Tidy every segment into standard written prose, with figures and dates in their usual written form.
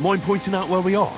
Mind pointing out where we are?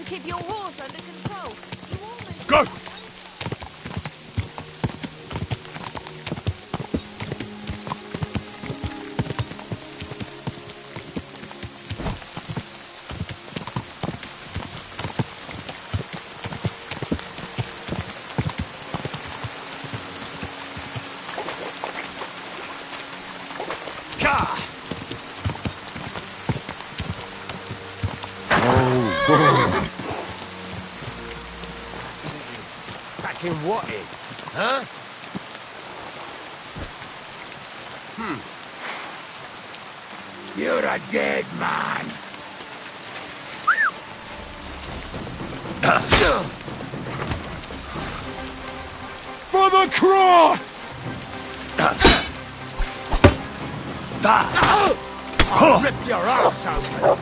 to keep your horse under control. You almost... Go! Back in what in? Huh? You're a dead man. For the cross! I'll rip your arse open.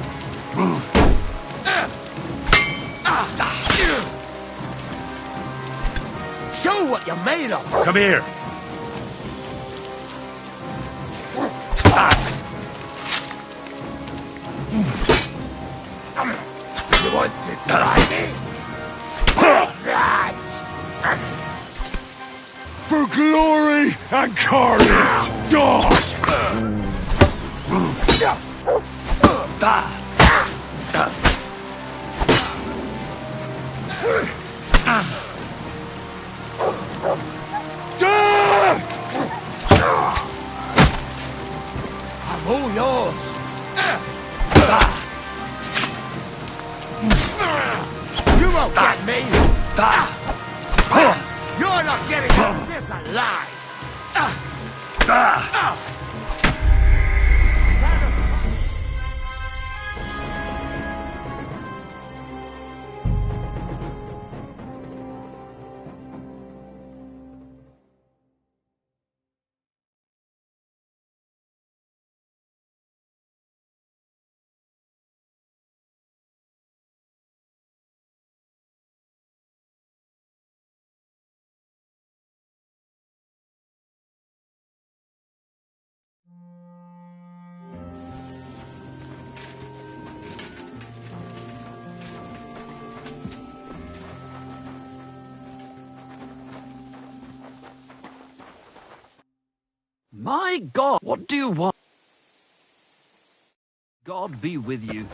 Show what you're made of. Come here. You want to try me? Right. For glory and carnage! Dog! I'm all yours. You won't get me. You're not getting out of this alive. My God, what do you want? God be with you.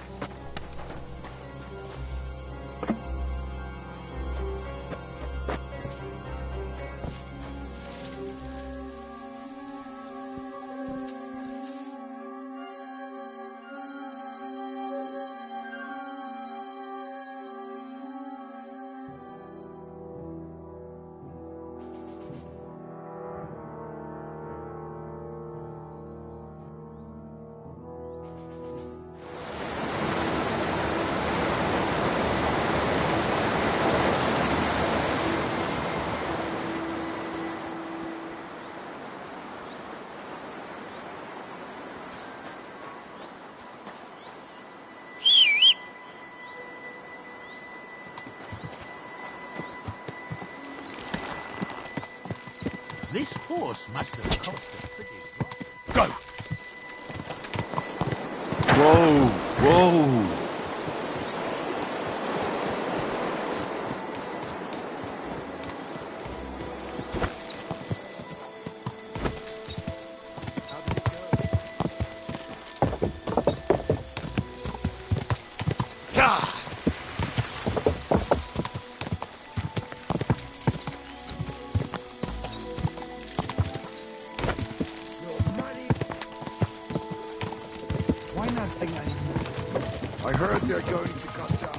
This horse must have cost a pretty lot. Go! Whoa! Whoa! Why not sing anything? I heard they're going to cut down.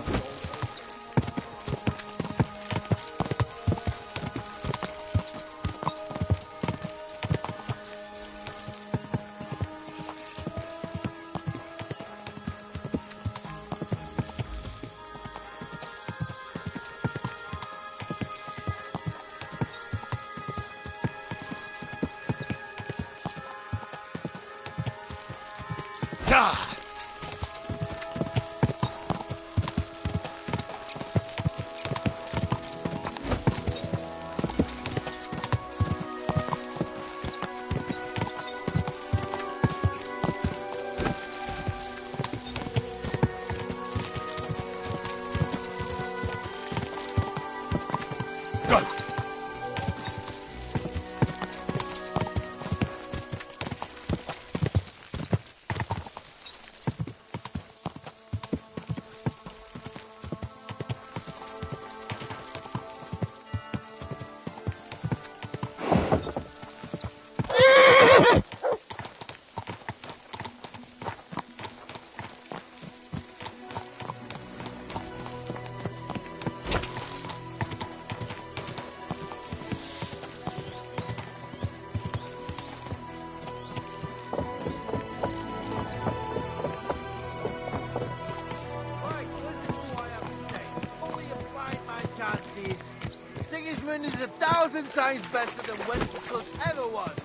Iron is 1,000 times better than Westeros ever was.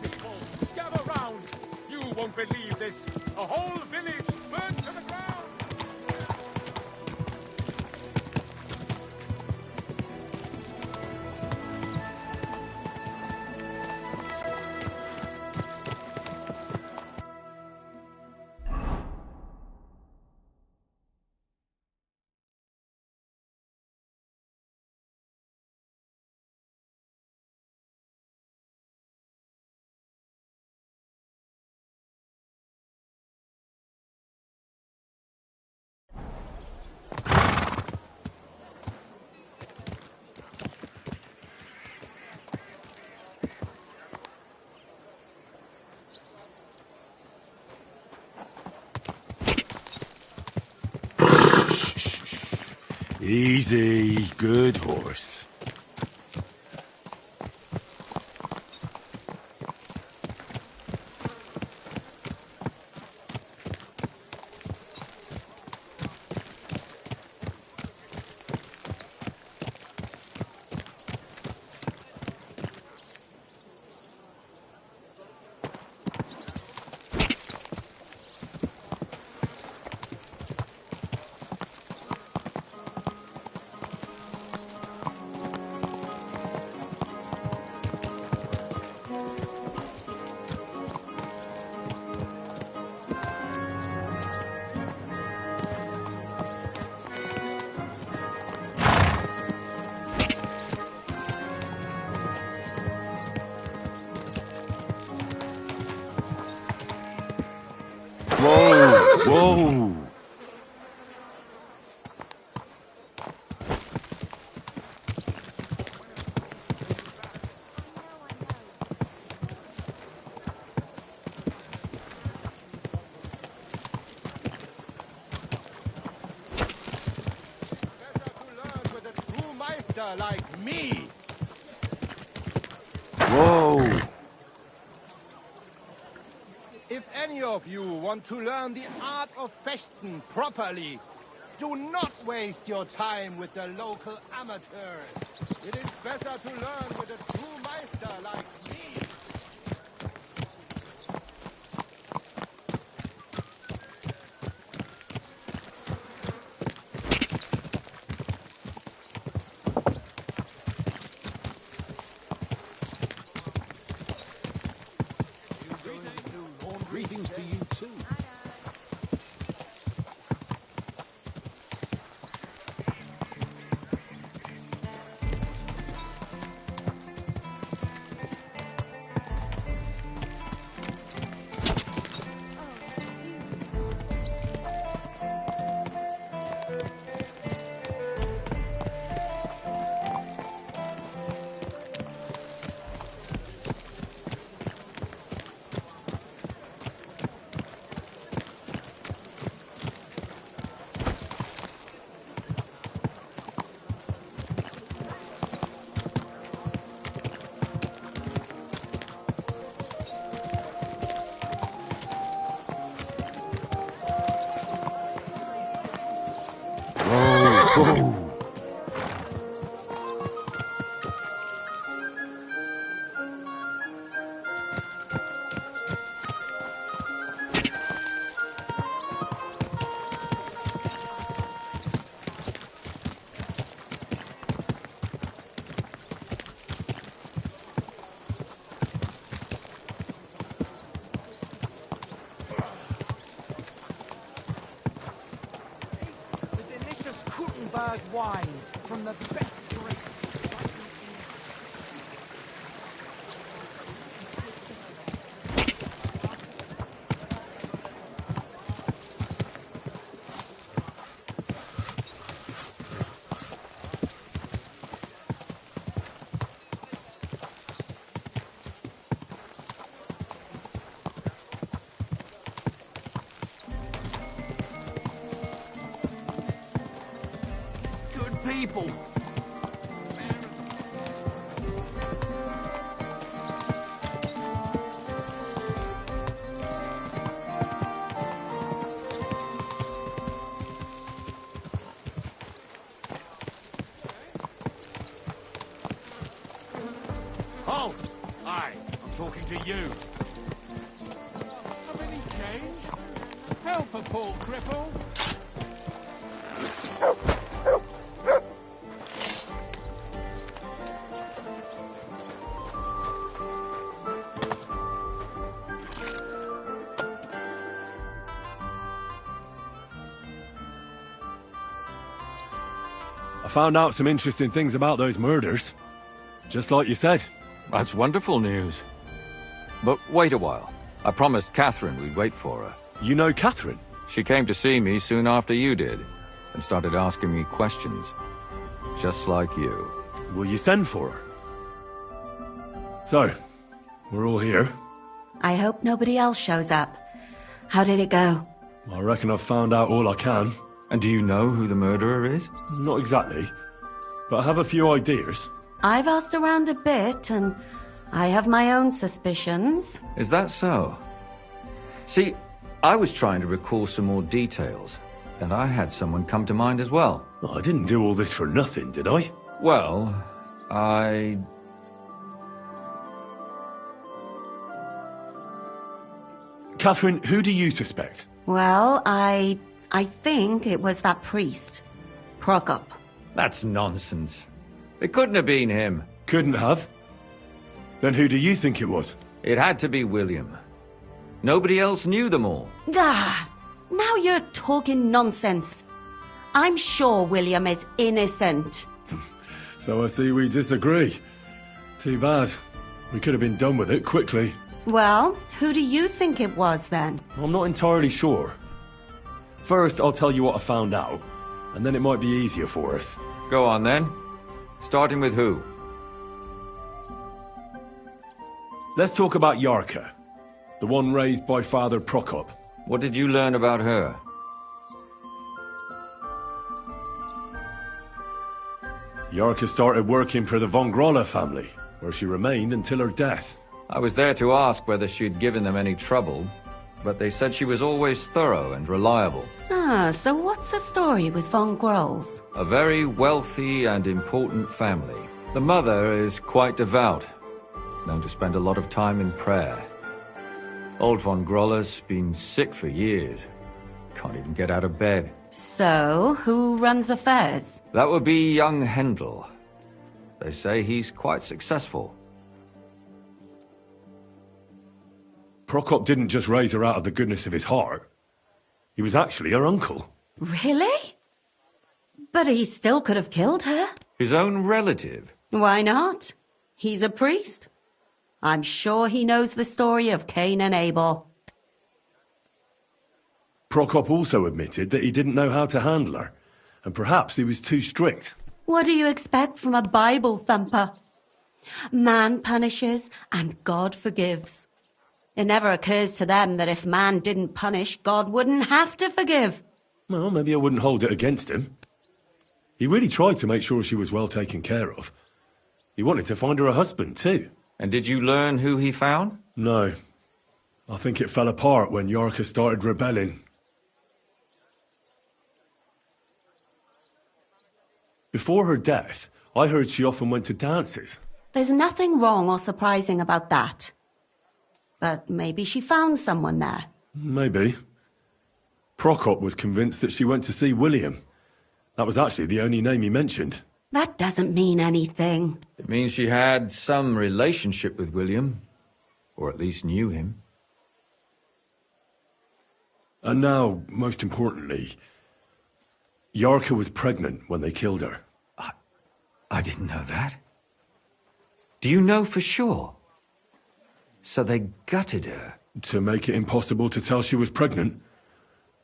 People, gather round. You won't believe this. A whole village burnt to the ground. Easy, good horse. Whoa, whoa. Better to learn with a true Meister like me. Whoa. If any of you want to learn the art of fechten properly, do not waste your time with the local amateurs. It is better to learn with a true Meister like me. Greetings to you too. Whoa. The delicious Krutenberg wine from the best grapes. Good people, Out! Aye, I'm talking to you. Have any change? Help a poor cripple. I found out some interesting things about those murders. Just like you said. That's wonderful news. But wait a while. I promised Catherine we'd wait for her. You know Catherine? She came to see me soon after you did, and started asking me questions. Just like you. Will you send for her? So, we're all here. I hope nobody else shows up. How did it go? I reckon I've found out all I can. And do you know who the murderer is? Not exactly, but I have a few ideas. I've asked around a bit, and I have my own suspicions. Is that so? See, I was trying to recall some more details, and I had someone come to mind as well. I didn't do all this for nothing, did I? Well, I... Catherine, who do you suspect? Well, I think it was that priest. Prokop. That's nonsense. It couldn't have been him. Couldn't have? Then who do you think it was? It had to be William. Nobody else knew them all. Ah, now you're talking nonsense. I'm sure William is innocent. So I see we disagree. Too bad. We could have been done with it quickly. Well, who do you think it was then? I'm not entirely sure. First, I'll tell you what I found out, and then it might be easier for us. Go on then. Starting with who? Let's talk about Yarka, the one raised by Father Prokop. What did you learn about her? Yarka started working for the von Grolla family, where she remained until her death. I was there to ask whether she'd given them any trouble, but they said she was always thorough and reliable. Ah, so what's the story with von Grolls? A very wealthy and important family. The mother is quite devout, known to spend a lot of time in prayer. Old von Grolla's been sick for years. Can't even get out of bed. So, who runs affairs? That would be young Hendel. They say he's quite successful. Prokop didn't just raise her out of the goodness of his heart. He was actually her uncle. Really? But he still could have killed her. His own relative? Why not? He's a priest. I'm sure he knows the story of Cain and Abel. Prokop also admitted that he didn't know how to handle her, and perhaps he was too strict. What do you expect from a Bible thumper? Man punishes and God forgives. It never occurs to them that if man didn't punish, God wouldn't have to forgive. Well, maybe I wouldn't hold it against him. He really tried to make sure she was well taken care of. He wanted to find her a husband, too. And did you learn who he found? No. I think it fell apart when Yarka started rebelling. Before her death, I heard she often went to dances. There's nothing wrong or surprising about that. But maybe she found someone there. Maybe. Prokop was convinced that she went to see William. That was actually the only name he mentioned. That doesn't mean anything. It means she had some relationship with William, or at least knew him. And now, most importantly, Yarka was pregnant when they killed her. I didn't know that. Do you know for sure? So they gutted her? To make it impossible to tell she was pregnant?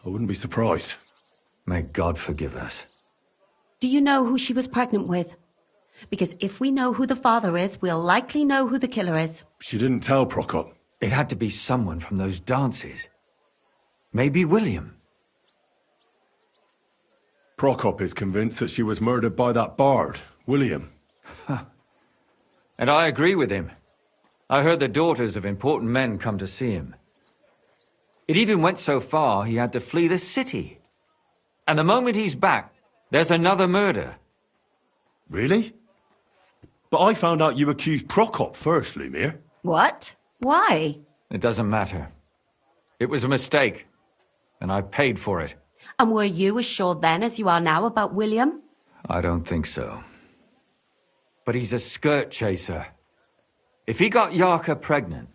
I wouldn't be surprised. May God forgive us. Do you know who she was pregnant with? Because if we know who the father is, we'll likely know who the killer is. She didn't tell Prokop. It had to be someone from those dances. Maybe William. Prokop is convinced that she was murdered by that bard, William. And I agree with him. I heard the daughters of important men come to see him. It even went so far he had to flee the city. And the moment he's back, there's another murder. Really? But I found out you accused Prokop first, Lumir. What? Why? It doesn't matter. It was a mistake, and I've paid for it. And were you as sure then as you are now about William? I don't think so. But he's a skirt chaser. If he got Yarka pregnant,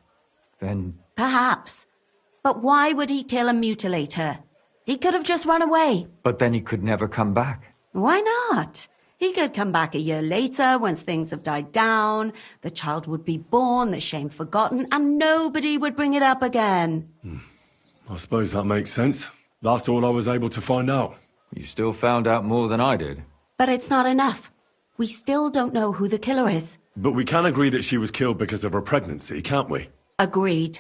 then... Perhaps. But why would he kill and mutilate her? He could have just run away. But then he could never come back. Why not? He could come back a year later, once things have died down, the child would be born, the shame forgotten, and nobody would bring it up again. I suppose that makes sense. That's all I was able to find out. You still found out more than I did. But it's not enough. We still don't know who the killer is. But we can agree that she was killed because of her pregnancy, can't we? Agreed.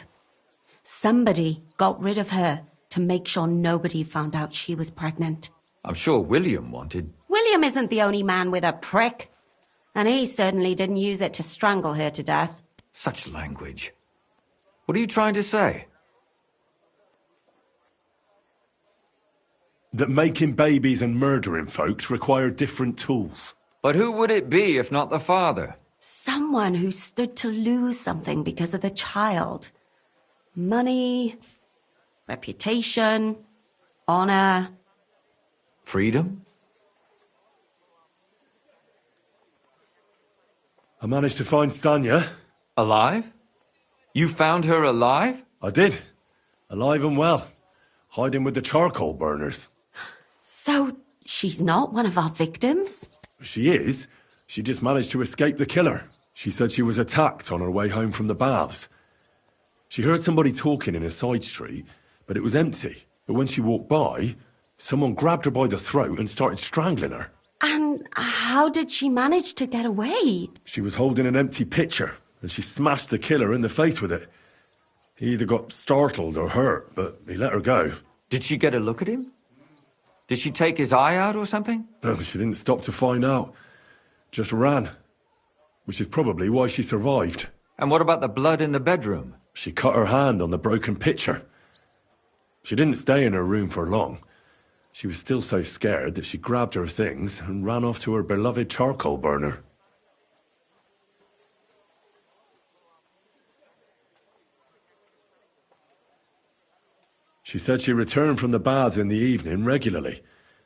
Somebody got rid of her to make sure nobody found out she was pregnant. I'm sure William wanted... William isn't the only man with a prick. And he certainly didn't use it to strangle her to death. Such language. What are you trying to say? That making babies and murdering folks require different tools. But who would it be if not the father? Someone who stood to lose something because of the child. Money, reputation, honor. Freedom? I managed to find Stanya. Alive? You found her alive? I did. Alive and well. Hiding with the charcoal burners. So, she's not one of our victims? She is. She just managed to escape the killer. She said she was attacked on her way home from the baths. She heard somebody talking in a side street, but it was empty. But when she walked by, someone grabbed her by the throat and started strangling her. And how did she manage to get away? She was holding an empty pitcher, and she smashed the killer in the face with it. He either got startled or hurt, but he let her go. Did she get a look at him? Did she take his eye out or something? No, she didn't stop to find out. Just ran. Which is probably why she survived. And what about the blood in the bedroom? She cut her hand on the broken pitcher. She didn't stay in her room for long. She was still so scared that she grabbed her things and ran off to her beloved charcoal burner. She said she returned from the baths in the evening regularly,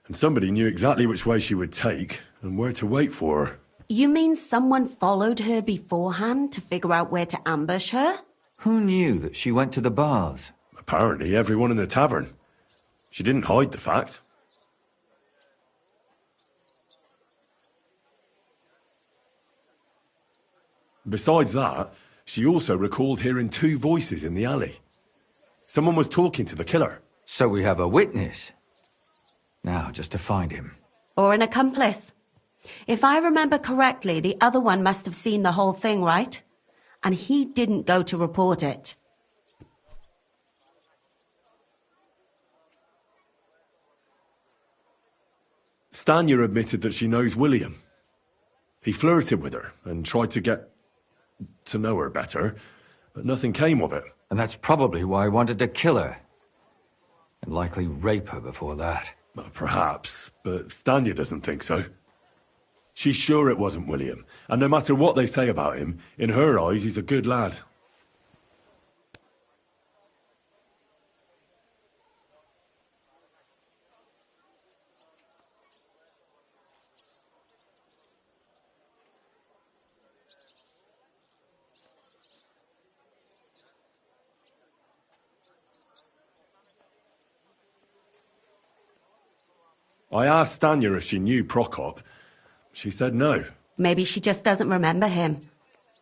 and somebody knew exactly which way she would take and where to wait for her. You mean someone followed her beforehand to figure out where to ambush her? Who knew that she went to the baths? Apparently everyone in the tavern. She didn't hide the fact. Besides that, she also recalled hearing two voices in the alley. Someone was talking to the killer. So we have a witness. Now, just to find him. Or an accomplice. If I remember correctly, the other one must have seen the whole thing, right? And he didn't go to report it. Stanya admitted that she knows William. He flirted with her and tried to get to know her better, but nothing came of it. And that's probably why I wanted to kill her. And likely rape her before that. Well, perhaps, but Stanya doesn't think so. She's sure it wasn't William, and no matter what they say about him, in her eyes he's a good lad. I asked Stanya if she knew Prokop. She said no. Maybe she just doesn't remember him.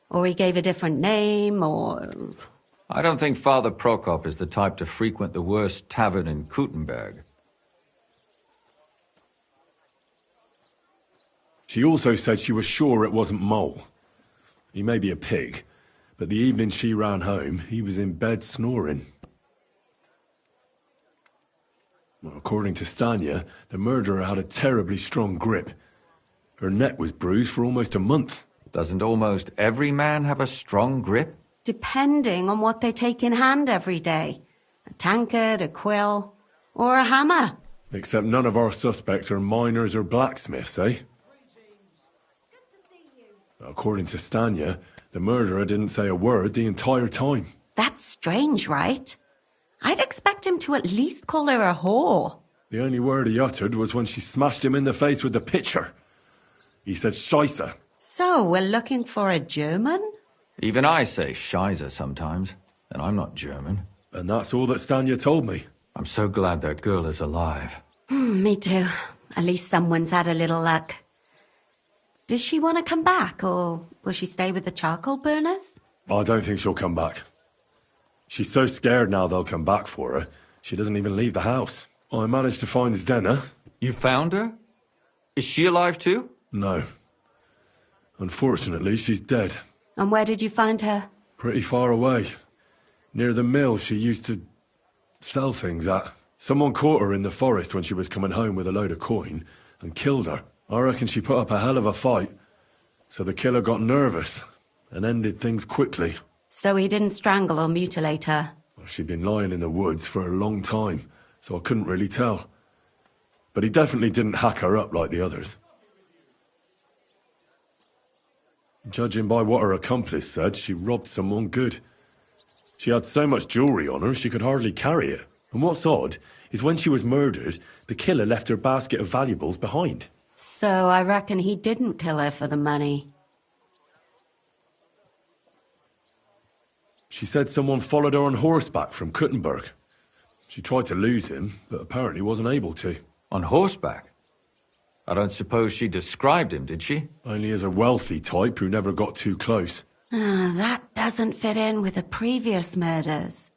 Or he gave a different name, or... I don't think Father Prokop is the type to frequent the worst tavern in Kuttenberg. She also said she was sure it wasn't Mole. He may be a pig, but the evening she ran home, he was in bed snoring. Well, according to Stanya, the murderer had a terribly strong grip. Her neck was bruised for almost a month. Doesn't almost every man have a strong grip? Depending on what they take in hand every day. A tankard, a quill, or a hammer. Except none of our suspects are miners or blacksmiths, eh? According to Stanya, the murderer didn't say a word the entire time. That's strange, right? I'd expect him to at least call her a whore. The only word he uttered was when she smashed him in the face with the pitcher. He said Scheisse. So, we're looking for a German? Even I say Scheiße sometimes, and I'm not German. And that's all that Stanya told me. I'm so glad that girl is alive. Me too. At least someone's had a little luck. Does she want to come back, or will she stay with the charcoal burners? I don't think she'll come back. She's so scared now they'll come back for her, she doesn't even leave the house. I managed to find Zdena. You found her? Is she alive too? No. Unfortunately, she's dead. And where did you find her? Pretty far away. Near the mill she used to sell things at. Someone caught her in the forest when she was coming home with a load of coin and killed her. I reckon she put up a hell of a fight. So the killer got nervous and ended things quickly. So he didn't strangle or mutilate her? She'd been lying in the woods for a long time, so I couldn't really tell. But he definitely didn't hack her up like the others. Judging by what her accomplice said, she robbed someone good. She had so much jewellery on her, she could hardly carry it. And what's odd is when she was murdered, the killer left her basket of valuables behind. So I reckon he didn't kill her for the money. She said someone followed her on horseback from Kuttenberg. She tried to lose him, but apparently wasn't able to. On horseback? I don't suppose she described him, did she? Only as a wealthy type who never got too close. That doesn't fit in with the previous murders.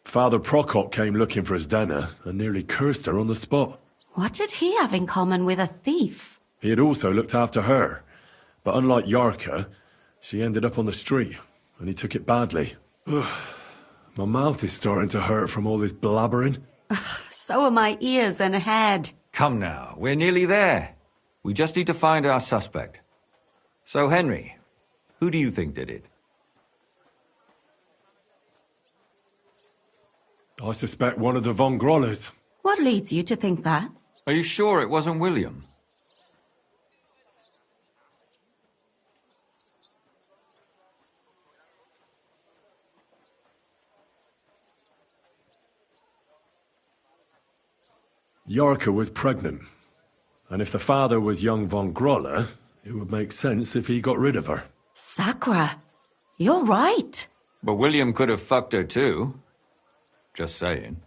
Father Prokop came looking for Zdena and nearly cursed her on the spot. What did he have in common with a thief? He had also looked after her, but unlike Yarka, she ended up on the street, and he took it badly. Ugh. My mouth is starting to hurt from all this blabbering. So are my ears and head. Come now, we're nearly there. We just need to find our suspect. So, Henry, who do you think did it? I suspect one of the Von Grollers. What leads you to think that? Are you sure it wasn't William? Yarka was pregnant, and if the father was young Von Groller, it would make sense if he got rid of her. Sakura, you're right. But William could have fucked her too. Just saying.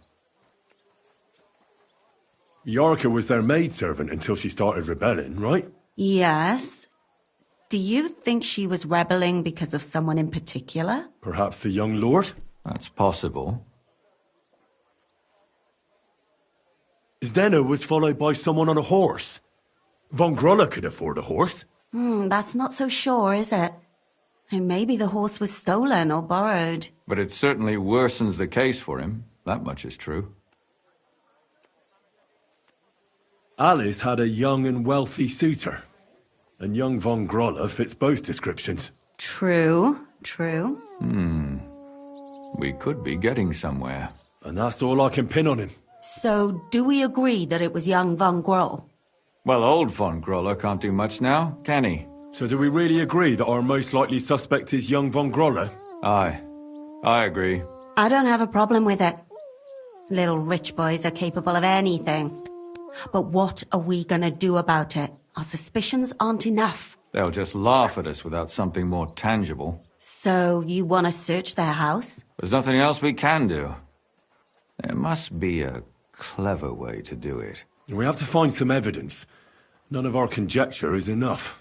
Yarka was their maidservant until she started rebelling, right? Yes. Do you think she was rebelling because of someone in particular? Perhaps the young lord? That's possible. Zdena was followed by someone on a horse. Von Groller could afford a horse. That's not so sure, is it? And maybe the horse was stolen or borrowed. But it certainly worsens the case for him. That much is true. Alice had a young and wealthy suitor. And young Von Groller fits both descriptions. True, true. We could be getting somewhere. And that's all I can pin on him. So, do we agree that it was young Von Groll? Well, old Von Groller can't do much now, can he? So do we really agree that our most likely suspect is young Von Groller? Aye. I agree. I don't have a problem with it. Little rich boys are capable of anything. But what are we gonna do about it? Our suspicions aren't enough. They'll just laugh at us without something more tangible. So, you want to search their house? There's nothing else we can do. There must be a clever way to do it. We have to find some evidence. None of our conjecture is enough.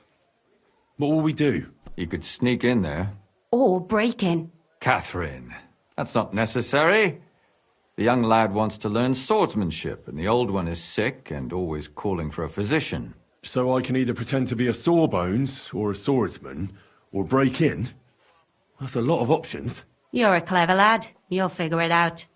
What will we do? You could sneak in there. Or break in? Catherine, that's not necessary. The young lad wants to learn swordsmanship, and the old one is sick and always calling for a physician. So I can either pretend to be a sawbones, or a swordsman, or break in? That's a lot of options. You're a clever lad. You'll figure it out.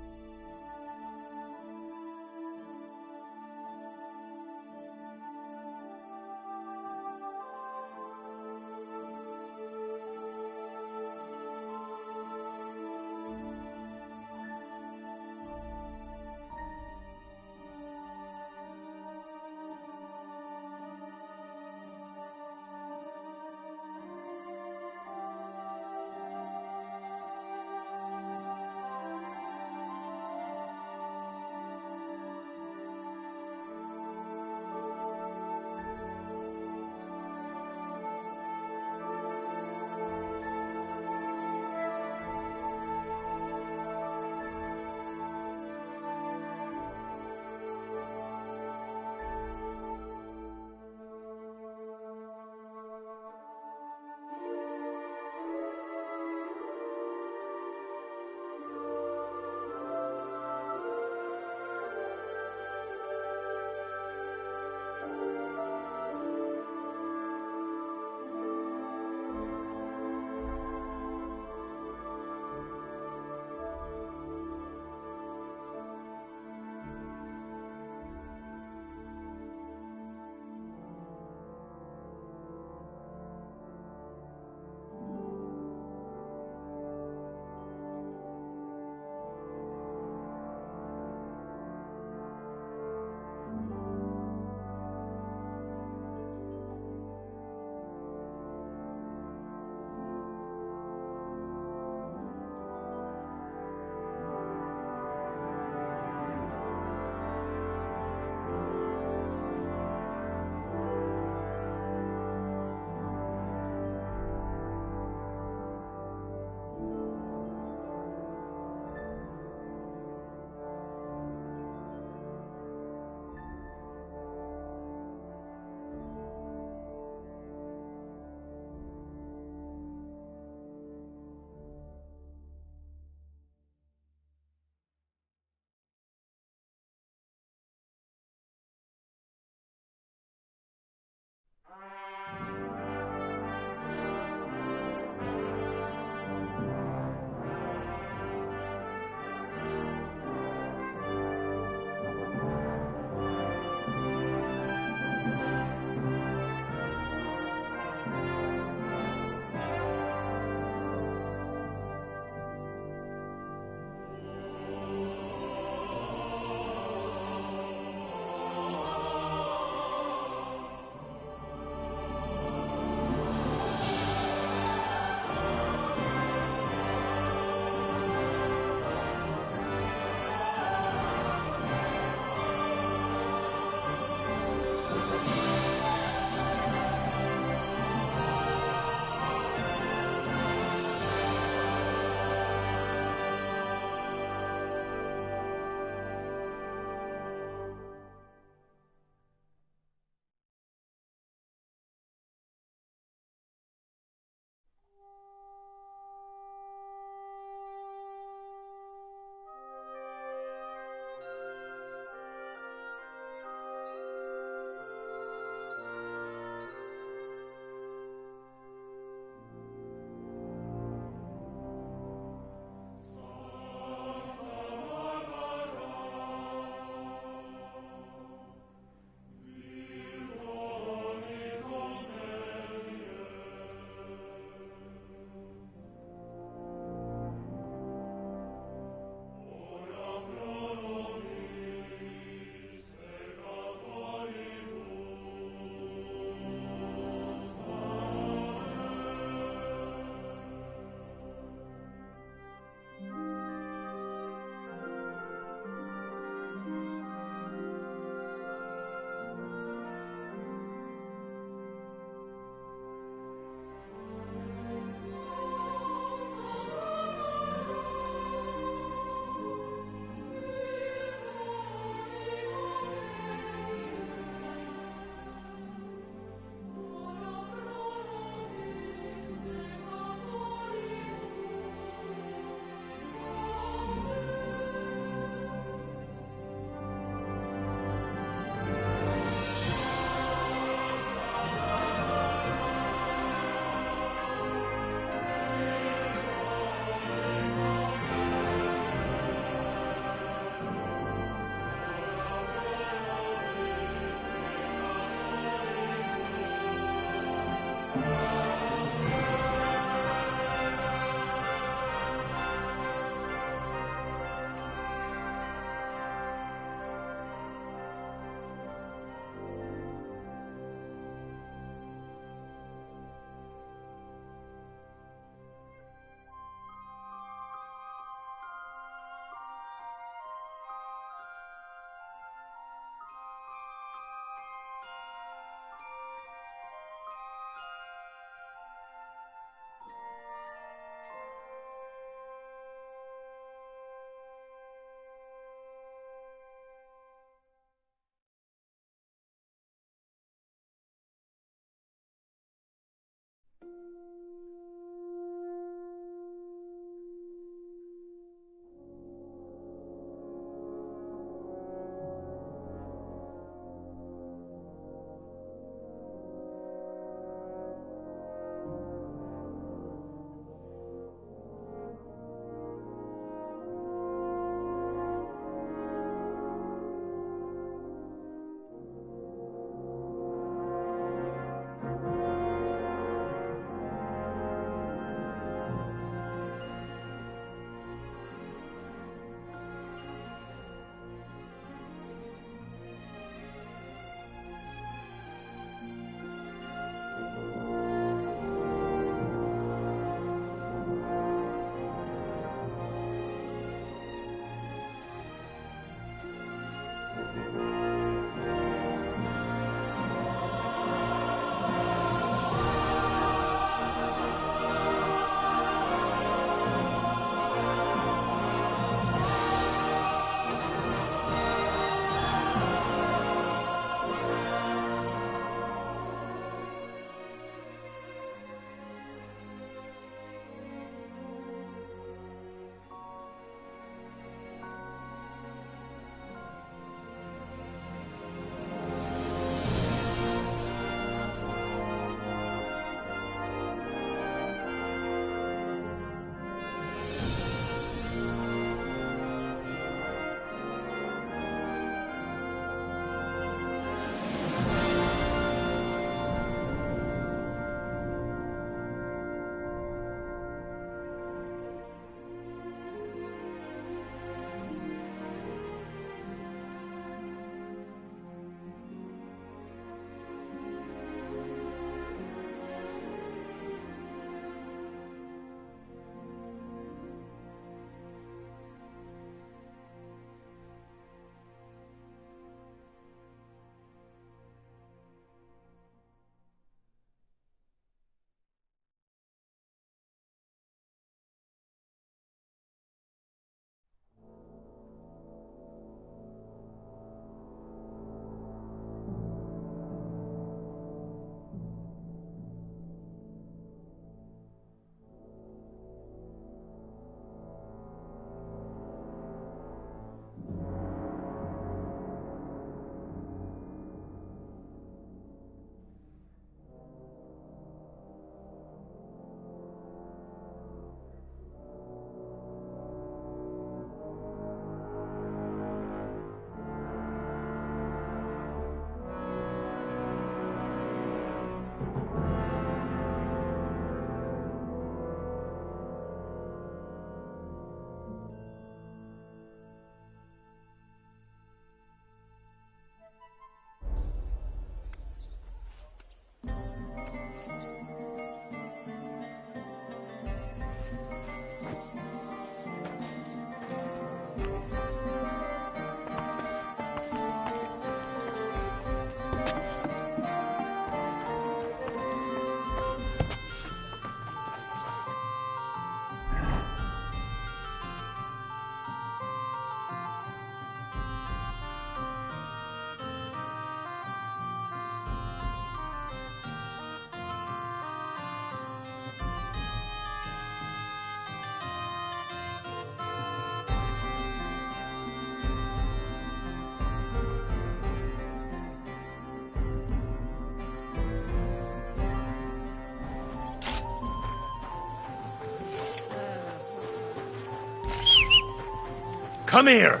Come here!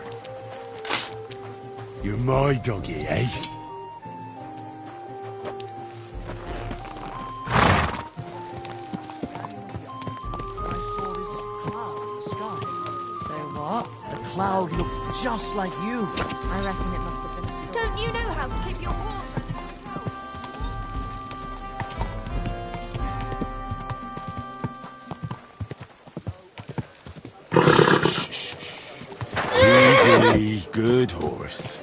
You're my doggy, eh? I saw this cloud in the sky. So what? The cloud looked just like you. I reckon it must have been a storm. Don't you know how to keep your horse under control? Easy, good horse.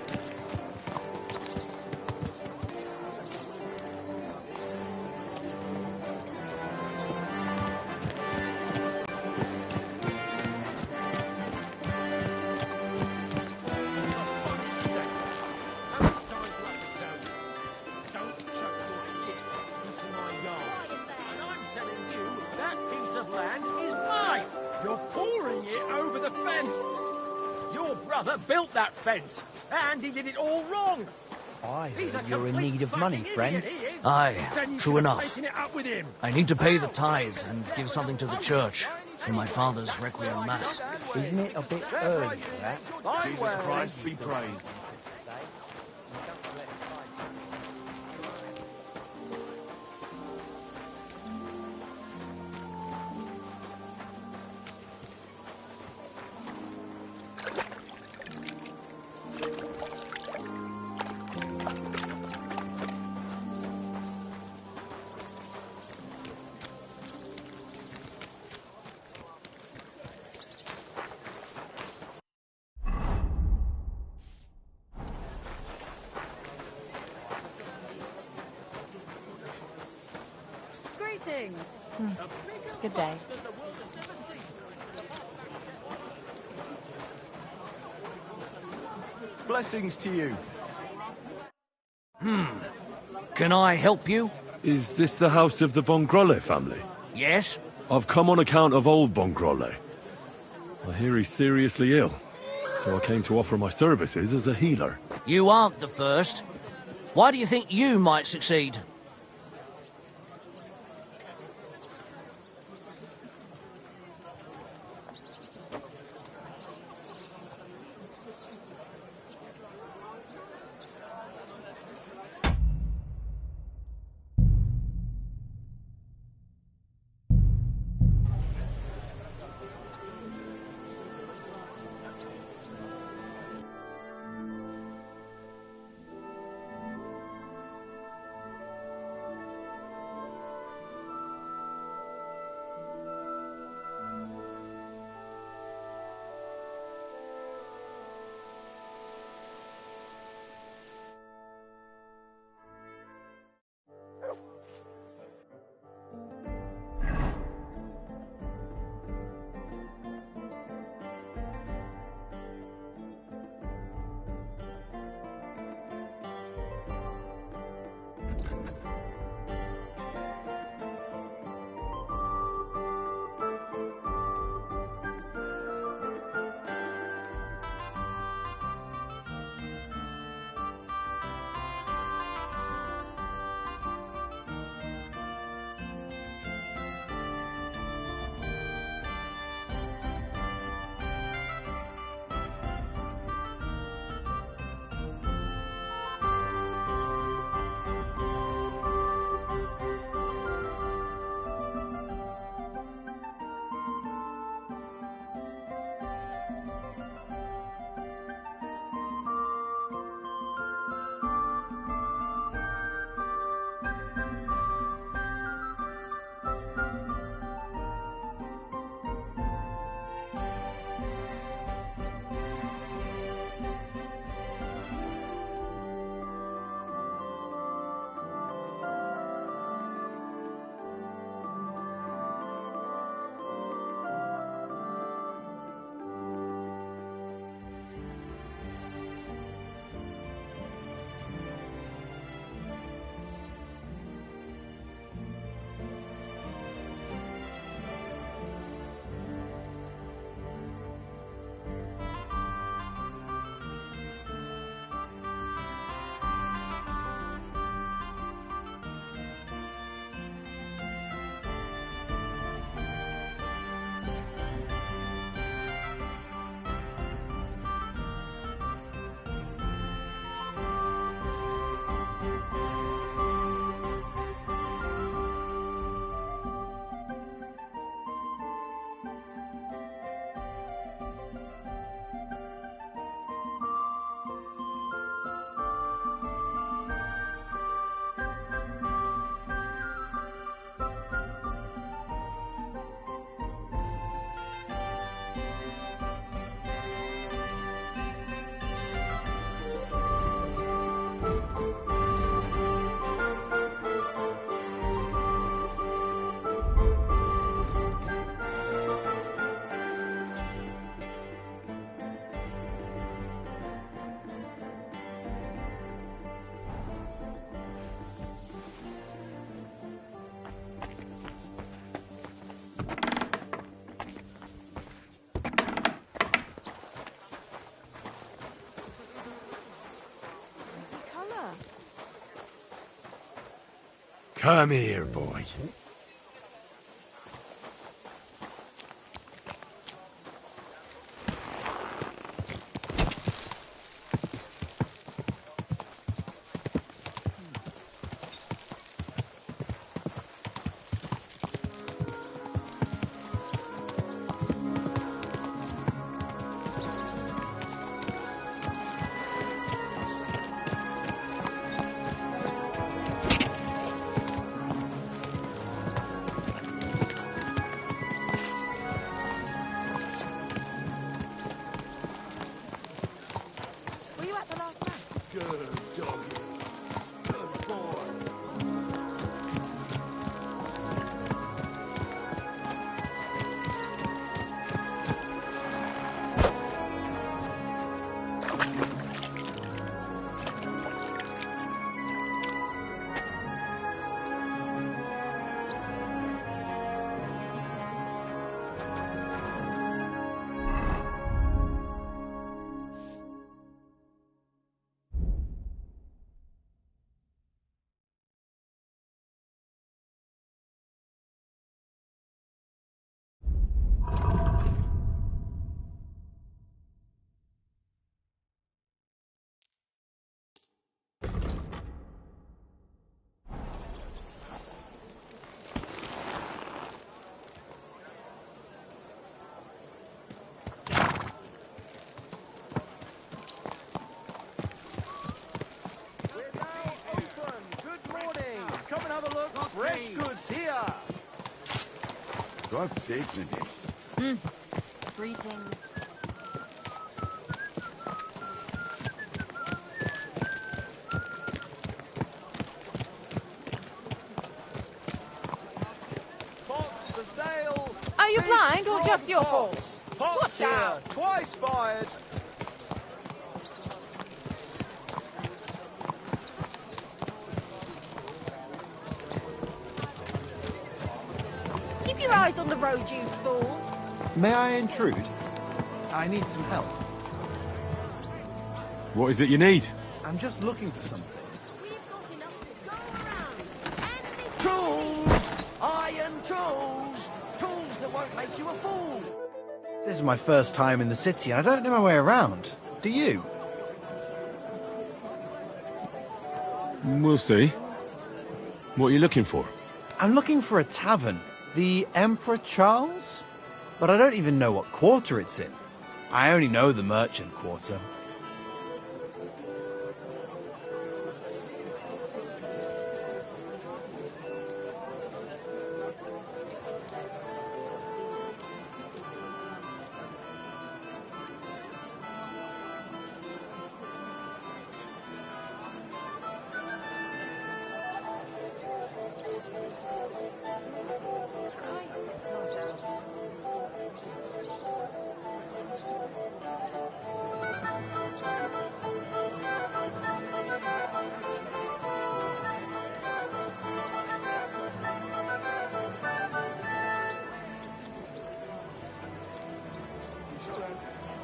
Don't chuck your shit into my yard. And I'm telling you, that piece of land is mine. You're pouring it over the fence. Your brother built that fence, and he did it all wrong. I He's a heard you're in complete need of money, fucking friend. idiot, he is. Aye, Then you true should have enough. taken it up with him. I need to pay the tithe and give something to the church for my father's requiem mass. Isn't it a bit early for that? Jesus Christ be praised. Greetings. Good day. Blessings to you. Can I help you? Is this the house of the Von Grolle family? Yes? I've come on account of old Von Grolle. I hear he's seriously ill, so I came to offer my services as a healer. You aren't the first. Why do you think you might succeed? Come here, boy. Were you at the last match? Good doggy. Good boy. Fresh goods here. God save me. Greetings. Pots for sale. Are you Big blind or just your strong fault? Pots Watch here. out. Twice fired. Keep your eyes on the road, you fool. May I intrude? I need some help. What is it you need? I'm just looking for something. Tools! Iron tools! Tools that won't make you a fool! This is my first time in the city and I don't know my way around. Do you? We'll see. What are you looking for? I'm looking for a tavern. The Emperor Charles? But I don't even know what quarter it's in. I only know the merchant quarter. Christ, it's not out.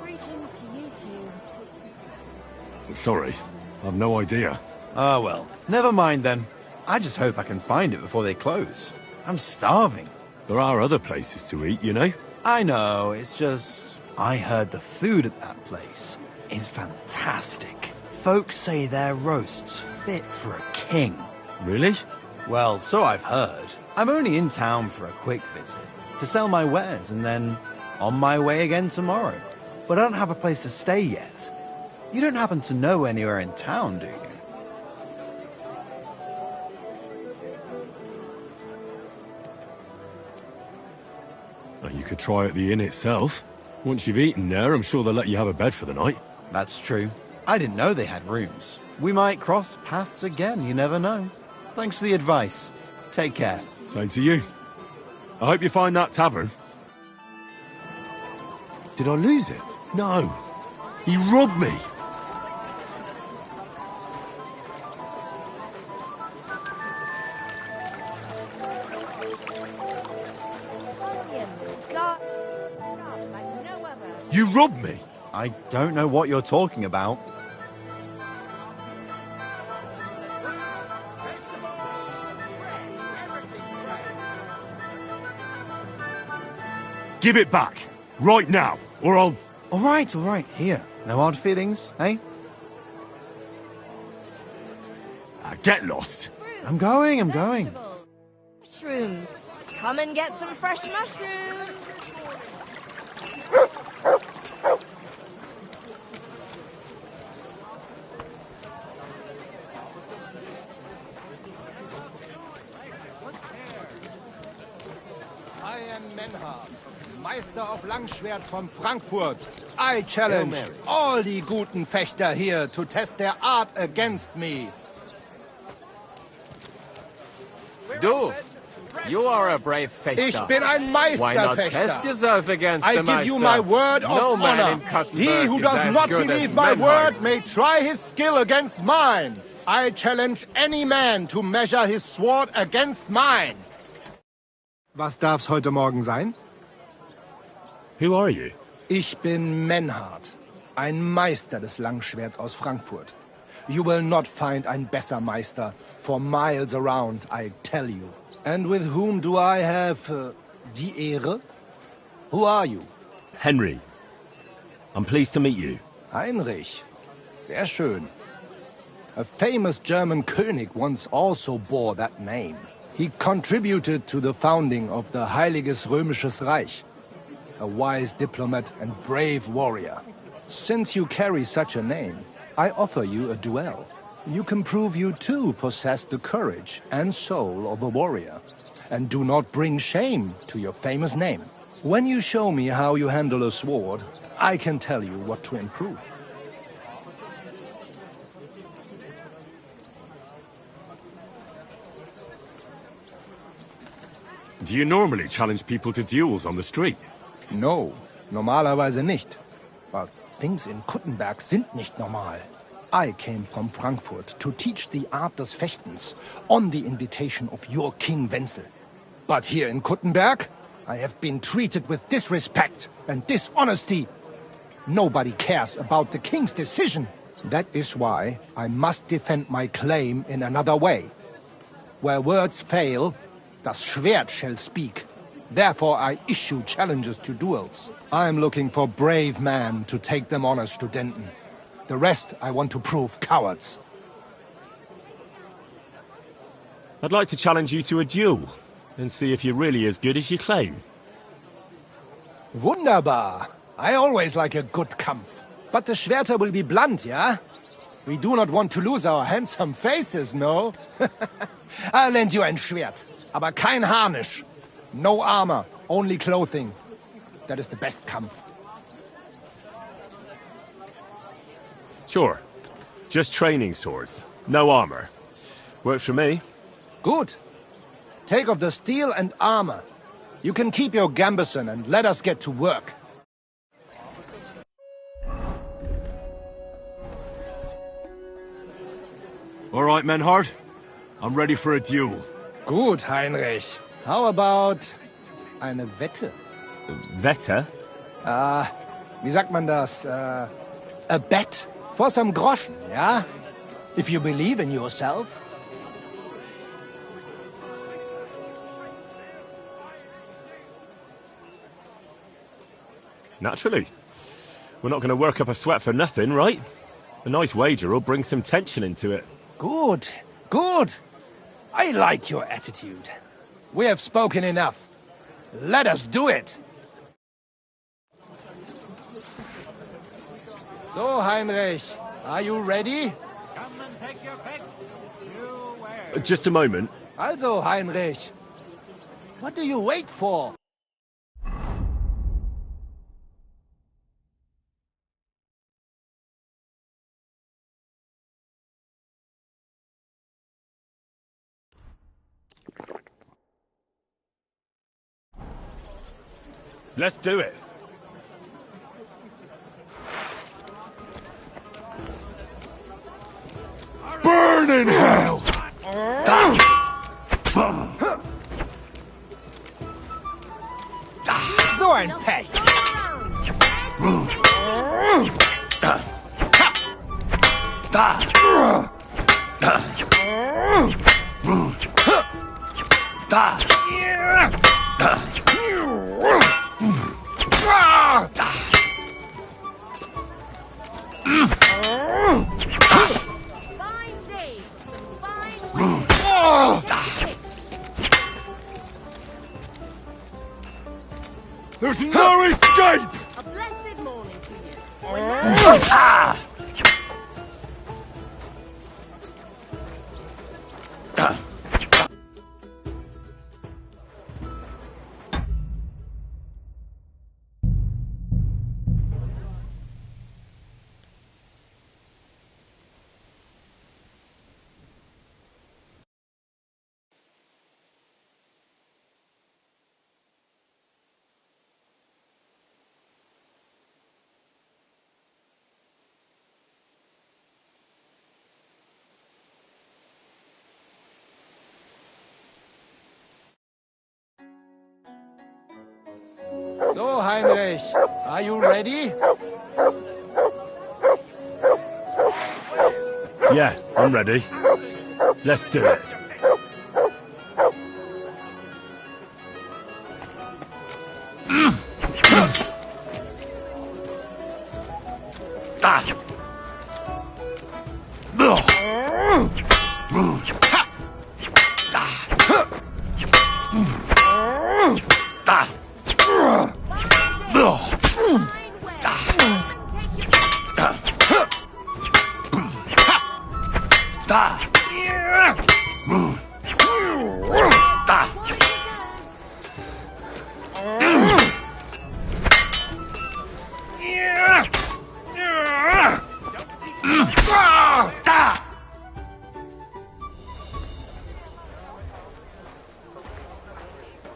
Greetings to you two. Sorry, I've no idea. Ah, well. Never mind then. I just hope I can find it before they close. I'm starving. There are other places to eat, you know? I know, it's just... I heard the food at that place is fantastic. Folks say their roast's fit for a king. Really? Well, so I've heard. I'm only in town for a quick visit, to sell my wares, and then on my way again tomorrow. But I don't have a place to stay yet. You don't happen to know anywhere in town, do you? Well, you could try at the inn itself. Once you've eaten there, I'm sure they'll let you have a bed for the night. That's true. I didn't know they had rooms. We might cross paths again, you never know. Thanks for the advice. Take care. Same to you. I hope you find that tavern. Did I lose it? No. He robbed me. Like no other. You robbed me. I don't know what you're talking about. Give it back. Right now, or I'll... All right, here. No hard feelings, eh? Get lost. I'm going. Mushrooms. Come and get some fresh mushrooms. I am Menhard, Meister of Langschwert from Frankfurt. I challenge all die guten Fechter here to test their art against me. Du, you are a brave fechter. Ich bin ein Why not Meisterfechter. test yourself against I the give you Meister? my word of No man honor. in Kuttenberg He who is does as not good believe as my Menhard. word may try his skill against mine. I challenge any man to measure his sword against mine. Was darf's heute Morgen sein? Who are you? Ich bin Menhard, ein Meister des Langschwerts aus Frankfurt. You will not find ein besser Meister for miles around, I tell you. And with whom do I have die Ehre? Who are you? Henry. I'm pleased to meet you. Heinrich. Sehr schön. A famous German König once also bore that name. He contributed to the founding of the Heiliges Römisches Reich. A wise diplomat and brave warrior. Since you carry such a name, I offer you a duel. You can prove you too possess the courage and soul of a warrior. And do not bring shame to your famous name. When you show me how you handle a sword, I can tell you what to improve. Do you normally challenge people to duels on the street? No, normalerweise nicht. But things in Kuttenberg sind nicht normal. I came from Frankfurt to teach the art des Fechtens on the invitation of your King Wenzel. But here in Kuttenberg, I have been treated with disrespect and dishonesty. Nobody cares about the king's decision. That is why I must defend my claim in another way. Where words fail, das Schwert shall speak. Therefore I issue challenges to duels. I am looking for brave men to take them on as Studenten. The rest I want to prove cowards. I'd like to challenge you to a duel and see if you're really as good as you claim. Wunderbar. I always like a good Kampf. But the Schwerter will be blunt, yeah? We do not want to lose our handsome faces, no? I'll lend you ein Schwert, aber kein Harnisch. No armor, only clothing. That is the best Kampf. Sure. Just training swords. No armor. Works for me. Good. Take off the steel and armor. You can keep your gambeson and let us get to work. All right, Menhard. I'm ready for a duel. Gut, Heinrich. How about eine Wette? Wette? Wie sagt man das? A bet for some groschen, yeah? If you believe in yourself. Naturally. We're not going to work up a sweat for nothing, right? A nice wager will bring some tension into it. Good, good. I like your attitude. We have spoken enough. Let us do it. So, Heinrich, are you ready? Come and take your pick. Just a moment. Also, Heinrich, what do you wait for? Let's do it. Burn in hell! So ein Pech. Fine day. Fine weather. There's no escape! A blessed morning to you. So, Heinrich, are you ready? Yeah, I'm ready. Let's do it.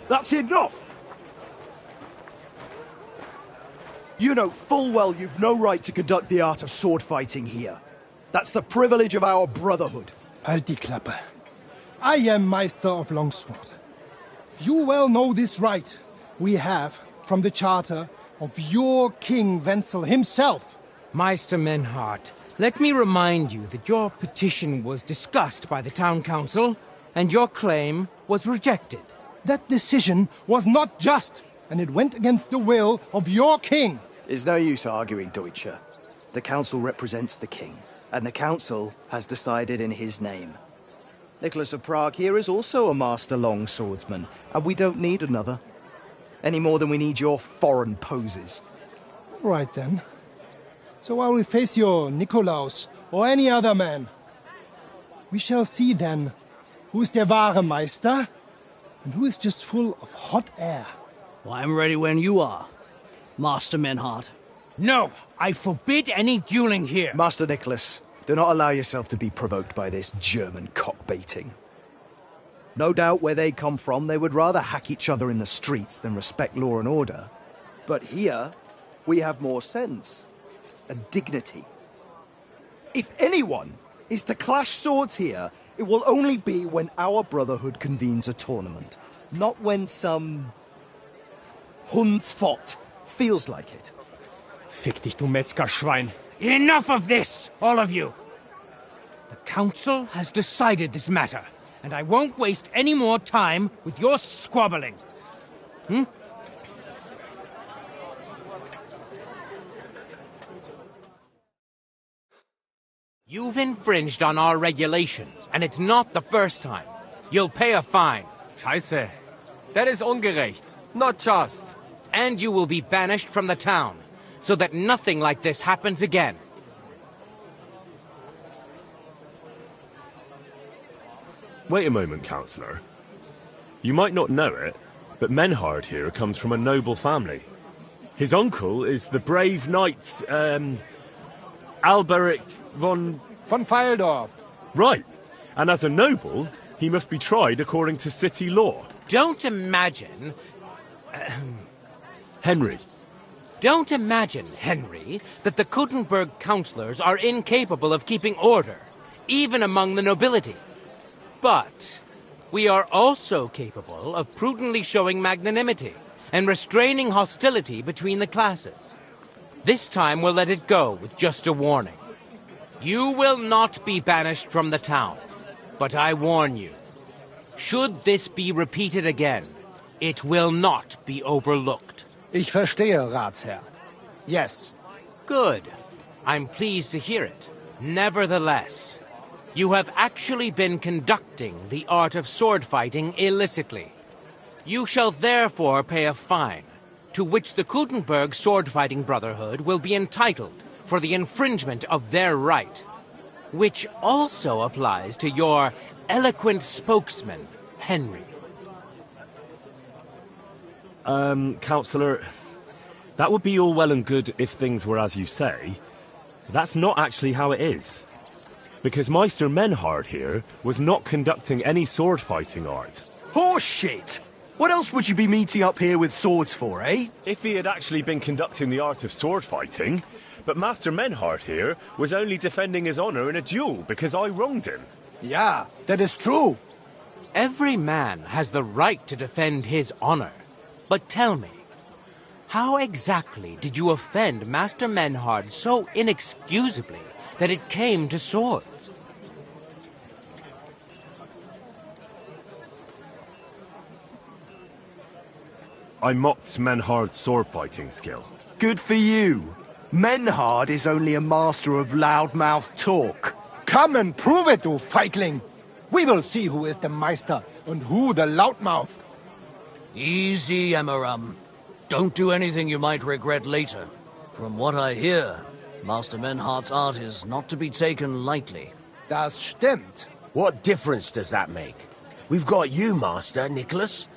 That's enough! You know full well you've no right to conduct the art of sword fighting here. That's the privilege of our brotherhood. Halt die Klappe. I am Meister of Longsword. You well know this right we have from the charter of your King Wenzel himself. Meister Menhart, let me remind you that your petition was discussed by the town council, and your claim was rejected. That decision was not just, and it went against the will of your king. There's no use arguing, Deutscher. The council represents the king, and the council has decided in his name. Nicholas of Prague here is also a master longswordsman, and we don't need another. Any more than we need your foreign poses. All right then. So I will face your Nikolaus or any other man. We shall see then who is der wahre Meister and who is just full of hot air. Well, I'm ready when you are, Master Menhart. No, I forbid any dueling here. Master Nicholas, do not allow yourself to be provoked by this German cock-baiting. No doubt where they come from, they would rather hack each other in the streets than respect law and order. But here, we have more sense and dignity. If anyone is to clash swords here, it will only be when our brotherhood convenes a tournament, not when some Hundsfott feels like it. Fick dich, du Metzgerschwein. Enough of this, all of you! The council has decided this matter, and I won't waste any more time with your squabbling. You've infringed on our regulations, and it's not the first time. You'll pay a fine. Scheiße. That is ungerecht. Not just. And you will be banished from the town, so that nothing like this happens again. Wait a moment, Counselor. You might not know it, but Menhard here comes from a noble family. His uncle is the brave knight, Alberic von Fyeldorf. Right. And as a noble, he must be tried according to city law. Don't imagine... Henry. Don't imagine, Henry, that the Kuttenberg councillors are incapable of keeping order, even among the nobility. But we are also capable of prudently showing magnanimity and restraining hostility between the classes. This time we'll let it go with just a warning. You will not be banished from the town, but I warn you, should this be repeated again, it will not be overlooked. Ich verstehe, Ratsherr. Yes. Good. I'm pleased to hear it. Nevertheless, you have actually been conducting the art of sword fighting illicitly. You shall therefore pay a fine, to which the Kutenberg Sword Fighting Brotherhood will be entitled for the infringement of their right, which also applies to your eloquent spokesman, Henry. Counselor, that would be all well and good if things were as you say. That's not actually how it is. Because Meister Menhard here was not conducting any sword fighting art. Horseshit! What else would you be meeting up here with swords for, eh? If he had actually been conducting the art of sword fighting, but Master Menhard here was only defending his honor in a duel because I wronged him. Yeah, that is true. Every man has the right to defend his honor. But tell me, how exactly did you offend Master Menhard so inexcusably that it came to swords? I mocked Menhard's sword fighting skill. Good for you. Menhard is only a master of loudmouth talk. Come and prove it, du Feigling. We will see who is the Meister and who the loudmouth. Easy, Emmeram. Don't do anything you might regret later. From what I hear, Master Menhard's art is not to be taken lightly. Das stimmt. What difference does that make? We've got you, Master, Nicholas.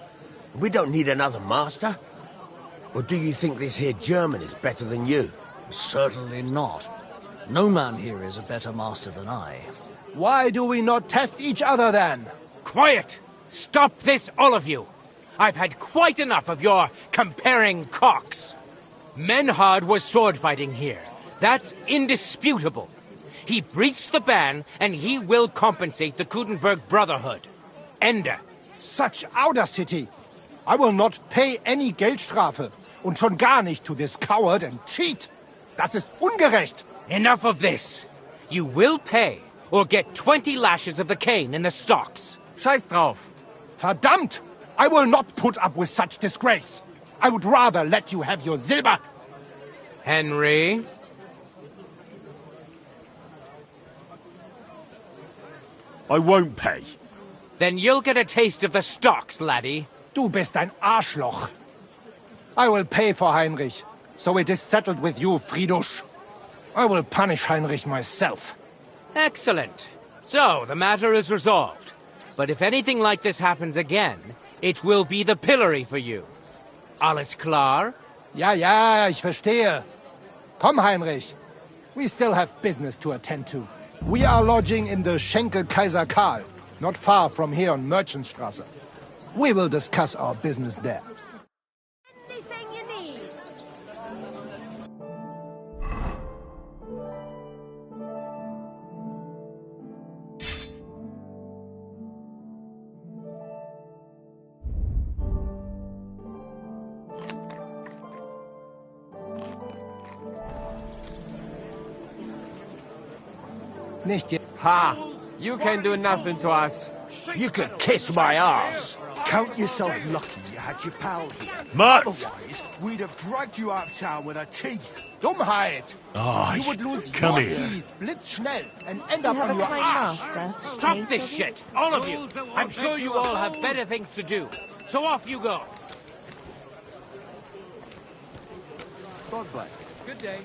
We don't need another master. Or do you think this here German is better than you? Certainly not. No man here is a better master than I. Why do we not test each other then? Quiet! Stop this, all of you! I've had quite enough of your comparing cocks. Menhard was sword fighting here. That's indisputable. He breached the ban, and he will compensate the Kutenberg Brotherhood. Ende. Such audacity! I will not pay any Geldstrafe. Und schon gar nicht to this coward and cheat. Das ist ungerecht. Enough of this. You will pay, or get 20 lashes of the cane in the stocks. Scheiß drauf. Verdammt! I will not put up with such disgrace. I would rather let you have your silber. Henry? I won't pay. Then you'll get a taste of the stocks, laddie. Du bist ein Arschloch. I will pay for Heinrich, so it is settled with you, Friedusch. I will punish Heinrich myself. Excellent. So, the matter is resolved. But if anything like this happens again, it will be the pillory for you. Alles klar? Ja, ja, ich verstehe. Komm, Heinrich. We still have business to attend to. We are lodging in the Schenke Kaiser Karl, not far from here on Merchantstrasse. We will discuss our business there. Anything you need. Nicht yet. Ha! You can do nothing to us. You could kiss my ass. Count yourself lucky you had your pal here. Mutz! Otherwise, we'd have dragged you out of town with our teeth. Dummheit! Oh, You would lose come your here. teeth blitzschnell and end up have on a your kind ass. master. Stop this shit, all of you! I'm sure you all have better things to do. So off you go. Bye-bye. Good day.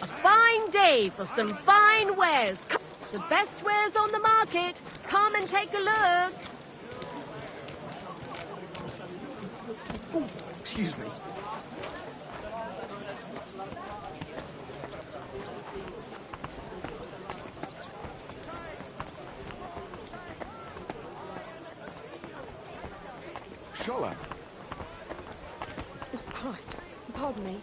A fine day for some fine wares. The best wares on the market. Come and take a look. Excuse me. Scholler. Oh, Christ. Pardon me.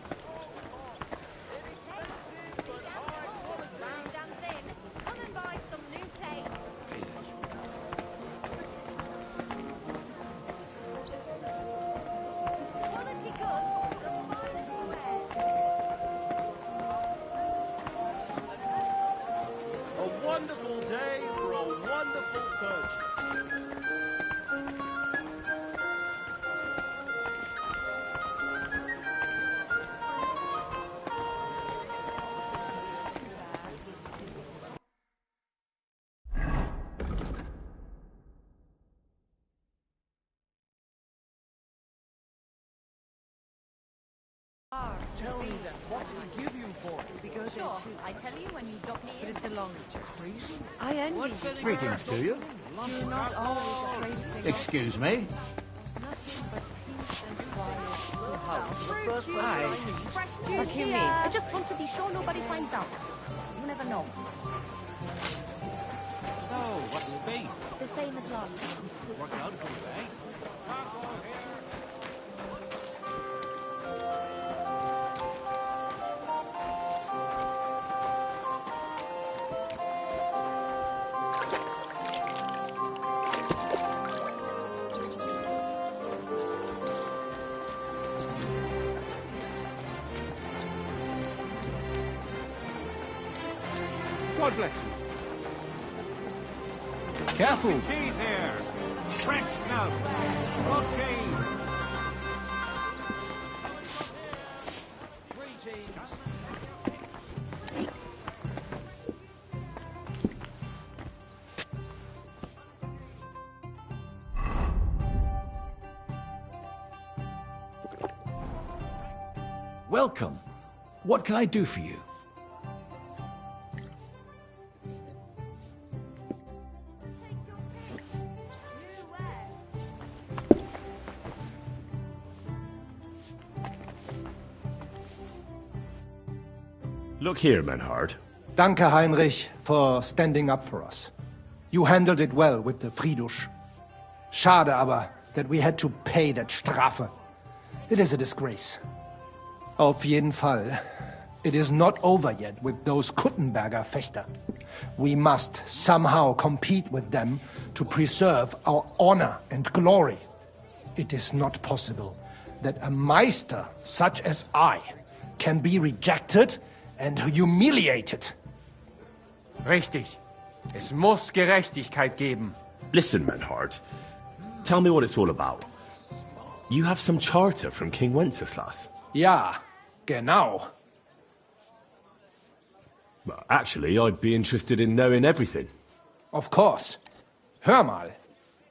Tell me then, what will I give you for it? We go there too. I tell you when you drop me in. But it's a long trip. Crazy? I envy you. Greetings to you. You're not always afraid to say Excuse me. What do you mean? I just want to be sure nobody finds out. You never know. So, what will it be? The same as last time. Worked out for you, eh? God bless you. Careful! Cheese here! Fresh milk! No cheese! Welcome. What can I do for you? Look here, Menhard. Danke, Heinrich, for standing up for us. You handled it well with the Friedusch. Schade aber, that we had to pay that Strafe. It is a disgrace. Auf jeden Fall, it is not over yet with those Kuttenberger Fechter. We must somehow compete with them to preserve our honor and glory. It is not possible that a Meister such as I can be rejected and humiliated. Richtig. Es muss Gerechtigkeit geben. Listen, Menhard. Tell me what it's all about. You have some charter from King Wenceslas. Ja, genau. Well, actually, I'd be interested in knowing everything. Of course. Hör mal.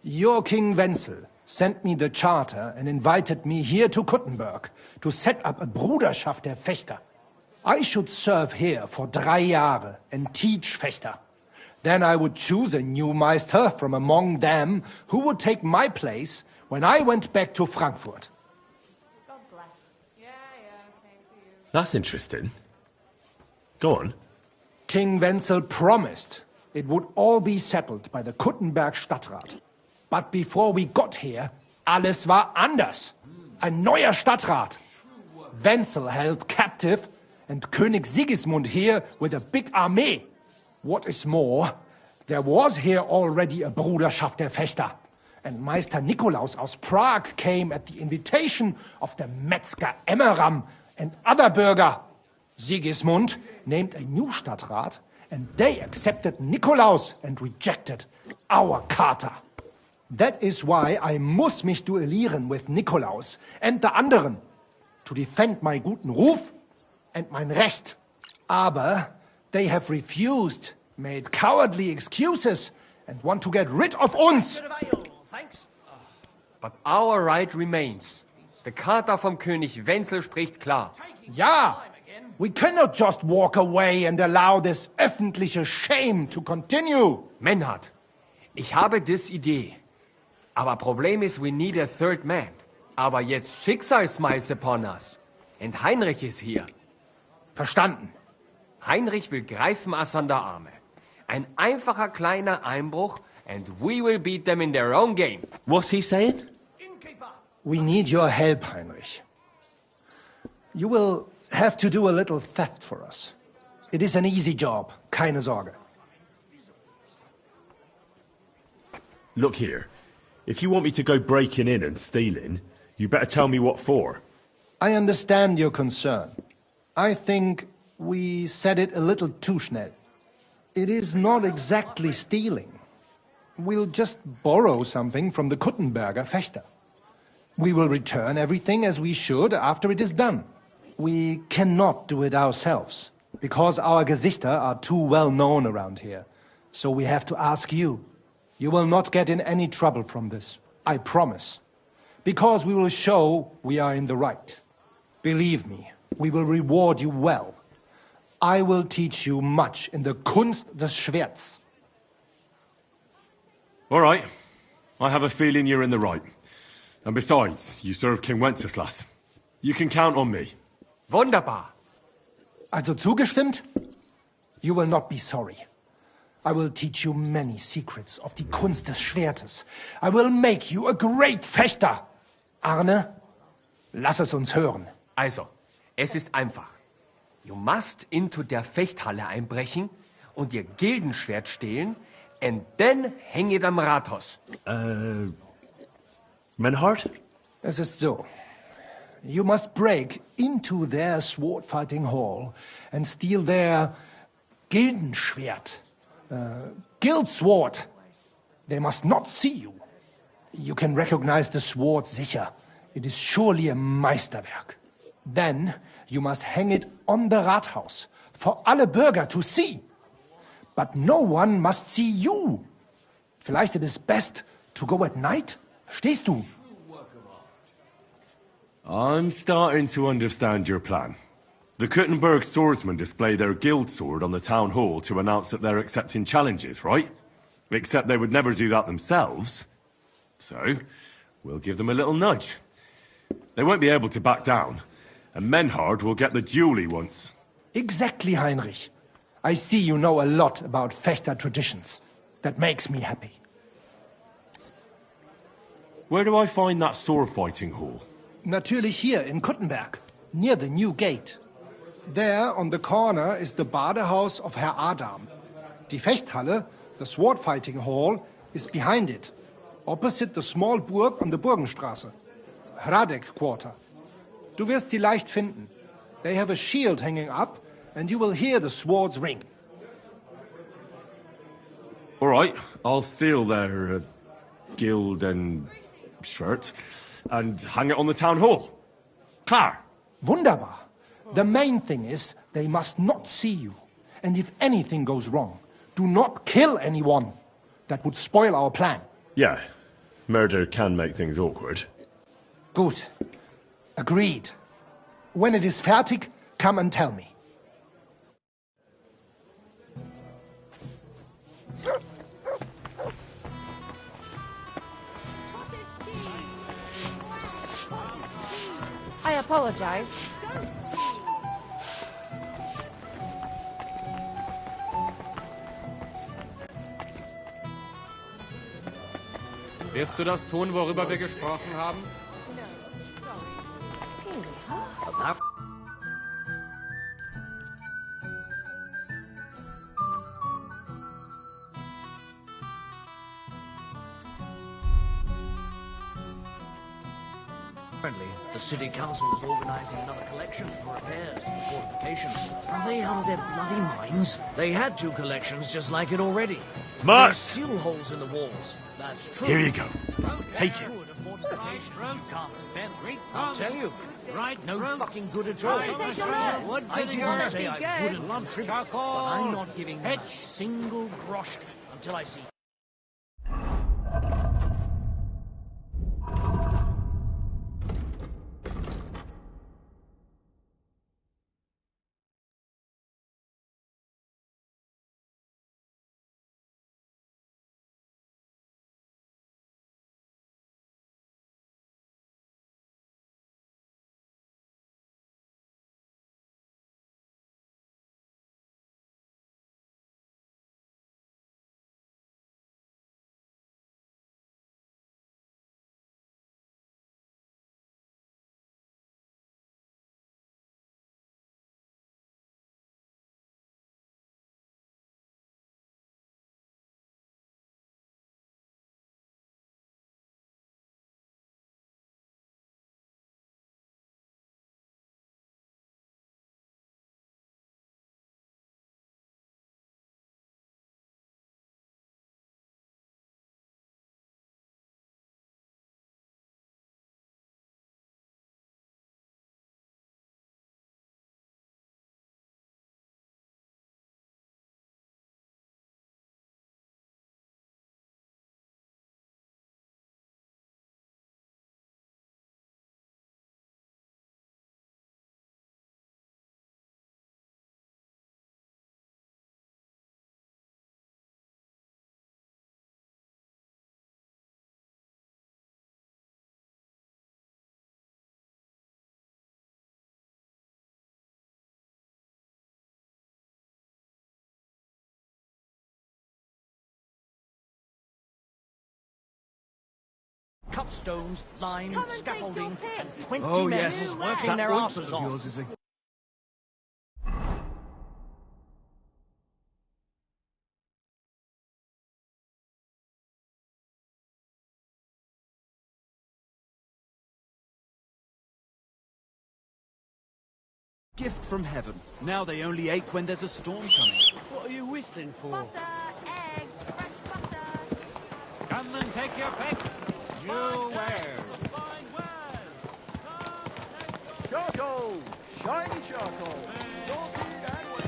Your King Wenzel sent me the charter and invited me here to Kuttenberg to set up a Bruderschaft der Fechter. I should serve here for 3 Jahre and teach Fechter. Then I would choose a new Meister from among them who would take my place when I went back to Frankfurt. That's interesting. Go on. King Wenzel promised it would all be settled by the Kuttenberg Stadtrat. But before we got here, alles war anders. Ein neuer Stadtrat. Wenzel held captive and König Sigismund here with a big army. What is more, there was here already a Bruderschaft der Fechter. And Meister Nikolaus aus Prague came at the invitation of the Metzger Emmeram and other Bürger. Sigismund named a new Stadtrat, and they accepted Nikolaus and rejected our Charta. That is why I muss mich duellieren with Nikolaus and the anderen, to defend my guten Ruf and mein Recht. Aber they have refused, made cowardly excuses, and want to get rid of uns. But our right remains. The Charta vom König Wenzel spricht klar. Ja, we cannot just walk away and allow this öffentliche shame to continue. Menhard, ich habe dis Idee. Aber Problem ist, we need a third man. Aber jetzt Schicksalsmeis upon us. And Heinrich ist hier. Verstanden. Heinrich will greifen us an der Arme. Ein einfacher kleiner Einbruch and we will beat them in their own game. What's he saying? We need your help, Heinrich. You will have to do a little theft for us. It is an easy job, keine Sorge. Look here. If you want me to go breaking in and stealing, you better tell me what for. I understand your concern. I think we said it a little too schnell. It is not exactly stealing. We'll just borrow something from the Kuttenberger Fechter. We will return everything as we should after it is done. We cannot do it ourselves, because our Gesichter are too well known around here. So we have to ask you. You will not get in any trouble from this, I promise. Because we will show we are in the right. Believe me, we will reward you well. I will teach you much in the Kunst des Schwerts. All right. I have a feeling you're in the right. And besides, you serve King Wenceslas. You can count on me. Wunderbar. Also zugestimmt? You will not be sorry. I will teach you many secrets of die Kunst des Schwertes. I will make you a great Fechter. Arne, lass es uns hören. Also, es ist einfach. You must into der Fechthalle einbrechen und ihr Gildenschwert stehlen and then hang it am Rathaus. Menhart? Es ist so. You must break into their sword fighting hall and steal their Gildenschwert. Guild sword. They must not see you. You can recognize the sword sicher. It is surely a Meisterwerk. Then you must hang it on the Rathaus for alle Bürger to see. But no one must see you. Vielleicht it is best to go at night? Verstehst du? I'm starting to understand your plan. The Kuttenberg swordsmen display their guild sword on the town hall to announce that they're accepting challenges, right? Except they would never do that themselves. So, we'll give them a little nudge. They won't be able to back down, and Menhard will get the duel he wants. Exactly, Heinrich. I see you know a lot about Fechter traditions. That makes me happy. Where do I find that sword fighting hall? Natürlich hier in Kuttenberg, near the new gate. There, on the corner, is the Badehaus of Herr Adam. Die Fechthalle, the sword fighting hall, is behind it, opposite the small Burg on the Burgenstraße. Hradek Quarter. Du wirst sie leicht finden. They have a shield hanging up, and you will hear the swords ring. All right, I'll steal their guild and shirt and hang it on the town hall. Klar. Wunderbar. The main thing is they must not see you. And if anything goes wrong, do not kill anyone. That would spoil our plan. Yeah, murder can make things awkward. Gut. Agreed. When it is fertig, come and tell me. I apologize. Wirst du das tun, worüber wir gesprochen haben? Apparently, the city council is organizing another collection for repairs and fortifications. Are they out of their bloody minds? They had 2 collections just like it already. Mark! There's still holes in the walls. That's true. Here you go. Take it. I'll tell you. Right, no fucking good at all. I didn't say I wouldn't contribute, but I'm not giving them a single groschen until I see up stones, lime, Come and scaffolding, take your and pick. 20 Oh, men yes. working That their voice asses of off. yours is a gift from heaven. Now they only ache when there's a storm coming. What are you whistling for? Butter, eggs, fresh butter. Come and take your pick. New wares. Charcoal! Shiny charcoal! Salty and wet.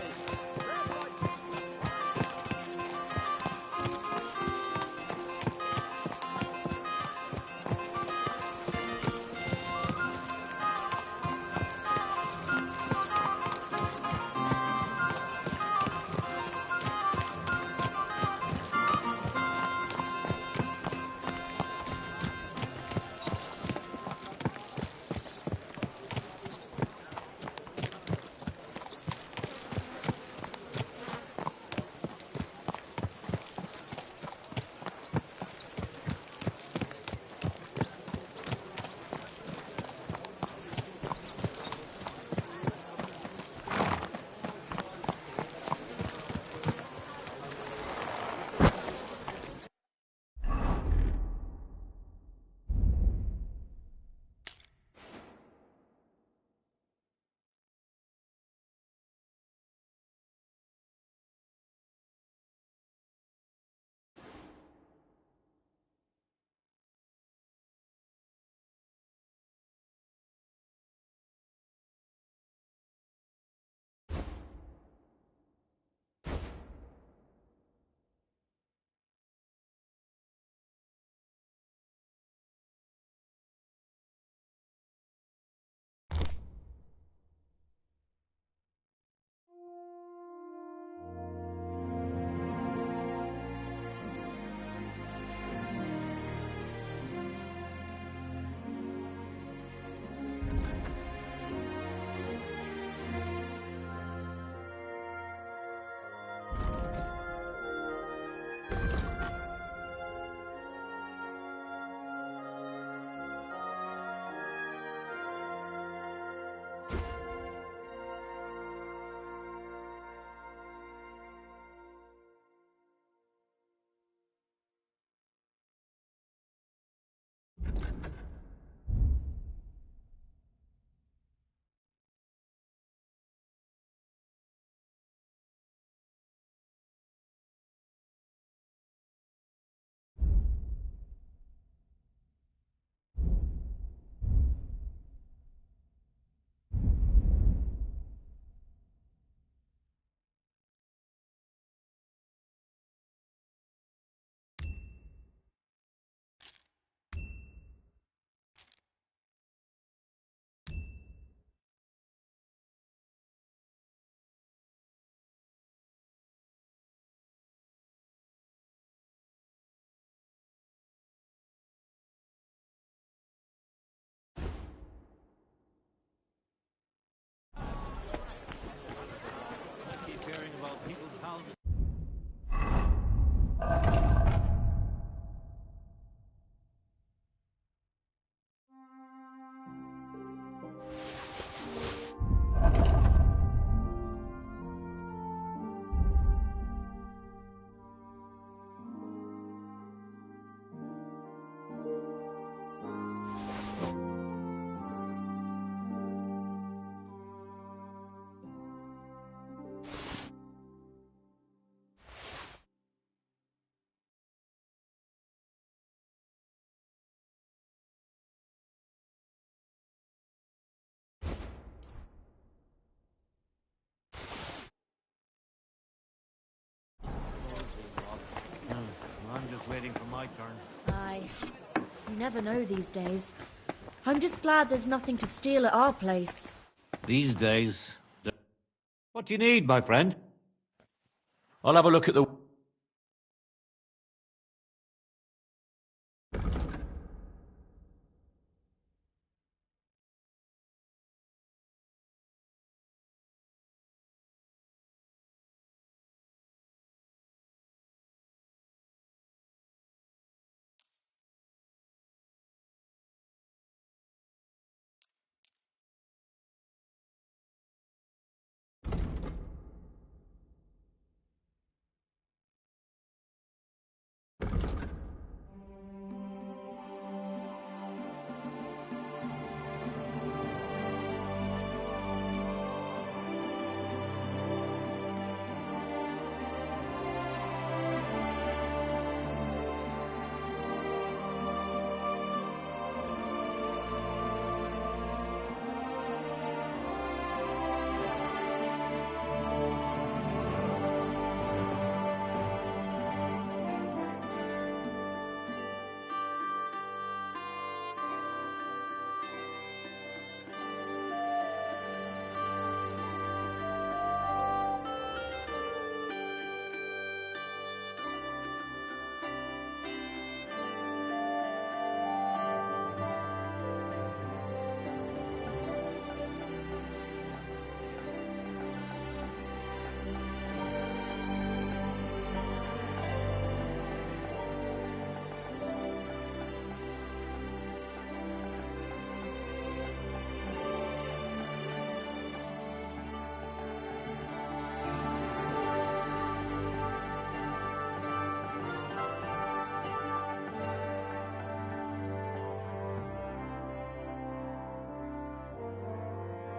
I'm just waiting for my turn. Aye. You never know these days. I'm just glad there's nothing to steal at our place. These days. What do you need, my friend? I'll have a look at the...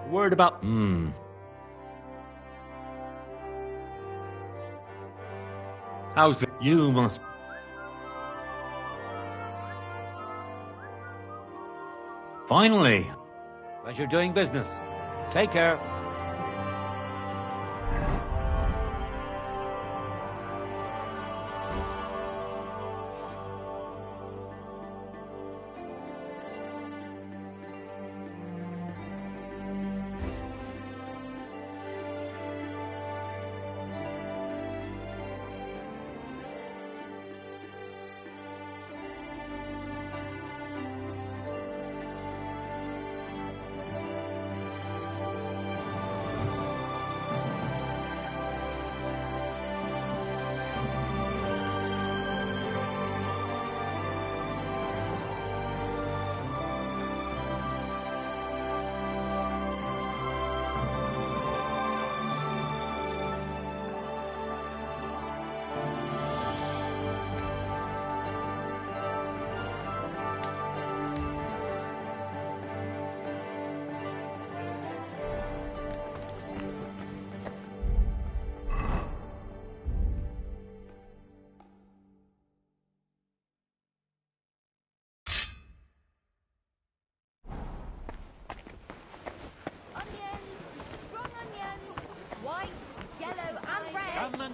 Word about... How's the... You must... Finally! Pleasure doing business. Take care.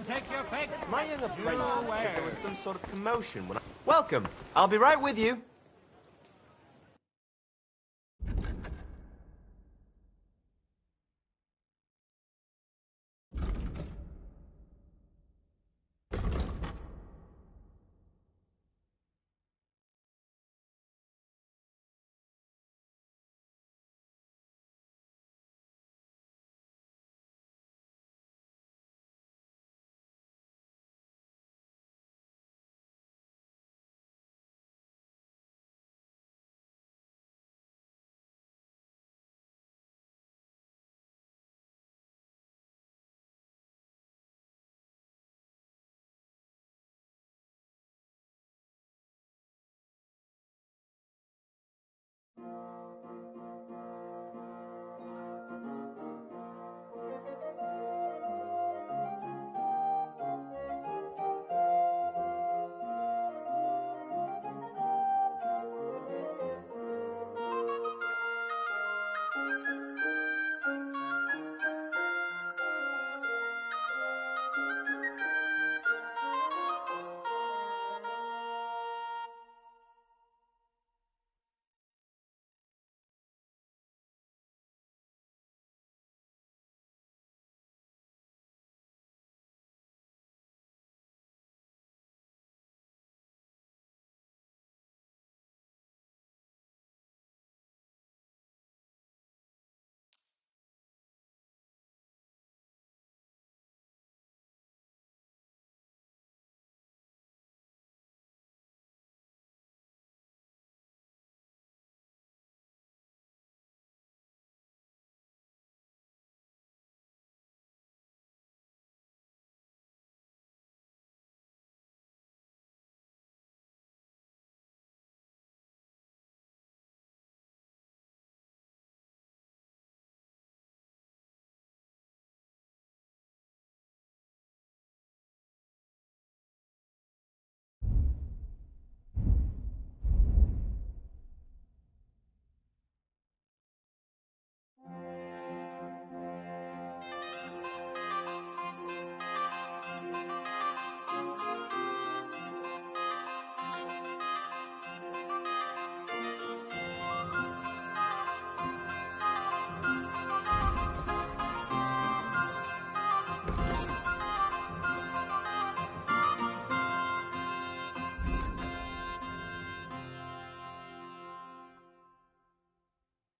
Take your pick. My young apprentice said there was some sort of commotion when I... Welcome. I'll be right with you.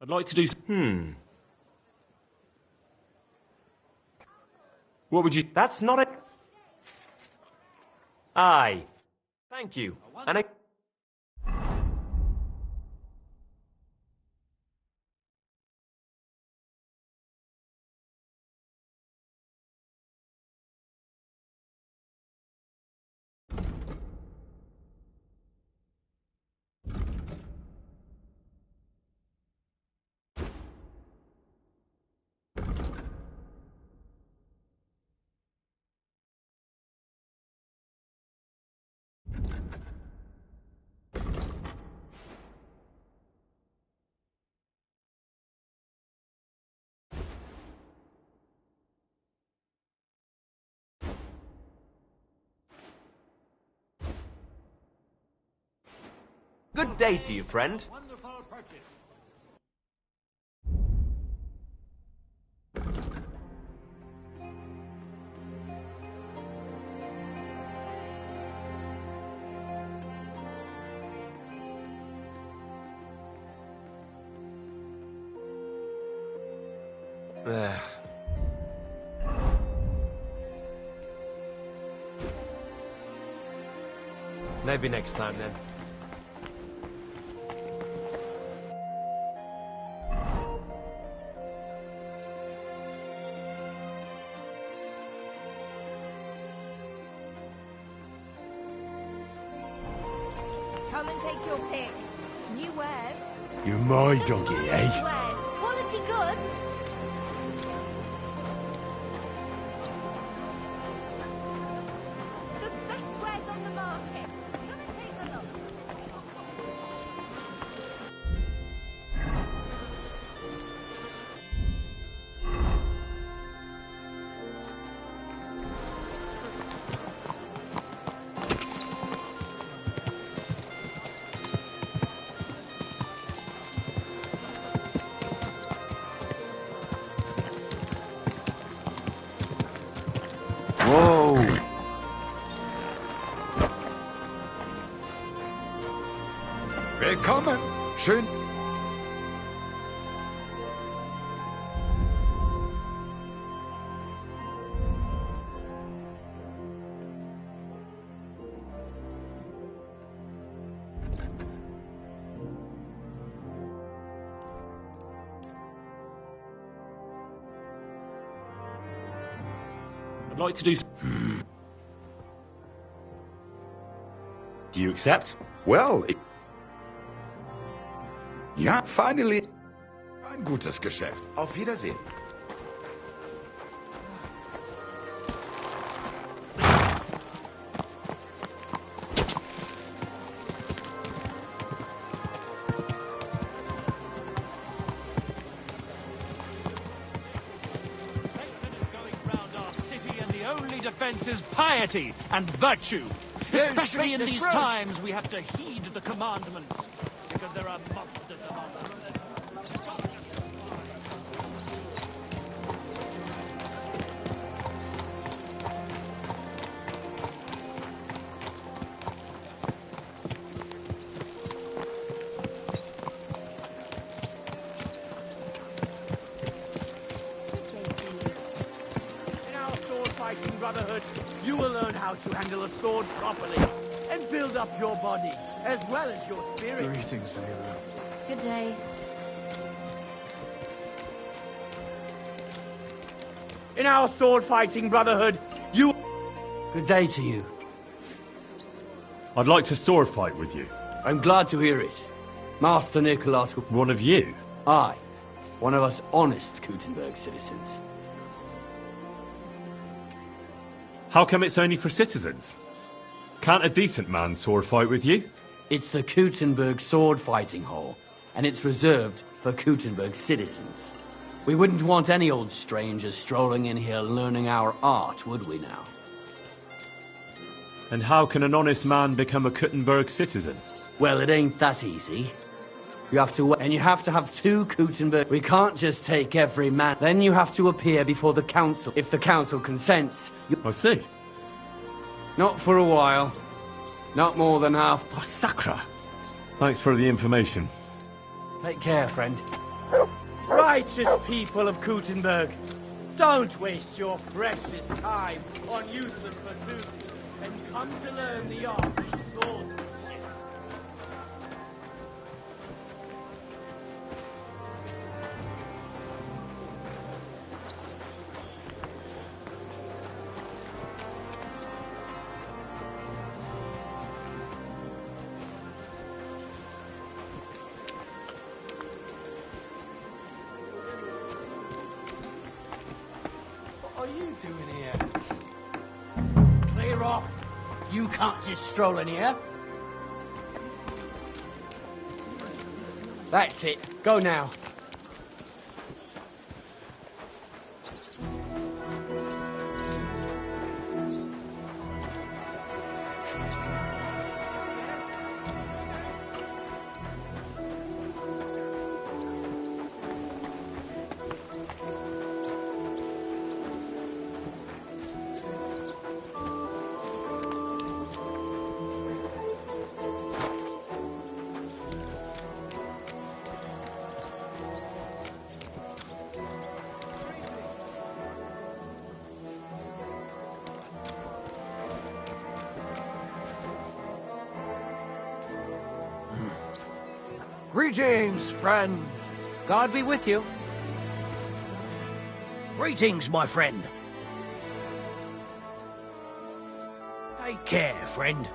I'd like to do... What would you... That's not it. Aye. Thank you. And I... Good day to you, friend. Maybe next time then. Come and take your pick. New wares. You're my donkey, eh? Wares. Quality goods. The best wares on the market. Come and take a look. Whoa! Willkommen. Schön. I'd like to do. Do you accept? Well, ja, finally. Ein gutes Geschäft. Auf Wiedersehen. Defense is piety and virtue. Especially in these times, we have to heed the commandments, because there are monsters among us. Brotherhood, you will learn how to handle a sword properly and build up your body as well as your spirit. Greetings, Vayla. Good day. In our sword-fighting brotherhood, you... Good day to you. I'd like to sword fight with you. I'm glad to hear it. Master Nicholas... One of you? Aye. One of us honest Kuttenberg citizens. How come it's only for citizens? Can't a decent man sword fight with you? It's the Kuttenberg sword fighting hall, and it's reserved for Kuttenberg citizens. We wouldn't want any old strangers strolling in here learning our art, would we now? And how can an honest man become a Kuttenberg citizen? Well, it ain't that easy. You have to, and you have to have 2 Kuttenberg. We can't just take every man. Then you have to appear before the council. If the council consents, I see. Not for a while. Not more than half. Oh, Sacra! Thanks for the information. Take care, friend. Righteous people of Kuttenberg, don't waste your precious time on useless pursuits and come to learn the art of swordsmanship. What are you doing here? Clear off. You can't just stroll in here. That's it. Go now. Greetings, friend. God be with you. Greetings, my friend. Take care, friend.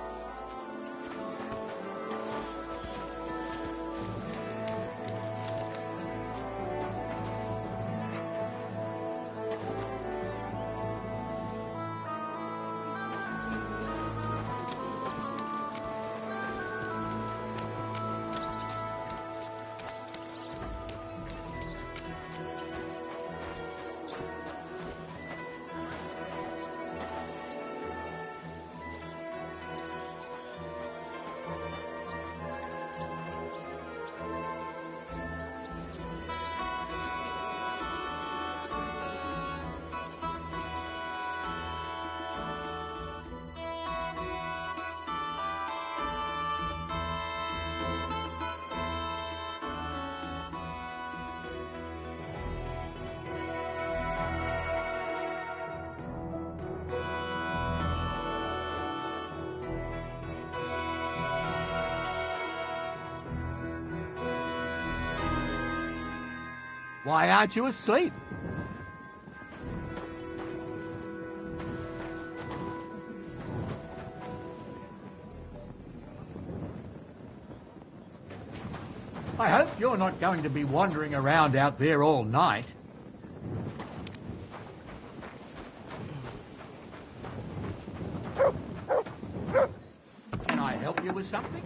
Why aren't you asleep? I hope you're not going to be wandering around out there all night. Can I help you with something?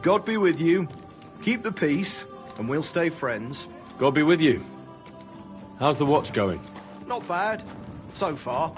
God be with you. Keep the peace, and we'll stay friends. God be with you. How's the watch going? Not bad, so far.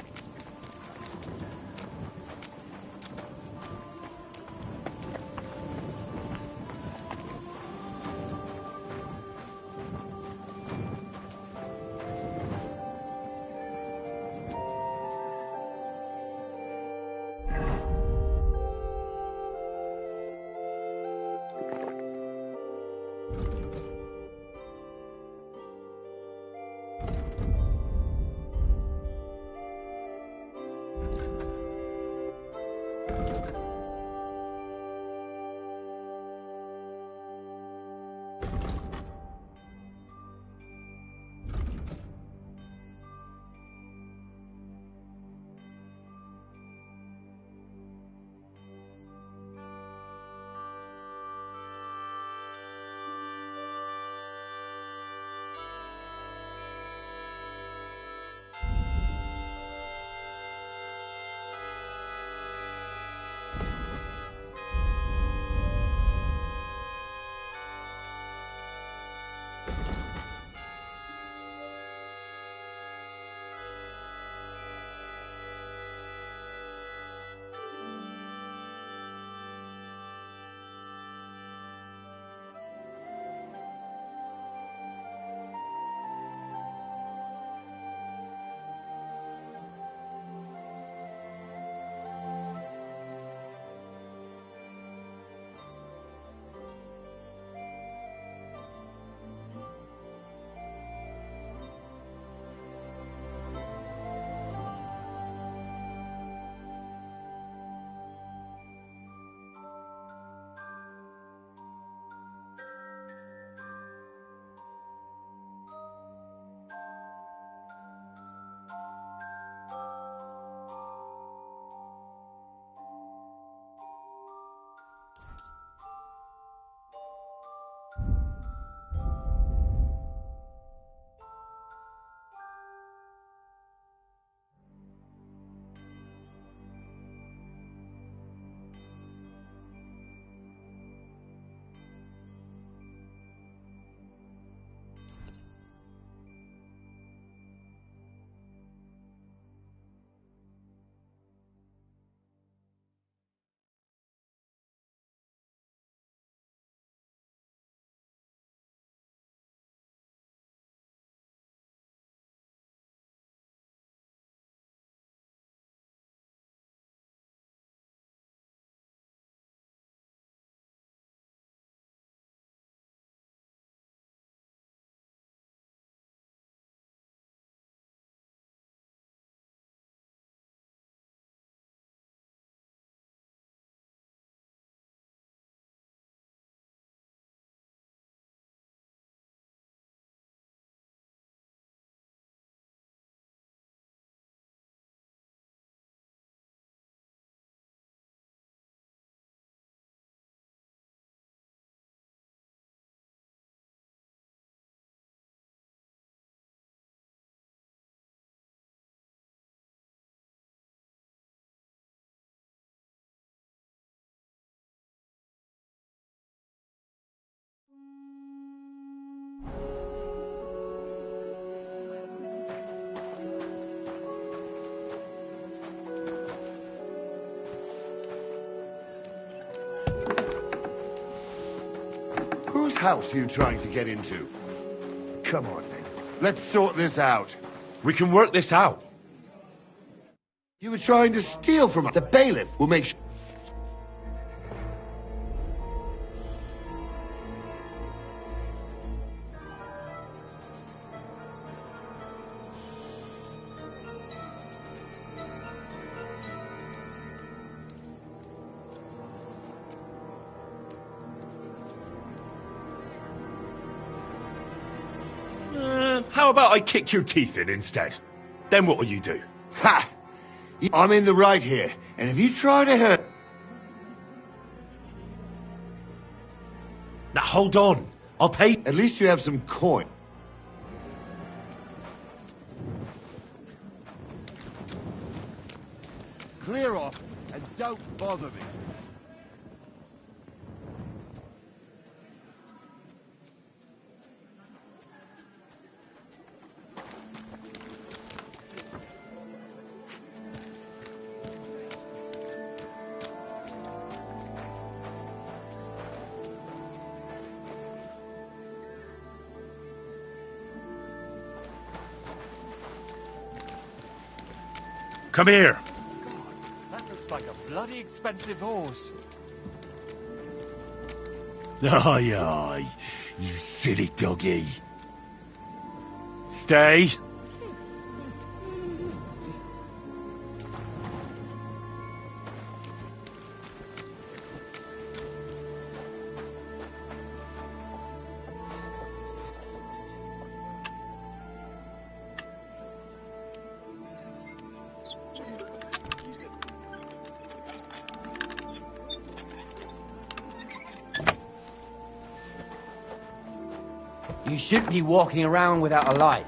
house are you trying to get into? Come on, then. Let's sort this out. We can work this out. You were trying to steal from us. The bailiff will make sure... How about I kick your teeth in instead? Then what'll you do? Ha! I'm in the right here, and if you try to hurt... Now hold on. I'll pay... At least you have some coin. Clear off, and don't bother me. Come here. That looks like a bloody expensive horse. Aye, aye, you silly doggy. Stay. You shouldn't be walking around without a light.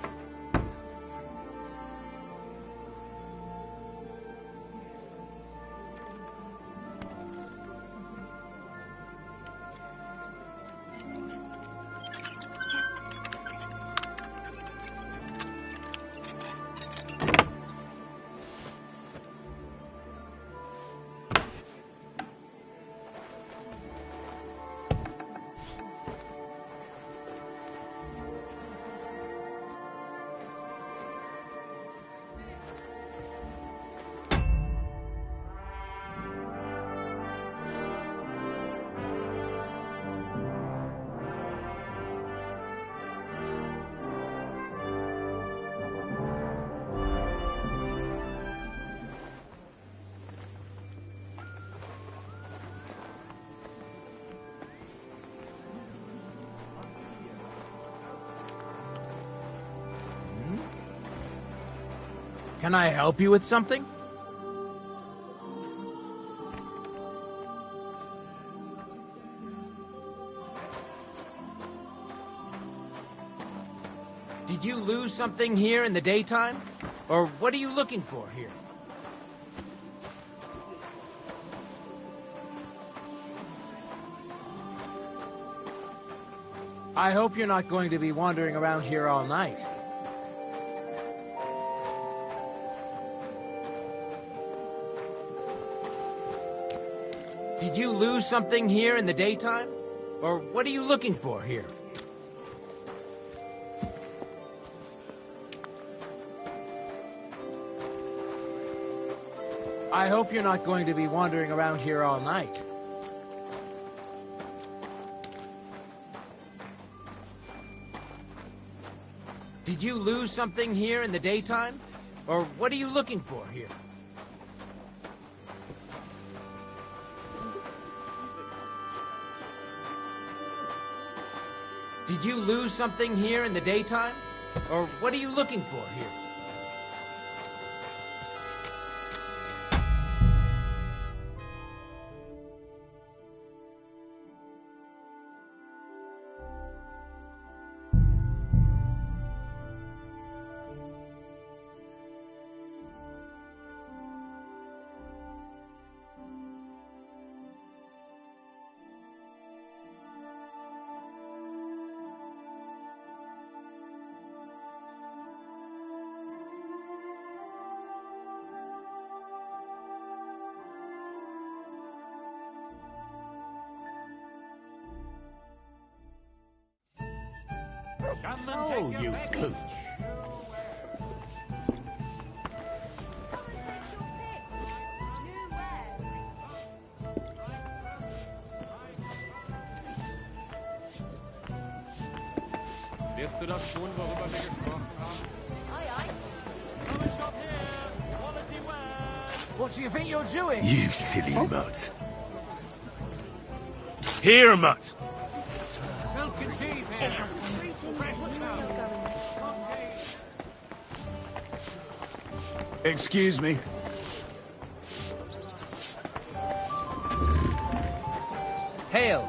Can I help you with something? Did you lose something here in the daytime? Or what are you looking for here? I hope you're not going to be wandering around here all night. Did you lose something here in the daytime? Or what are you looking for here? I hope you're not going to be wandering around here all night. Did you lose something here in the daytime? Or what are you looking for here? Did you lose something here in the daytime? Or what are you looking for here? Oh, you pooch. Wisst du das schon, worüber wir gesprochen haben? What do you think you're doing? You silly mutt. Here, mutt! Milk and cheese here. Excuse me. Hail.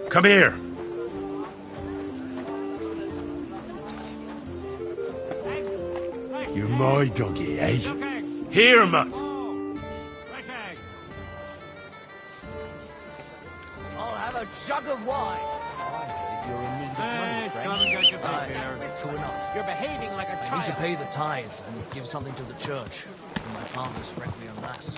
Come here! You're my doggy, eh? Here, mutt! I'll have a jug of wine. You're behaving like a I child. need to pay the tithe and give something to the church for my father's requiem mass.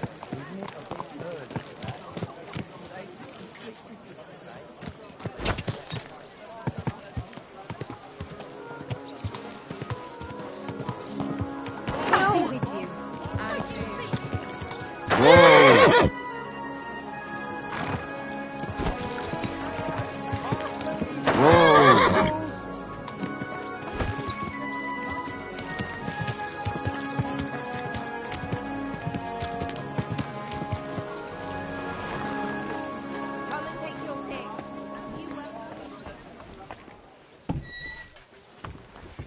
Whoa! Whoa!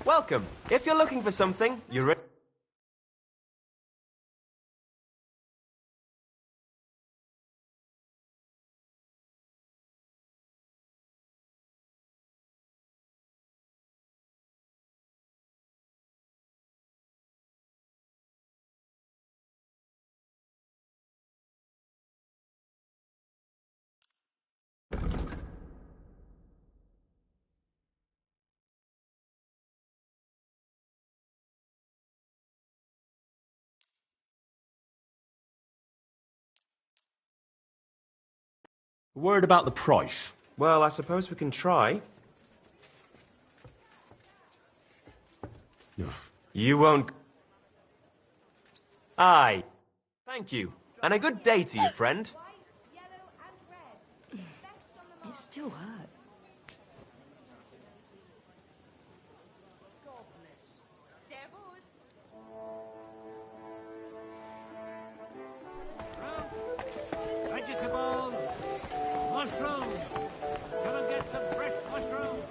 Welcome. If you're looking for something, you're... Word about the price. Well, I suppose we can try. You won't... Aye. Thank you. And a good day to you, friend. It still hurts. Vegetables. Mushrooms. Come and get some fresh mushrooms.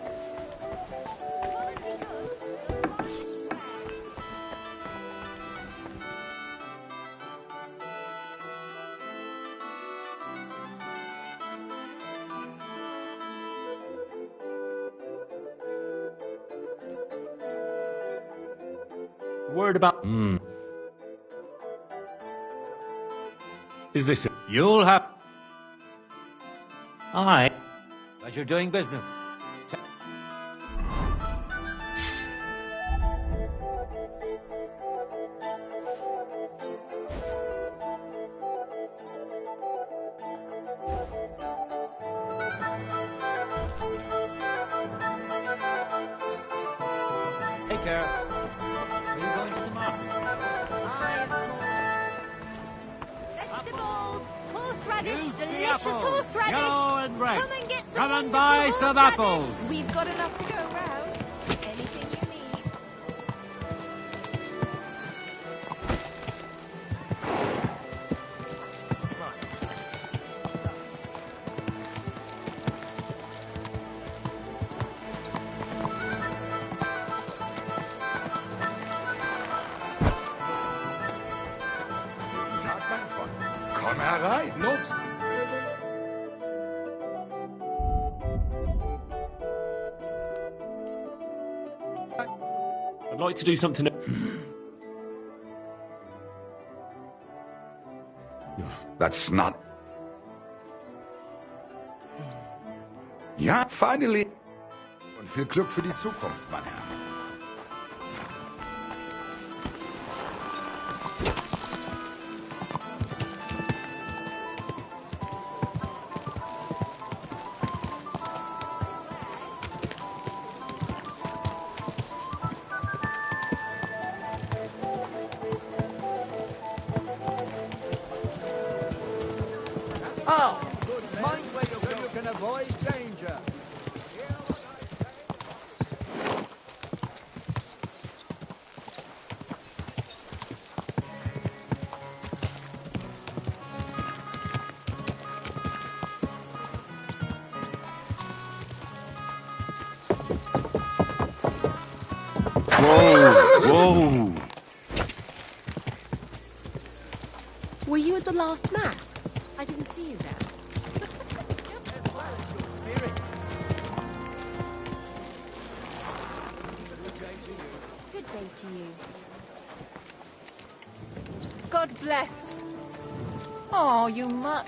Word about... Is this it? You'll have... Aye. As you're doing business. Take care. Are you going to the market? Vegetables, horseradish, Juicy delicious apples, horseradish. yellow and red. Come and get some Come and wonderful buy some horseradish. apples. We've got enough to go around. Anything you need. Komm herein. Lobs. I'd like to do something... That's not... Ja, finally. Und viel Glück für die Zukunft, mein Herr. Oh, mind where you're going. You can avoid danger. Whoa! Were you at the last mass? I didn't see you there. Good day to you. God bless. Oh, you much.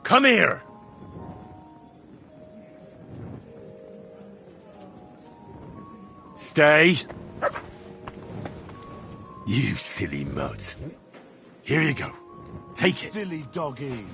Come here! Stay. You silly mutt. Here you go. Take it. Silly doggy.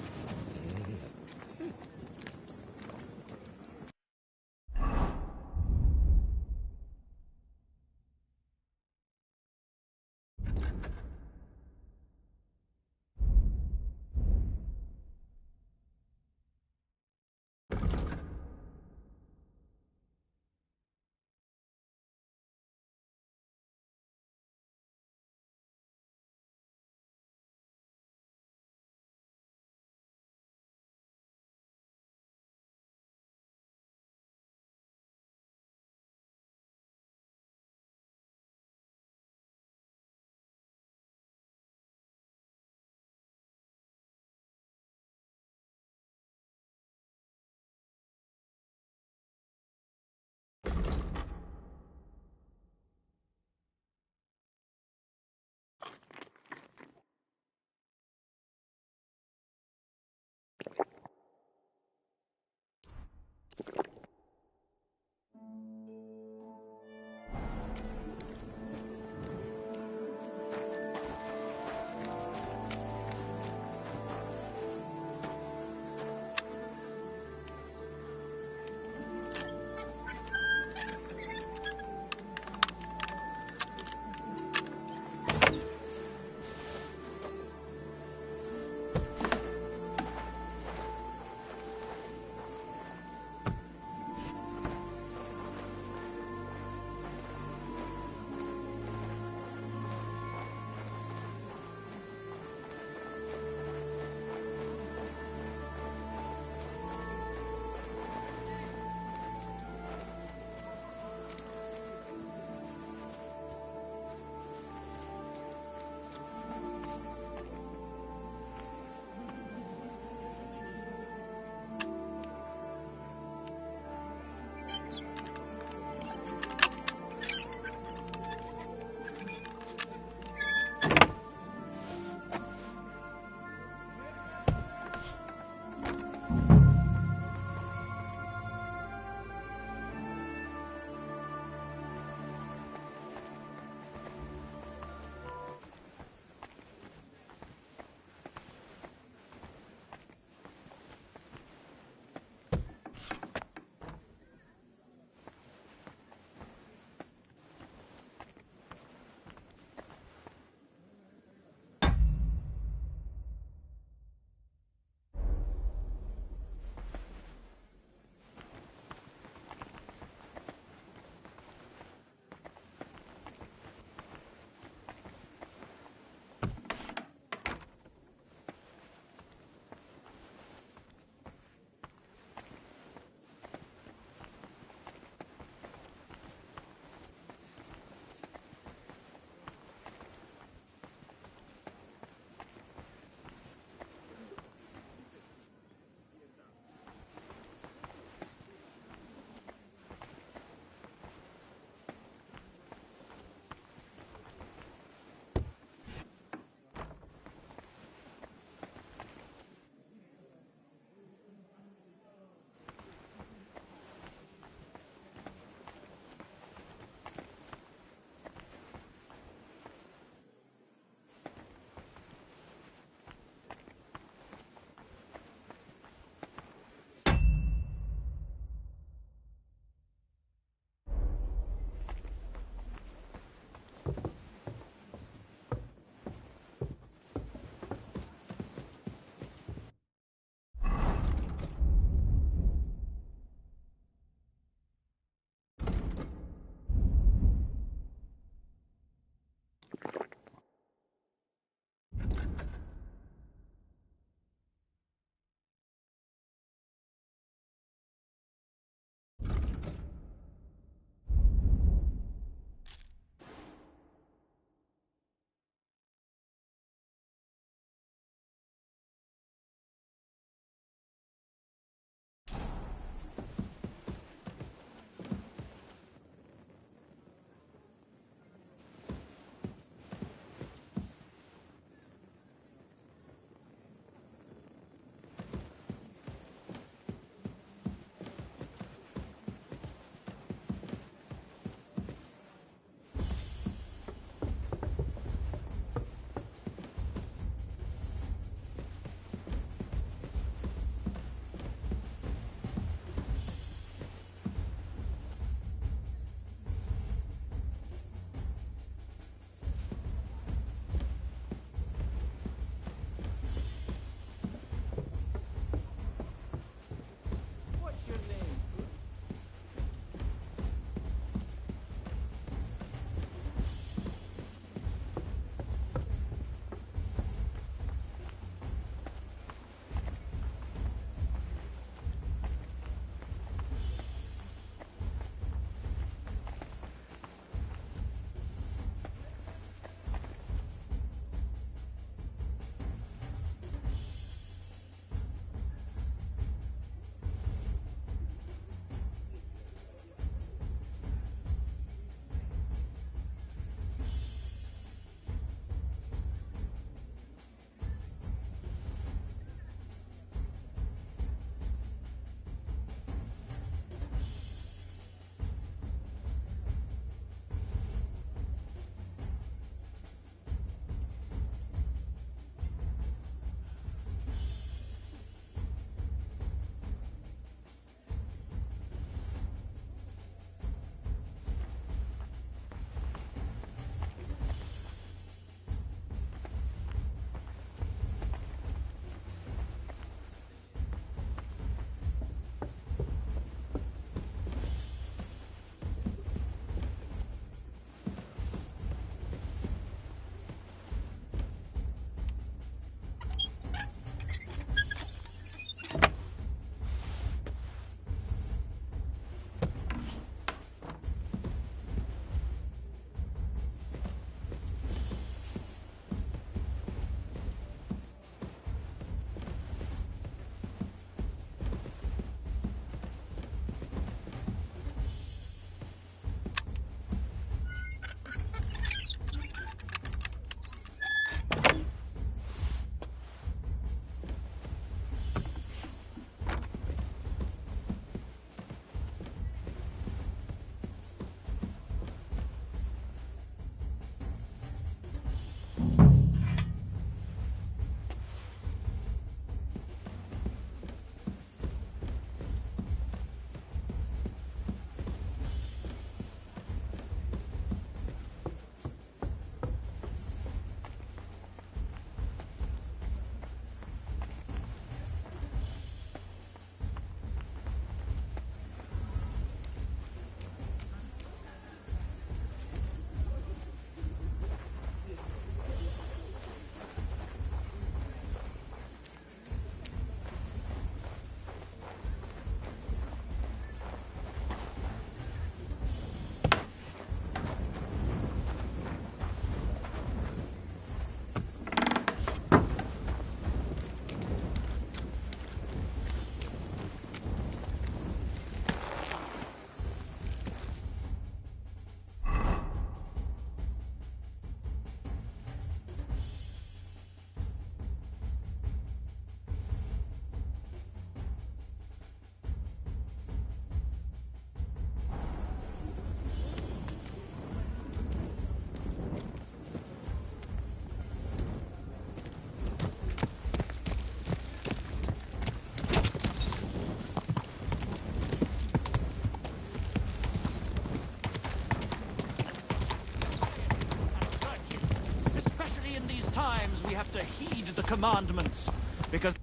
have to heed the commandments, because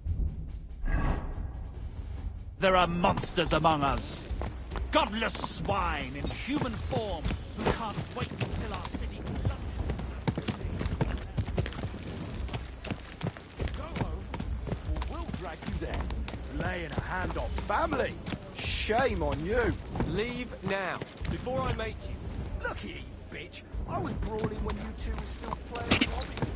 there are monsters among us. Godless swine in human form who can't wait until our city... Go home, or we'll drag you there. Laying a hand on family. Shame on you. Leave now, before I make you. Look here, you bitch. I was brawling when you two were still playing hobby.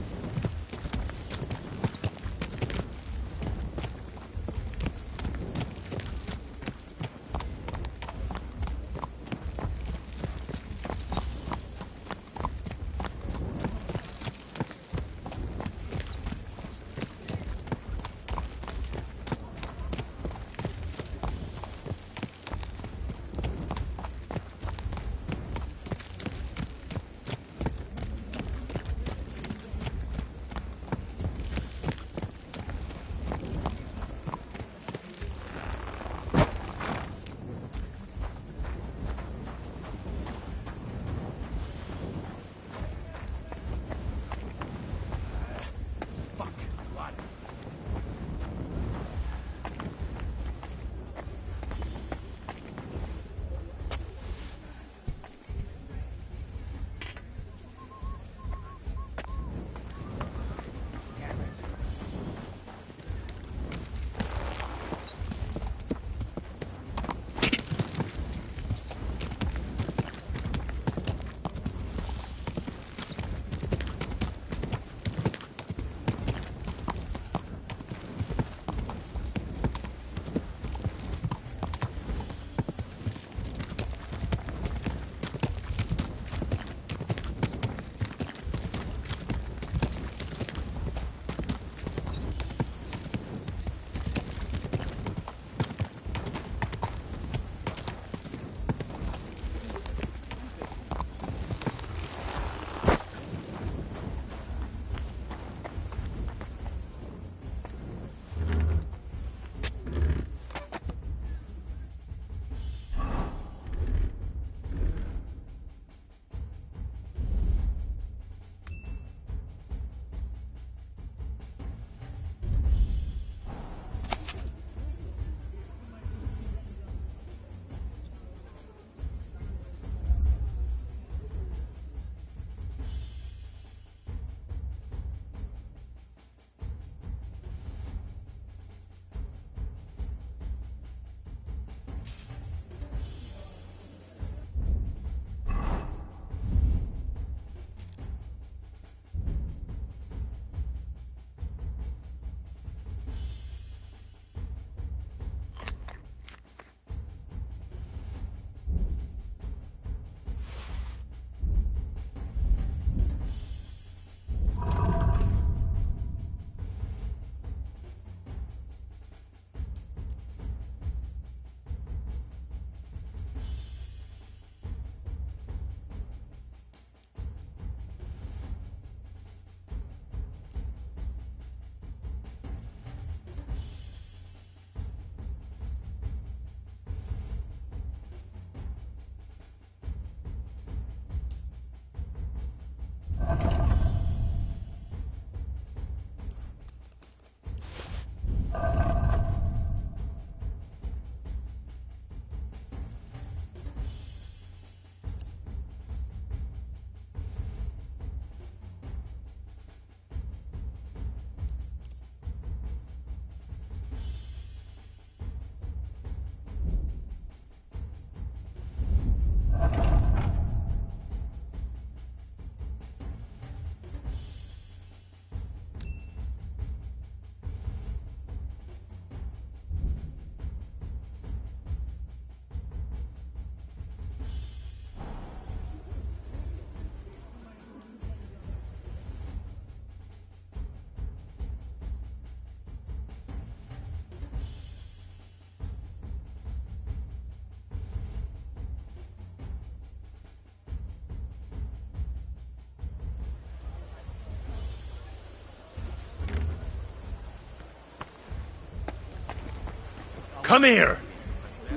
Come here!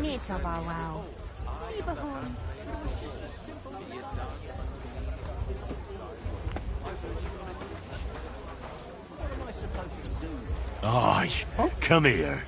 Nicht aber wow. Liebe Hund. Aye, come here.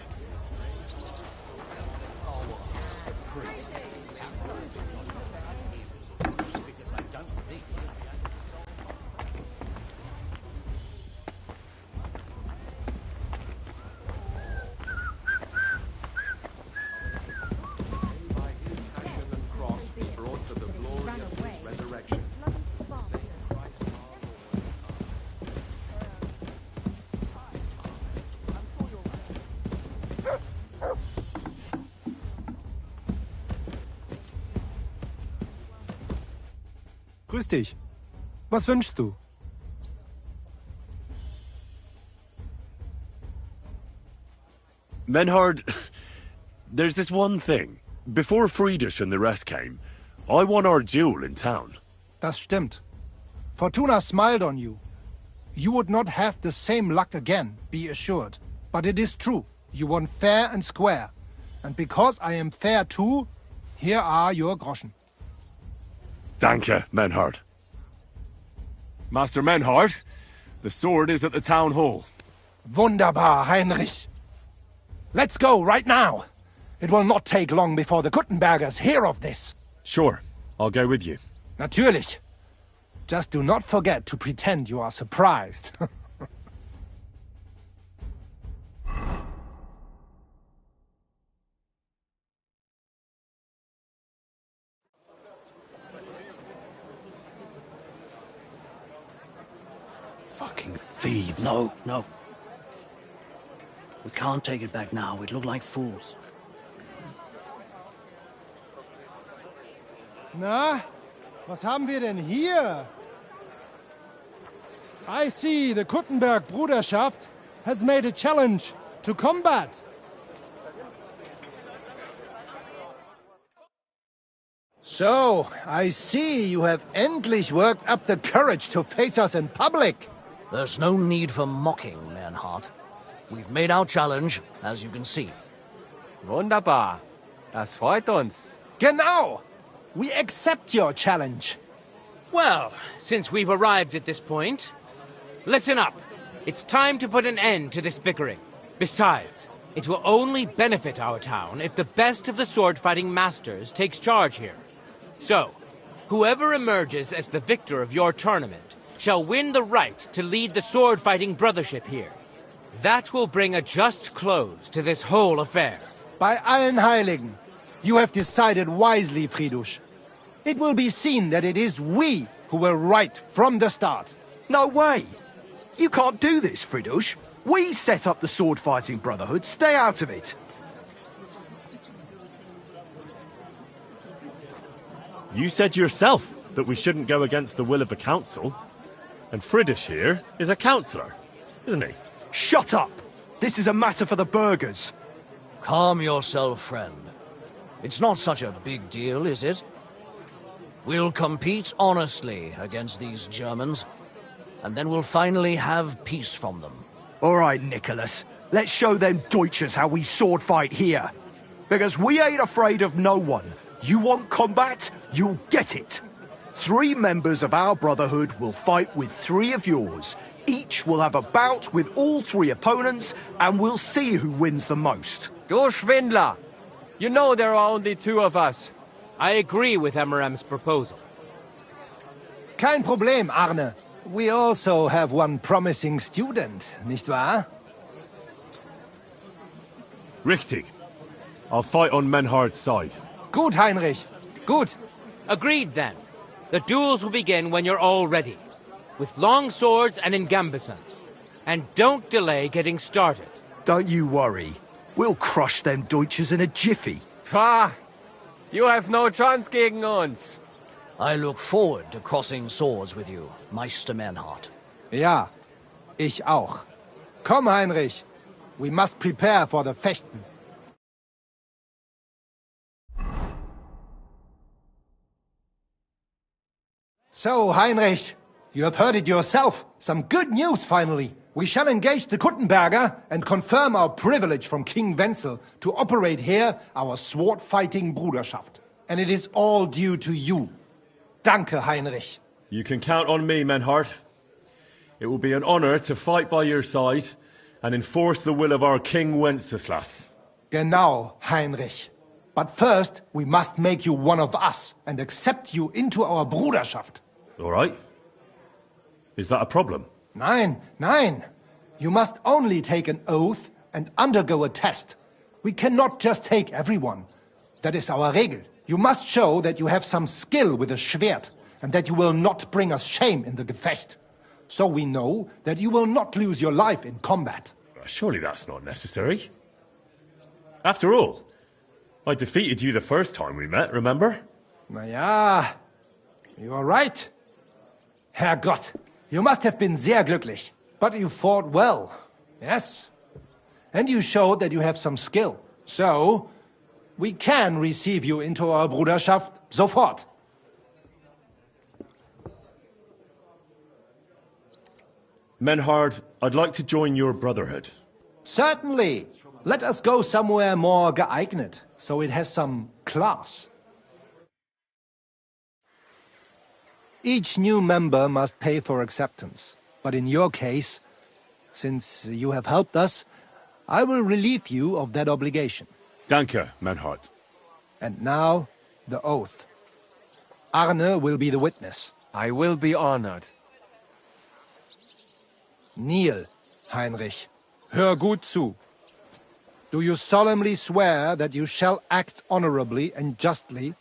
Grüß dich. Was wünschst du? Menhard, there's this one thing. Before Friedrich and the rest came, I won our duel in town. Das stimmt. Fortuna smiled on you. You would not have the same luck again, be assured. But it is true. You won fair and square. And because I am fair too, here are your groschen. Danke, Menhard. Master Menhard, the sword is at the town hall. Wunderbar, Heinrich. Let's go right now. It will not take long before the Kuttenbergers hear of this. Sure, I'll go with you. Natürlich. Just do not forget to pretend you are surprised. Fucking thieves. No, no. We can't take it back now. We'd look like fools. Na, was haben wir denn hier? I see the Kuttenberg Bruderschaft has made a challenge to combat. So, I see you have endlich worked up the courage to face us in public. There's no need for mocking, Mernhardt. We've made our challenge, as you can see. Wunderbar. Das freut uns. Genau. We accept your challenge. Well, since we've arrived at this point, listen up. It's time to put an end to this bickering. Besides, it will only benefit our town if the best of the sword-fighting masters takes charge here. So, whoever emerges as the victor of your tournament shall win the right to lead the sword-fighting brothership here. That will bring a just close to this whole affair. Bei allen Heiligen, you have decided wisely, Friedrich. It will be seen that it is we who were right from the start. No way! You can't do this, Friedrich. We set up the sword-fighting brotherhood. Stay out of it. You said yourself that we shouldn't go against the will of the council. And Friedrich here is a councillor, isn't he? Shut up! This is a matter for the burghers. Calm yourself, friend. It's not such a big deal, is it? We'll compete honestly against these Germans, and then we'll finally have peace from them. All right, Nicholas. Let's show them Deutschers how we sword fight here. Because we ain't afraid of no one. You want combat? You'll get it. 3 members of our brotherhood will fight with 3 of yours. Each will have a bout with all 3 opponents, and we'll see who wins the most. Du Schwindler! You know there are only 2 of us. I agree with Emmerem's proposal. Kein Problem, Arne. We also have one promising student, nicht wahr? Richtig. I'll fight on Menhard's side. Gut, Heinrich. Gut. Agreed, then. The duels will begin when you're all ready, with long swords and in gambesons. And don't delay getting started. Don't you worry. We'll crush them Deutschers in a jiffy. Pah! You have no chance gegen uns. I look forward to crossing swords with you, Meister Mernhardt. Ja, ich auch. Komm, Heinrich. We must prepare for the Fechten. So, Heinrich, you have heard it yourself. Some good news, finally. We shall engage the Kuttenberger and confirm our privilege from King Wenzel to operate here our sword-fighting Bruderschaft. And it is all due to you. Danke, Heinrich. You can count on me, Menhard. It will be an honor to fight by your side and enforce the will of our King Wenceslas. Genau, Heinrich. But first, we must make you one of us and accept you into our Bruderschaft. All right. Is that a problem? Nein, nein. You must only take an oath and undergo a test. We cannot just take everyone. That is our Regel. You must show that you have some skill with a Schwert and that you will not bring us shame in the Gefecht. So we know that you will not lose your life in combat. Surely that's not necessary. After all, I defeated you the first time we met, remember? Na ja, you are right. Herrgott, you must have been sehr glücklich. But you fought well, yes. And you showed that you have some skill. So, we can receive you into our Bruderschaft sofort. Menhard, I'd like to join your brotherhood. Certainly. Let us go somewhere more geeignet, so it has some class. Each new member must pay for acceptance. But in your case, since you have helped us, I will relieve you of that obligation. Danke, Menhard. And now, the oath. Arne will be the witness. I will be honored. Kneel, Heinrich. Hör gut zu. Do you solemnly swear that you shall act honorably and justly,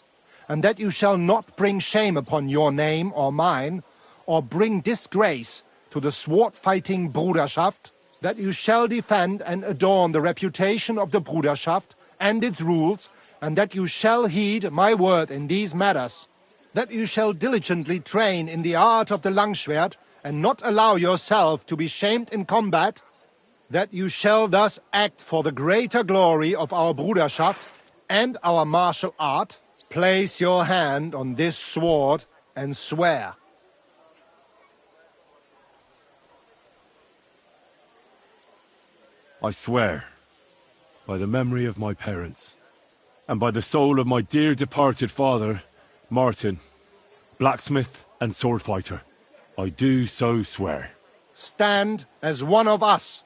and that you shall not bring shame upon your name or mine, or bring disgrace to the sword-fighting Bruderschaft, that you shall defend and adorn the reputation of the Bruderschaft and its rules, and that you shall heed my word in these matters, that you shall diligently train in the art of the Langschwert, and not allow yourself to be shamed in combat, that you shall thus act for the greater glory of our Bruderschaft and our martial art. Place your hand on this sword and swear. I swear, by the memory of my parents, and by the soul of my dear departed father, Martin, blacksmith and sword fighter, I do so swear. Stand as one of us.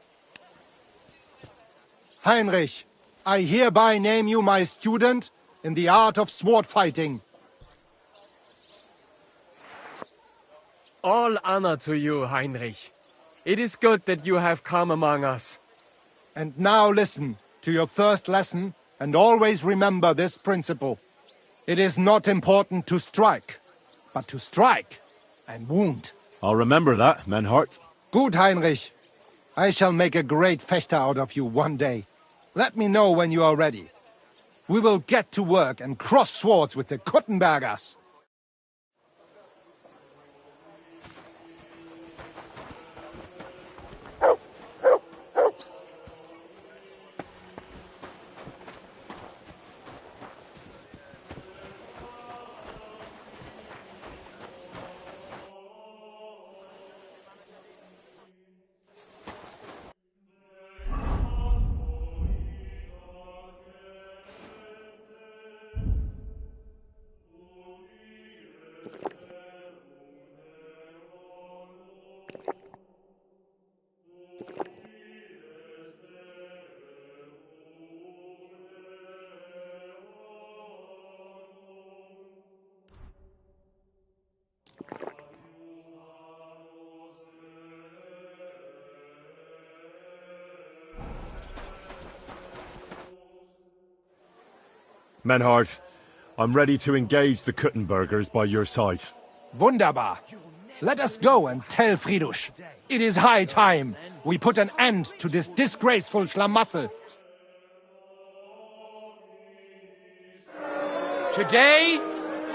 Heinrich, I hereby name you my student in the art of sword fighting. All honor to you, Heinrich. It is good that you have come among us. And now listen to your first lesson, and always remember this principle. It is not important to strike, but to strike and wound. I'll remember that, Menhart. Gut, Heinrich. I shall make a great fechter out of you one day. Let me know when you are ready. We will get to work and cross swords with the Kuttenbergers. Menhard, I'm ready to engage the Kuttenbergers by your side. Wunderbar. Let us go and tell Friedrich. It is high time we put an end to this disgraceful schlamassel. Today,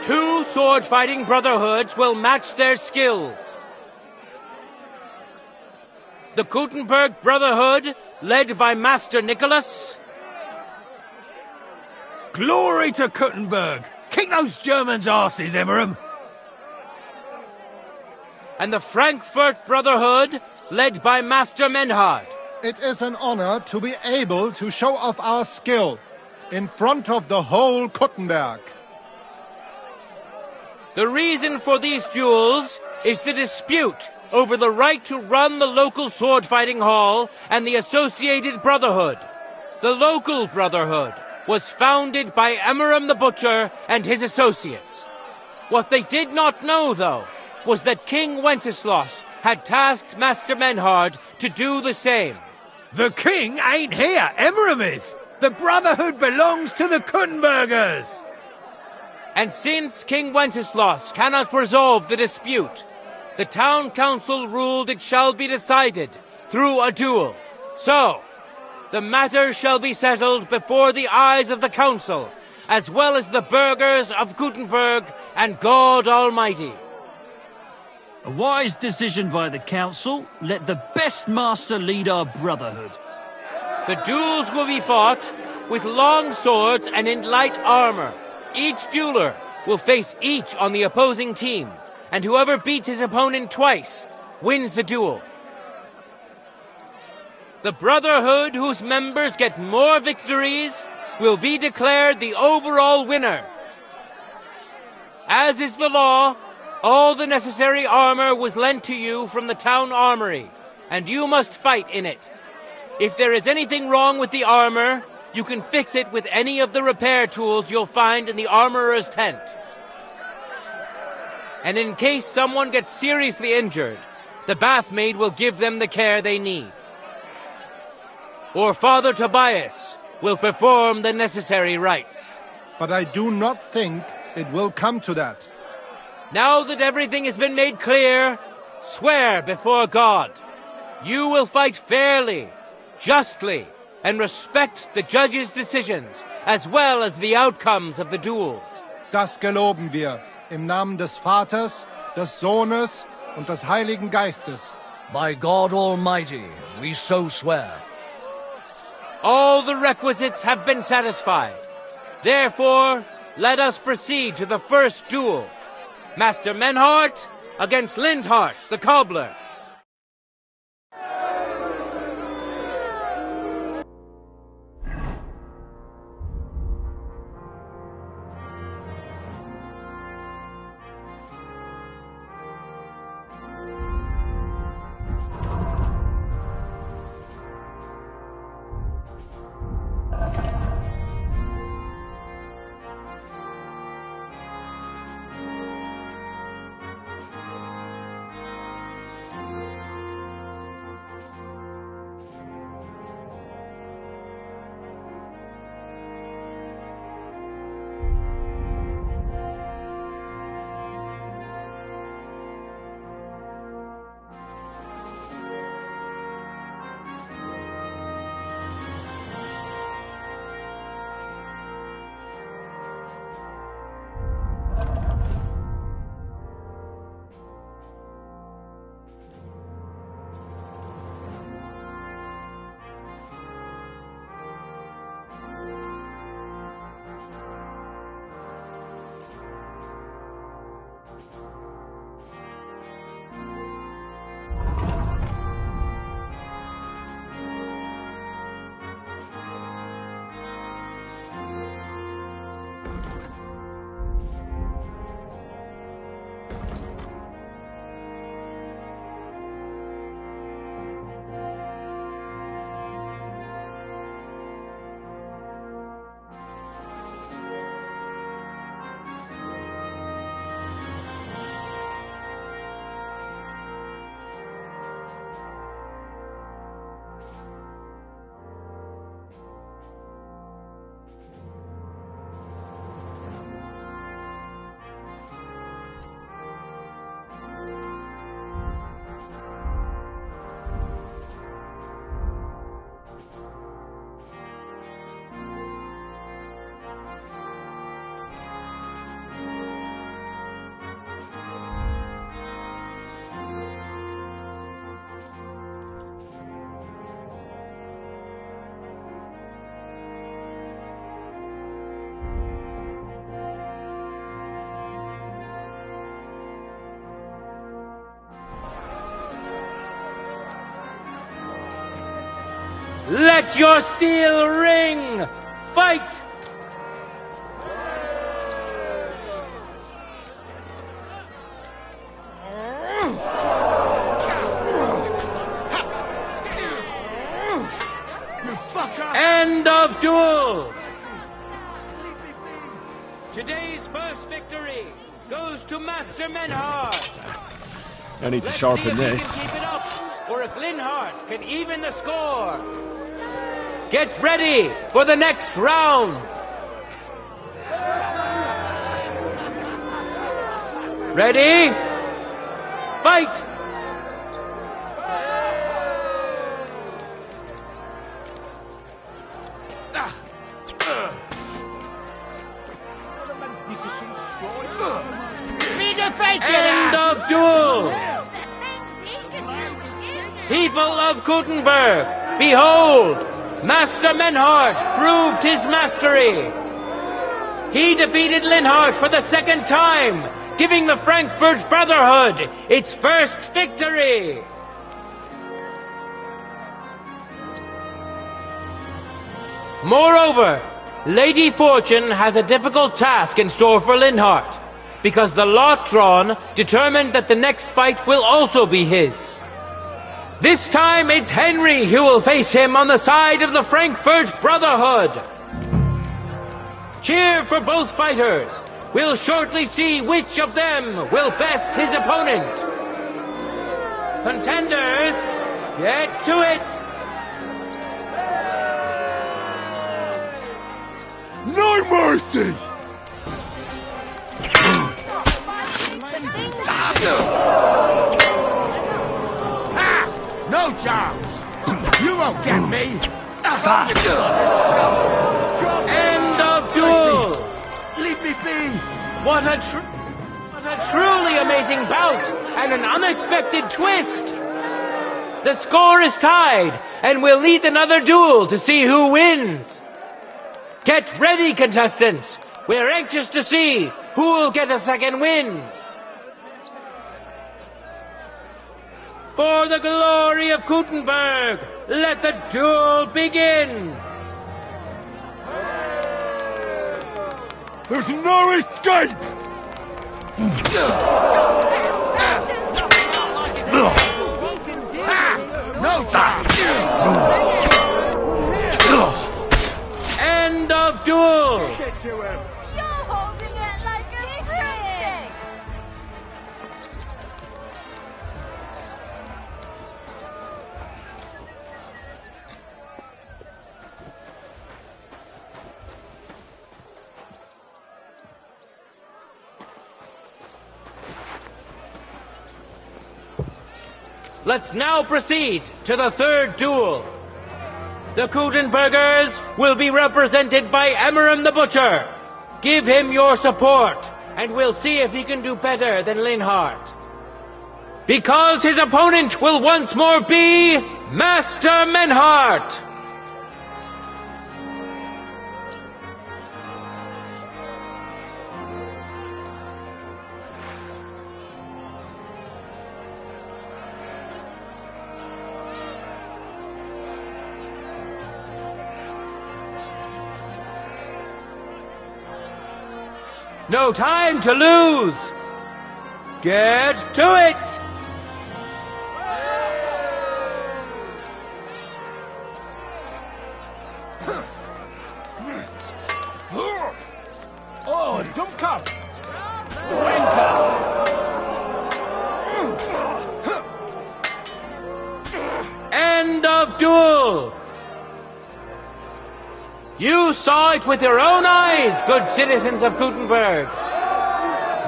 2 sword-fighting brotherhoods will match their skills. The Kuttenberg Brotherhood, led by Master Nicholas. Glory to Kuttenberg! Kick those Germans' asses, Emmeram! And the Frankfurt Brotherhood, led by Master Menhard. It is an honor to be able to show off our skill in front of the whole Kuttenberg. The reason for these duels is the dispute over the right to run the local sword fighting hall and the associated brotherhood. The local brotherhood was founded by Emmeram the Butcher and his associates. What they did not know, though, was that King Wenceslas had tasked Master Menhard to do the same. The king ain't here, Emmeram is. The Brotherhood belongs to the Kuttenbergers. And since King Wenceslas cannot resolve the dispute, the town council ruled it shall be decided through a duel. So, the matter shall be settled before the eyes of the council, as well as the burghers of Kuttenberg and God Almighty. A wise decision by the council. Let the best master lead our brotherhood. The duels will be fought with long swords and in light armor. Each dueler will face each on the opposing team, and whoever beats his opponent twice wins the duel. The brotherhood whose members get more victories will be declared the overall winner. As is the law, all the necessary armor was lent to you from the town armory, and you must fight in it. If there is anything wrong with the armor, you can fix it with any of the repair tools you'll find in the armorer's tent. And in case someone gets seriously injured, the bathmaid will give them the care they need. Or Father Tobias will perform the necessary rites. But I do not think it will come to that. Now that everything has been made clear, swear before God. You will fight fairly, justly, and respect the judge's decisions, as well as the outcomes of the duels. Das geloben wir, im Namen des Vaters, des Sohnes und des Heiligen Geistes. By God Almighty, we so swear. All the requisites have been satisfied. Therefore, let us proceed to the first duel. Master Menhart against Lindhart, the cobbler. Let your steel ring! Fight! Today's first victory goes to Master Menhard. I need to Let's sharpen see if this. he can keep it up, or if Linhart can even the score. Get ready for the next round. Ready? Fight! End of duel! People of Kuttenberg, behold! Master Menhart proved his mastery. He defeated Linhart for the second time, giving the Frankfurt Brotherhood its first victory. Moreover, Lady Fortune has a difficult task in store for Linhart, because the lot drawn determined that the next fight will also be his. This time it's Henry who will face him on the side of the Frankfurt Brotherhood. Cheer for both fighters. We'll shortly see which of them will best his opponent. Contenders, get to it! No mercy! No chance! You won't get me! End of duel! Leave me be! What a truly amazing bout and an unexpected twist! The score is tied, and we'll need another duel to see who wins. Get ready, contestants! We're anxious to see who will get a second win. For the glory of Kuttenberg, let the duel begin! There's no escape! No time! End of duel! You're holding it like a broomstick! Let's now proceed to the third duel. The Kuttenbergers will be represented by Emmeram the Butcher. Give him your support, and we'll see if he can do better than Linhart. Because his opponent will once more be Master Menhart. No time to lose! Get to it! Oh, Dummkopf! End of duel! You saw it with your own eyes, good citizens of Kuttenberg.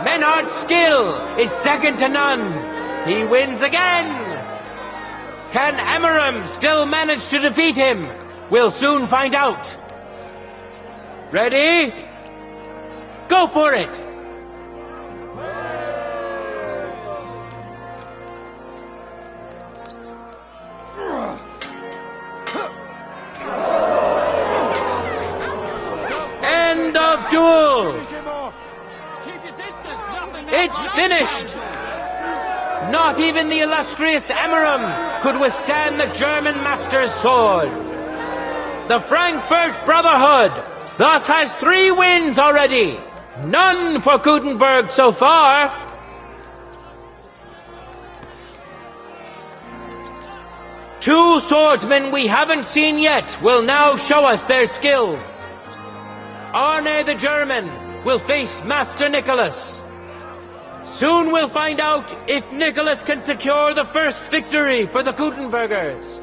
Menhardt's skill is second to none. He wins again. Can Emmeram still manage to defeat him? We'll soon find out. Ready? Go for it! End of duel! It's finished! Not even the illustrious Emmeram could withstand the German master's sword. The Frankfurt Brotherhood thus has 3 wins already. None for Kuttenberg so far. Two swordsmen we haven't seen yet will now show us their skills. Arne the German will face Master Nicholas. Soon we'll find out if Nicholas can secure the first victory for the Kuttenbergers.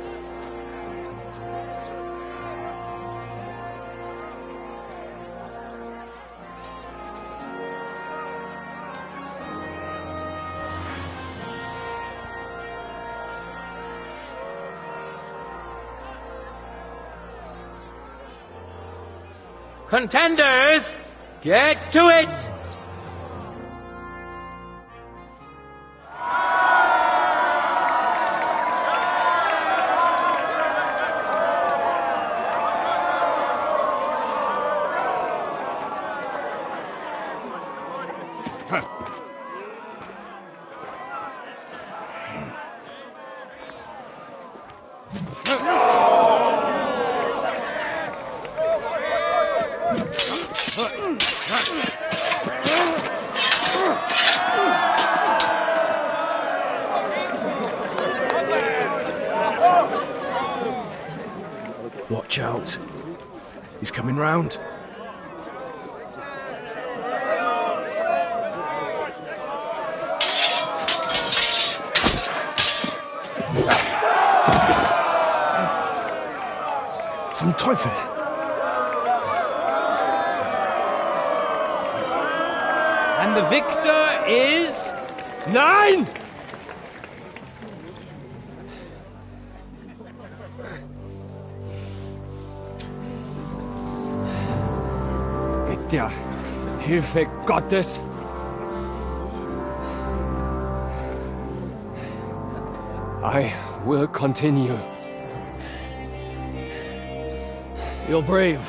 Contenders, get to it! Watch out. He's coming round. Zum Teufel! And the victor is... Nein! Mit der Hilfe Gottes. I will continue. You're brave,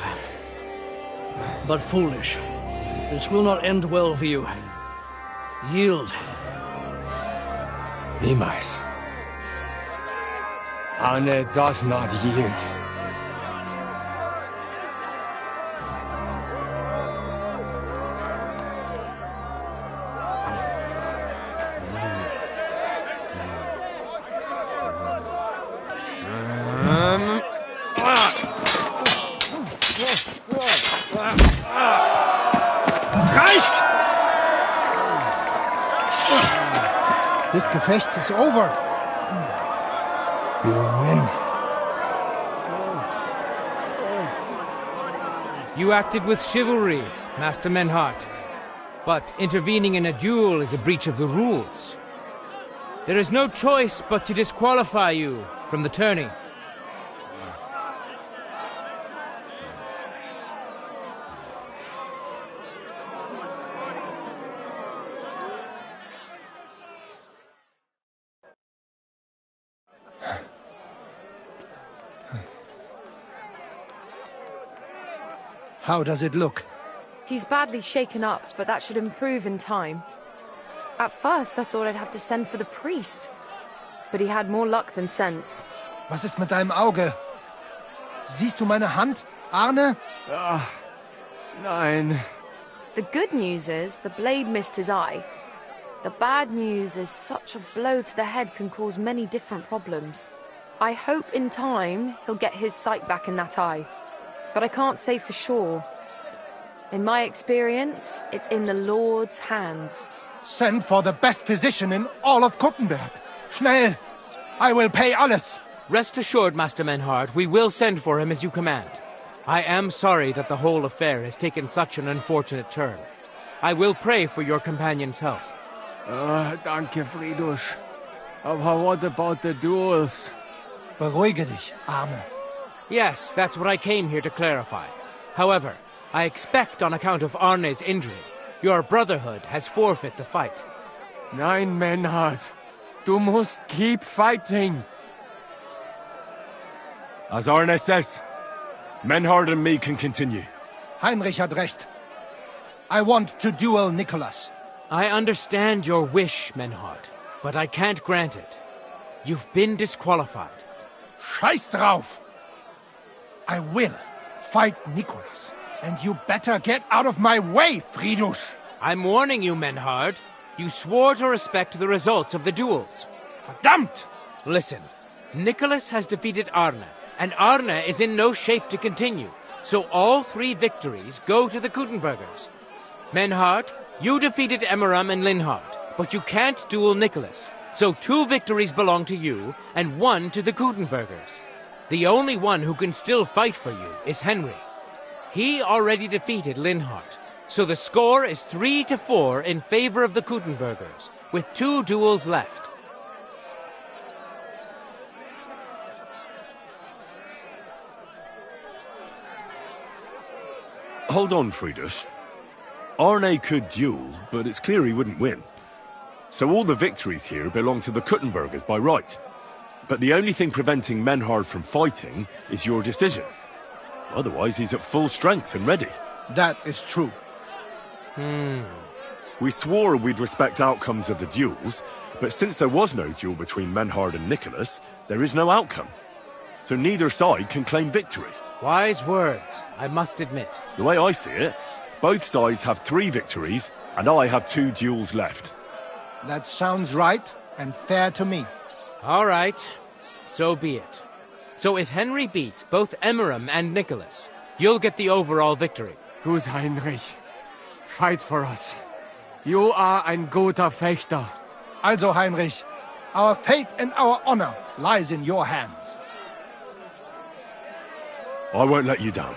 but foolish. This will not end well for you. Yield. Niemals. Arne does not yield. This Gefecht is over. You win. You acted with chivalry, Master Menhart. But intervening in a duel is a breach of the rules. There is no choice but to disqualify you from the tourney. How does it look? He's badly shaken up, but that should improve in time. At first, I thought I'd have to send for the priest. But he had more luck than sense. Was ist mit deinem Auge? Siehst du meine Hand, Arne? Nein. The good news is the blade missed his eye. The bad news is such a blow to the head can cause many different problems. I hope in time he'll get his sight back in that eye. But I can't say for sure. In my experience, it's in the Lord's hands. Send for the best physician in all of Kuttenberg. Schnell! I will pay alles. Rest assured, Master Menhart, we will send for him as you command. I am sorry that the whole affair has taken such an unfortunate turn. I will pray for your companion's health. Danke, Friedrich. Aber what about the duels? Beruhige dich, Arne. Yes, that's what I came here to clarify. However, I expect on account of Arne's injury, your brotherhood has forfeit the fight. Nein, Menhart. Du musst keep fighting. As Arne says, Menhart and me can continue. Heinrich had recht. I want to duel Nicholas. I understand your wish, Menhart, but I can't grant it. You've been disqualified. Scheiß drauf! I will fight Nicholas, and you better get out of my way, Friedrich! I'm warning you, Menhart. You swore to respect the results of the duels. Verdammt! Listen, Nicholas has defeated Arne, and Arne is in no shape to continue. So all 3 victories go to the Kuttenbergers. Menhart, you defeated Emmeram and Linhart, but you can't duel Nicholas. So 2 victories belong to you, and 1 to the Kuttenbergers. The only one who can still fight for you is Henry. He already defeated Linhart, so the score is 3-4 in favor of the Kuttenbergers, with 2 duels left. Hold on, Friedrich. Arne could duel, but it's clear he wouldn't win. So all the victories here belong to the Kuttenbergers by right. But the only thing preventing Menhard from fighting is your decision. Otherwise, he's at full strength and ready. That is true. We swore we'd respect outcomes of the duels, but since there was no duel between Menhard and Nicholas, there is no outcome. So neither side can claim victory. Wise words, I must admit. The way I see it, both sides have 3 victories, and I have 2 duels left. That sounds right and fair to me. All right, so be it. So if Henry beats both Emmeram and Nicholas, you'll get the overall victory. Gut, Heinrich. Fight for us. You are ein guter Fechter. Also, Heinrich, our fate and our honor lies in your hands. I won't let you down.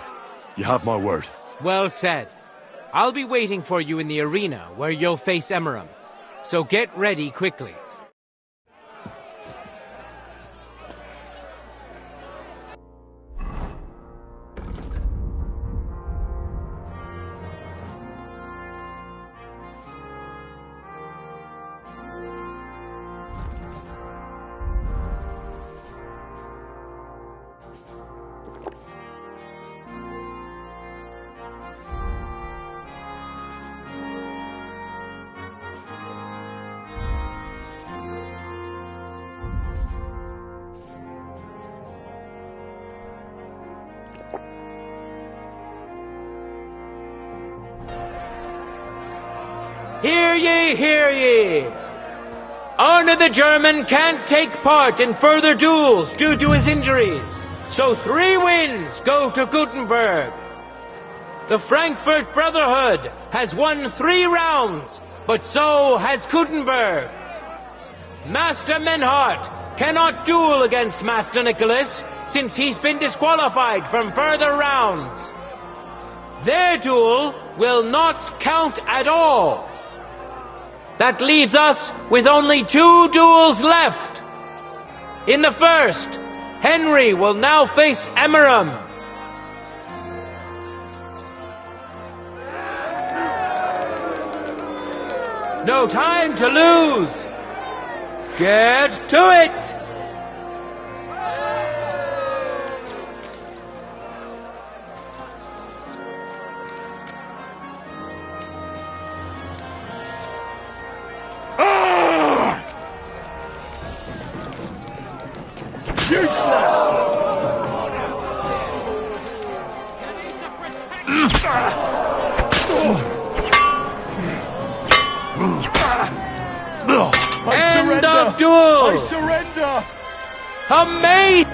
You have my word. Well said. I'll be waiting for you in the arena where you'll face Emmeram. So get ready quickly. Hear ye, hear ye! Arne the German can't take part in further duels due to his injuries, so 3 wins go to Kuttenberg. The Frankfurt Brotherhood has won 3 rounds, but so has Kuttenberg. Master Menhart cannot duel against Master Nicholas, since he's been disqualified from further rounds. Their duel will not count at all. That leaves us with only 2 duels left. In the first, Henry will now face Emmeram. No time to lose. Get to it! End of duel! I surrender! Amazing!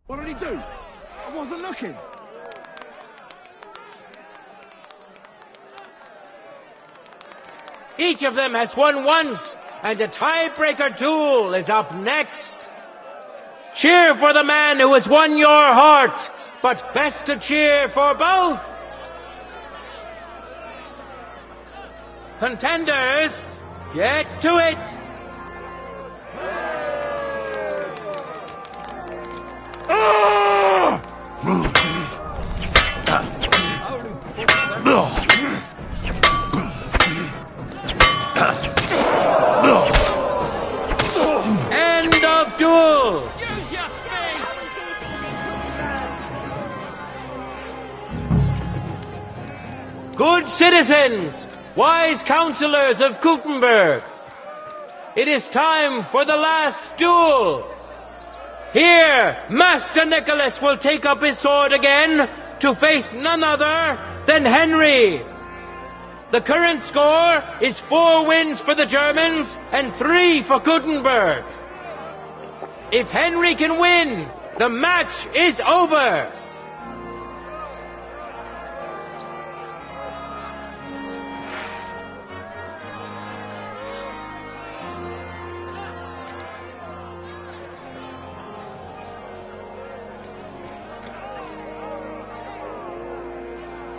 What did he do? I wasn't looking. Each of them has won once, and a tiebreaker duel is up next. Cheer for the man who has won your heart, but best to cheer for both. Contenders, get to it! End of duel! Use your feet! Good citizens, wise counselors of Kuttenberg, it is time for the last duel. Here, Master Nicholas will take up his sword again to face none other than Henry. The current score is 4 wins for the Germans and 3 for Kuttenberg. If Henry can win, the match is over.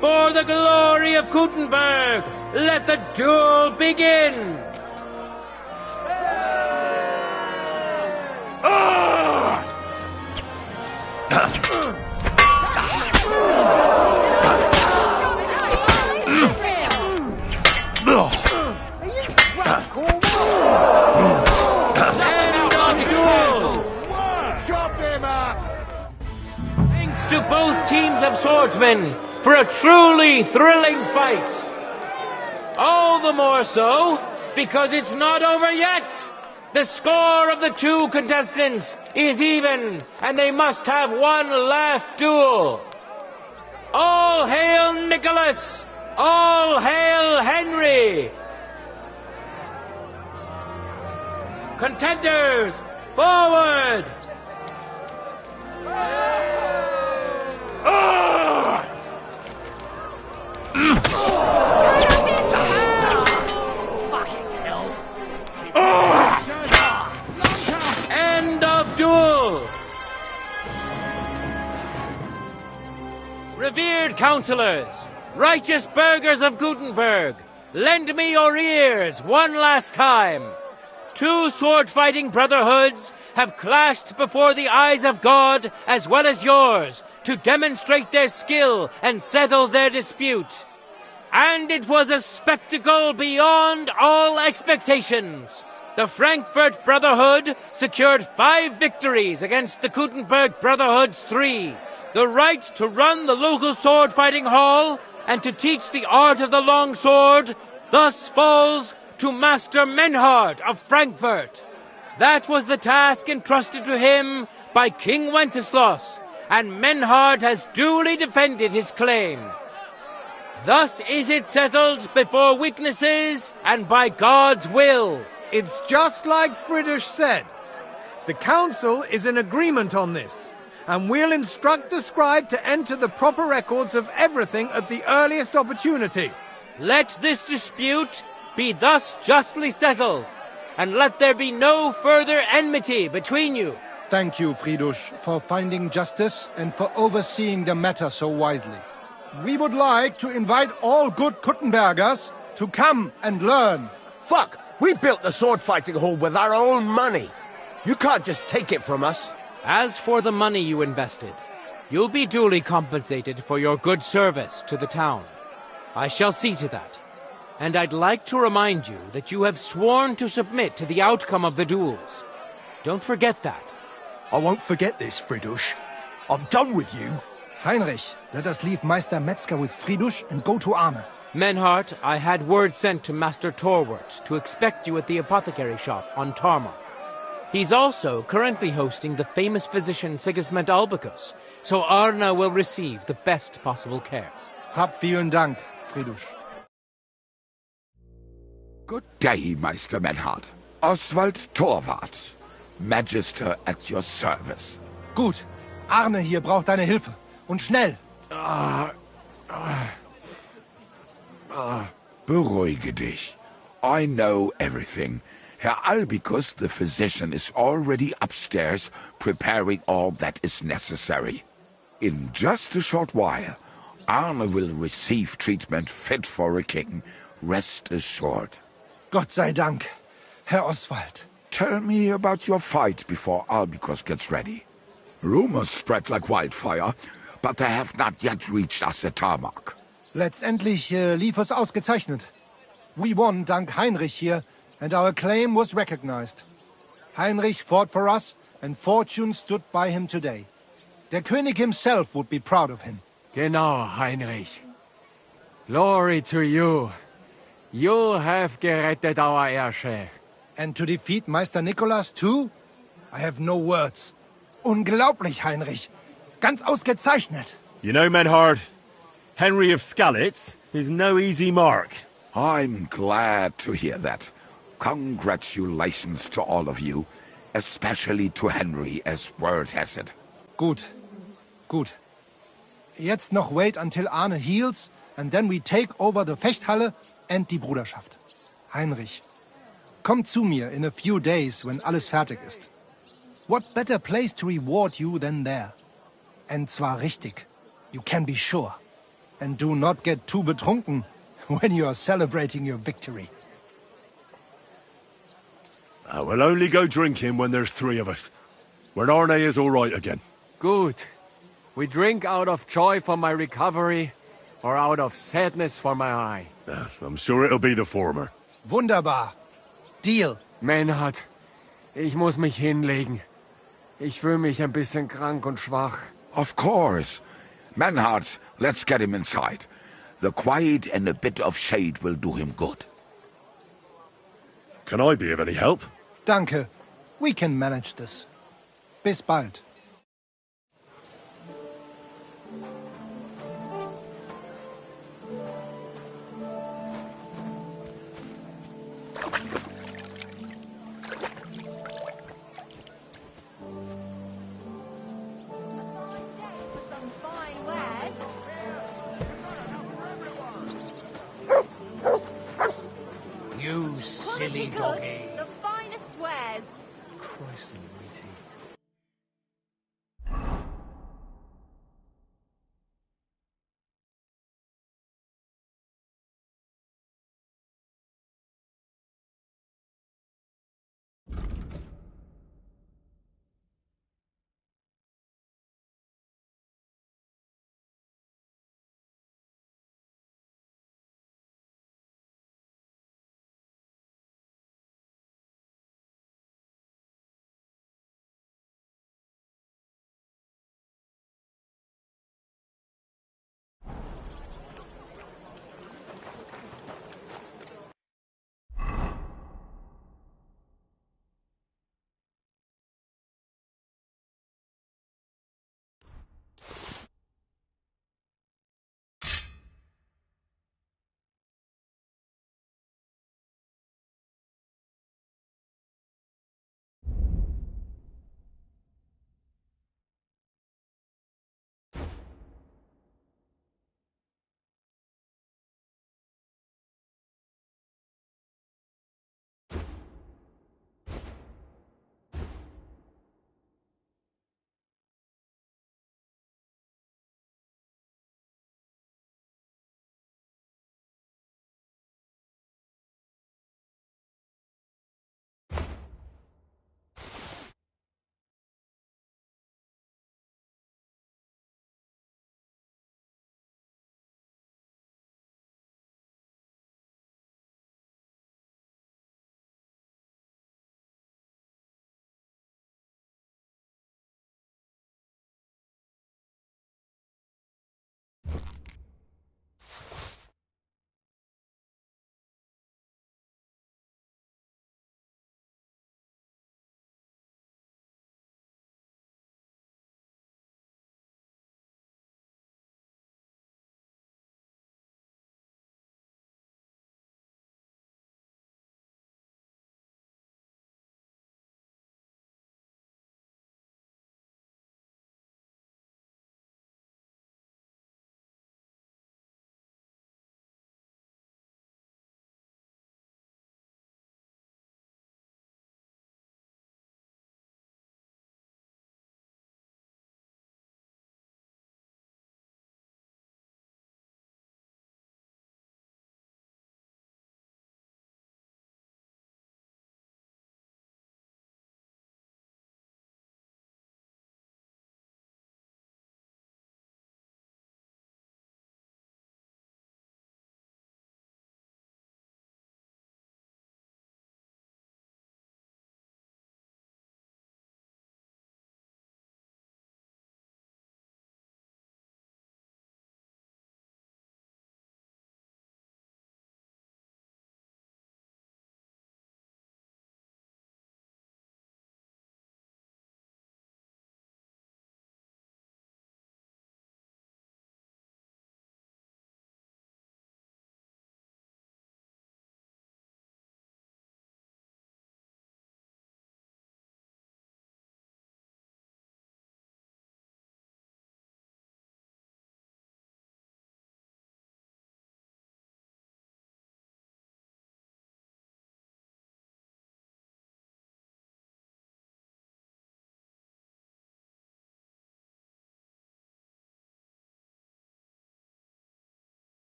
For the glory of Kuttenberg, let the duel begin! Thanks to both teams of swordsmen for a truly thrilling fight. All the more so because it's not over yet. The score of the 2 contestants is even, and they must have one last duel. All hail Nicholas! All hail Henry! Contenders, forward! End of duel! Revered counselors, righteous burghers of Kuttenberg, lend me your ears one last time. 2 sword-fighting brotherhoods have clashed before the eyes of God as well as yours to demonstrate their skill and settle their dispute. And it was a spectacle beyond all expectations. The Frankfurt Brotherhood secured 5 victories against the Kuttenberg Brotherhood's 3. The right to run the local sword-fighting hall and to teach the art of the long sword thus falls to Master Menhard of Frankfurt. That was the task entrusted to him by King Wenceslaus, and Menhard has duly defended his claim. Thus is it settled before witnesses and by God's will. It's just like Friedrich said. The council is in agreement on this, and we'll instruct the scribe to enter the proper records of everything at the earliest opportunity. Let this dispute be thus justly settled, and let there be no further enmity between you. Thank you, Friedrich, for finding justice and for overseeing the matter so wisely. We would like to invite all good Kuttenbergers to come and learn. Fuck! We built the sword-fighting hall with our own money. You can't just take it from us. As for the money you invested, you'll be duly compensated for your good service to the town. I shall see to that. And I'd like to remind you that you have sworn to submit to the outcome of the duels. Don't forget that. I won't forget this, Friedrich. I'm done with you. Heinrich, let us leave Meister Metzger with Friedrich and go to Arne. Menhart, I had word sent to Master Torwart to expect you at the apothecary shop on Tarmac. He's also currently hosting the famous physician Sigismund Albicus, so Arne will receive the best possible care. Hab vielen Dank, Friedrich. Good day, Meister Menhard. Oswald Torwart, Magister at your service. Gut. Arne hier braucht deine Hilfe. Und schnell. Beruhige dich. I know everything. Herr Albicus, the physician, is already upstairs preparing all that is necessary. In just a short while, Arne will receive treatment fit for a king. Rest assured. Gott sei Dank, Herr Oswald. Tell me about your fight before Albicus gets ready. Rumors spread like wildfire, but they have not yet reached us at Tarmac. Letztendlich lief es ausgezeichnet. We won dank Heinrich here, and our claim was recognized. Heinrich fought for us, and fortune stood by him today. Der König himself would be proud of him. Genau, Heinrich. Glory to you. You have gerettet our Herrscher. And to defeat Meister Nicholas too? I have no words. Unglaublich, Heinrich. Ganz ausgezeichnet. You know, Menhard, Henry of Skalitz is no easy mark. I'm glad to hear that. Congratulations to all of you, especially to Henry, as word has it. Gut. Gut. Jetzt noch wait until Arne heals, and then we take over the Fechthalle and die Bruderschaft. Heinrich, komm zu mir in a few days when alles fertig ist. What better place to reward you than there? And zwar richtig. You can be sure. And do not get too betrunken when you are celebrating your victory. We'll only go drinking when there's 3 of us. When Arne is all right again. Good. We drink out of joy for my recovery, or out of sadness for my eye. I'm sure it'll be the former. Wunderbar. Deal. Menhard, ich muss mich hinlegen. Ich fühle mich ein bisschen krank und schwach. Of course. Menhard, let's get him inside. The quiet and a bit of shade will do him good. Can I be of any help? Danke. We can manage this. Bis bald. You silly doggy. The finest wares. Christ almighty.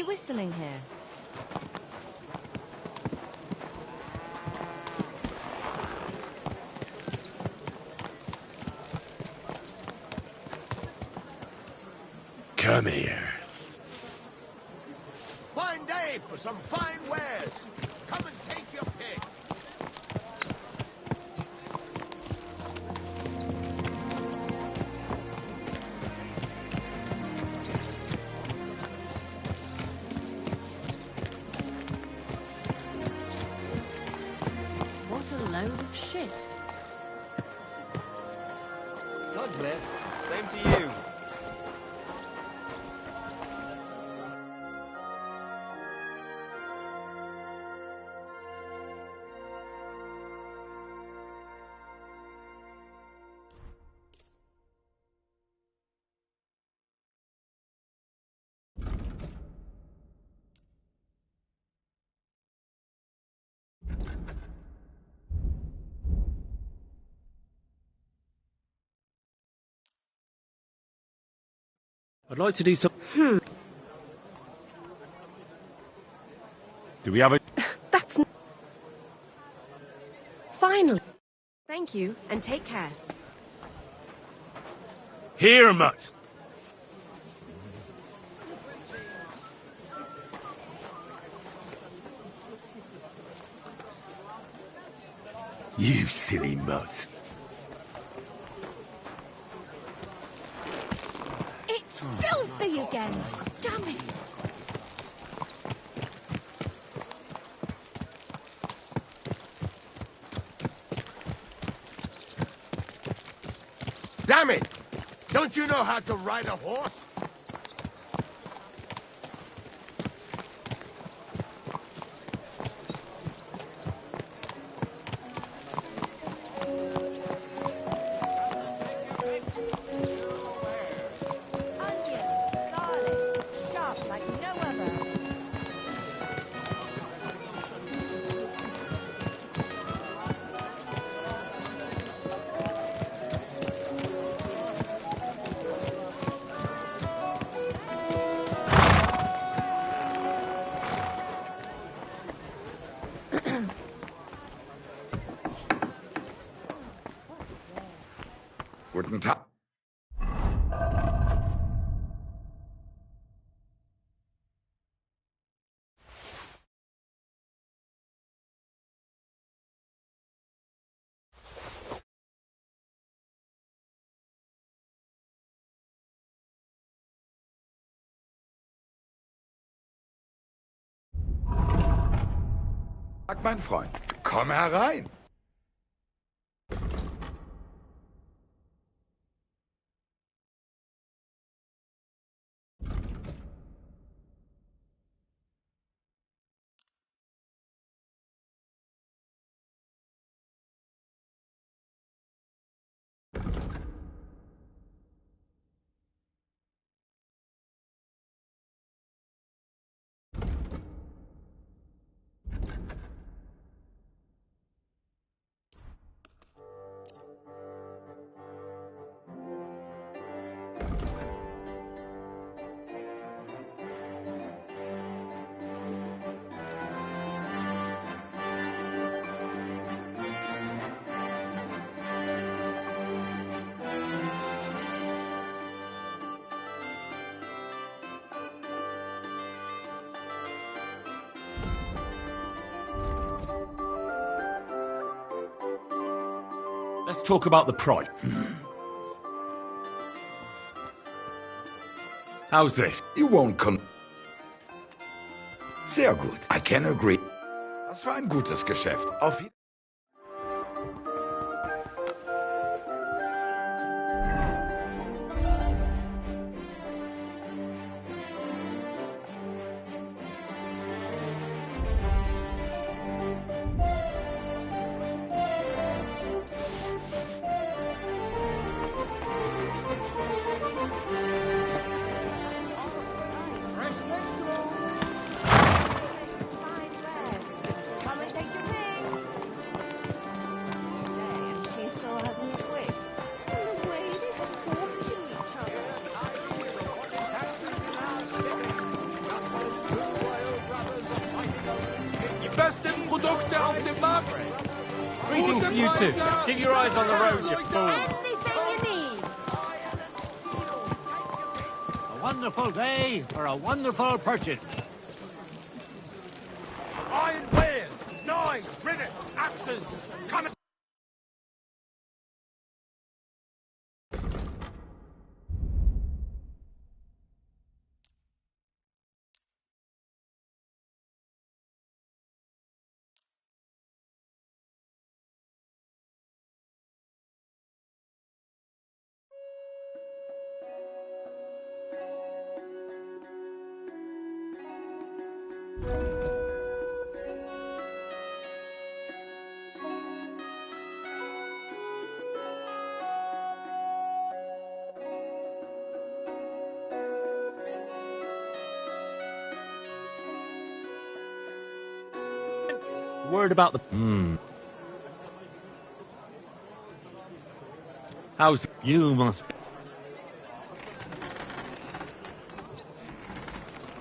whistling here? Come here. Fine day for some fine wares. Come and take your pick. What a load of shit. God bless. Same to you. I'd like to do some... Do we have a... That's... Finally. Thank you, and take care. Here, Mutt! You silly mutt. It's filthy again! Damn it! Damn it! Don't you know how to ride a horse? Guten Tag. Mein Freund, komm herein. Let's talk about the price. How's this? You won't Sehr gut. I can agree. Das war ein gutes Geschäft. Auf Wiedersehen. you two. Keep your eyes on the road, you fool. Anything you need. A wonderful day for a wonderful purchase. Iron wares, knives, rivets, axes. Come and... Word about the... How's... You must...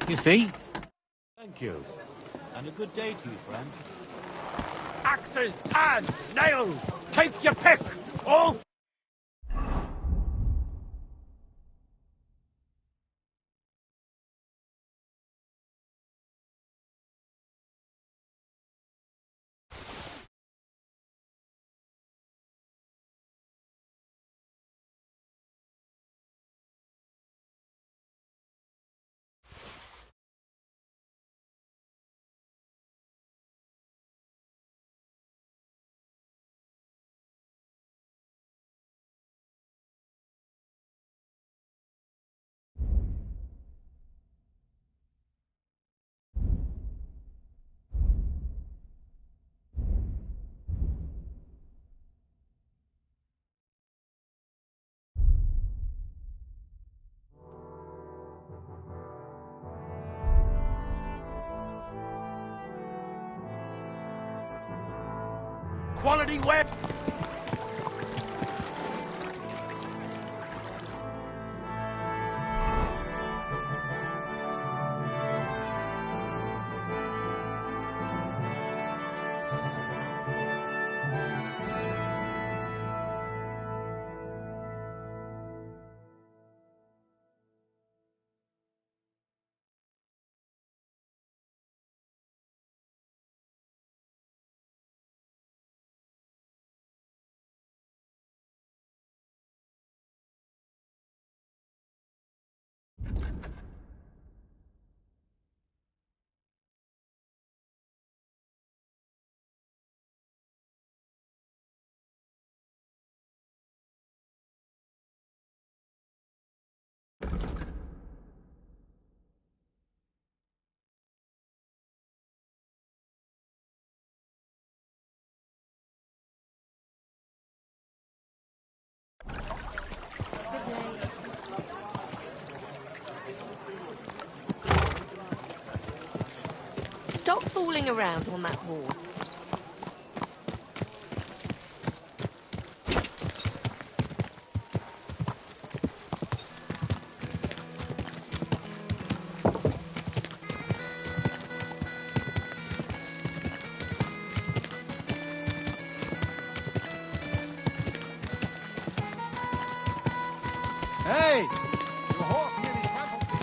You see? Thank you. And a good day to you, friend. Axes and nails! Take your pick! All... Quality web. Stop fooling around on that wall. Hey! Your horse nearly trampled me.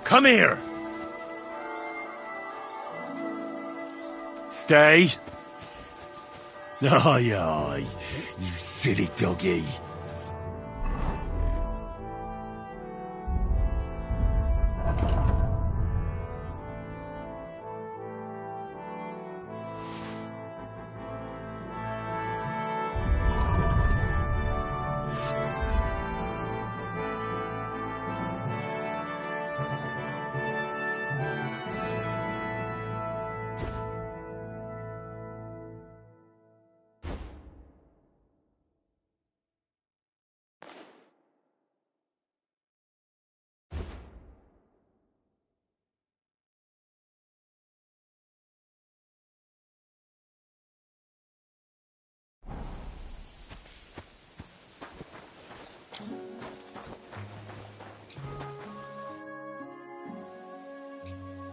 Come here! Stay! Aye, aye, you silly doggy.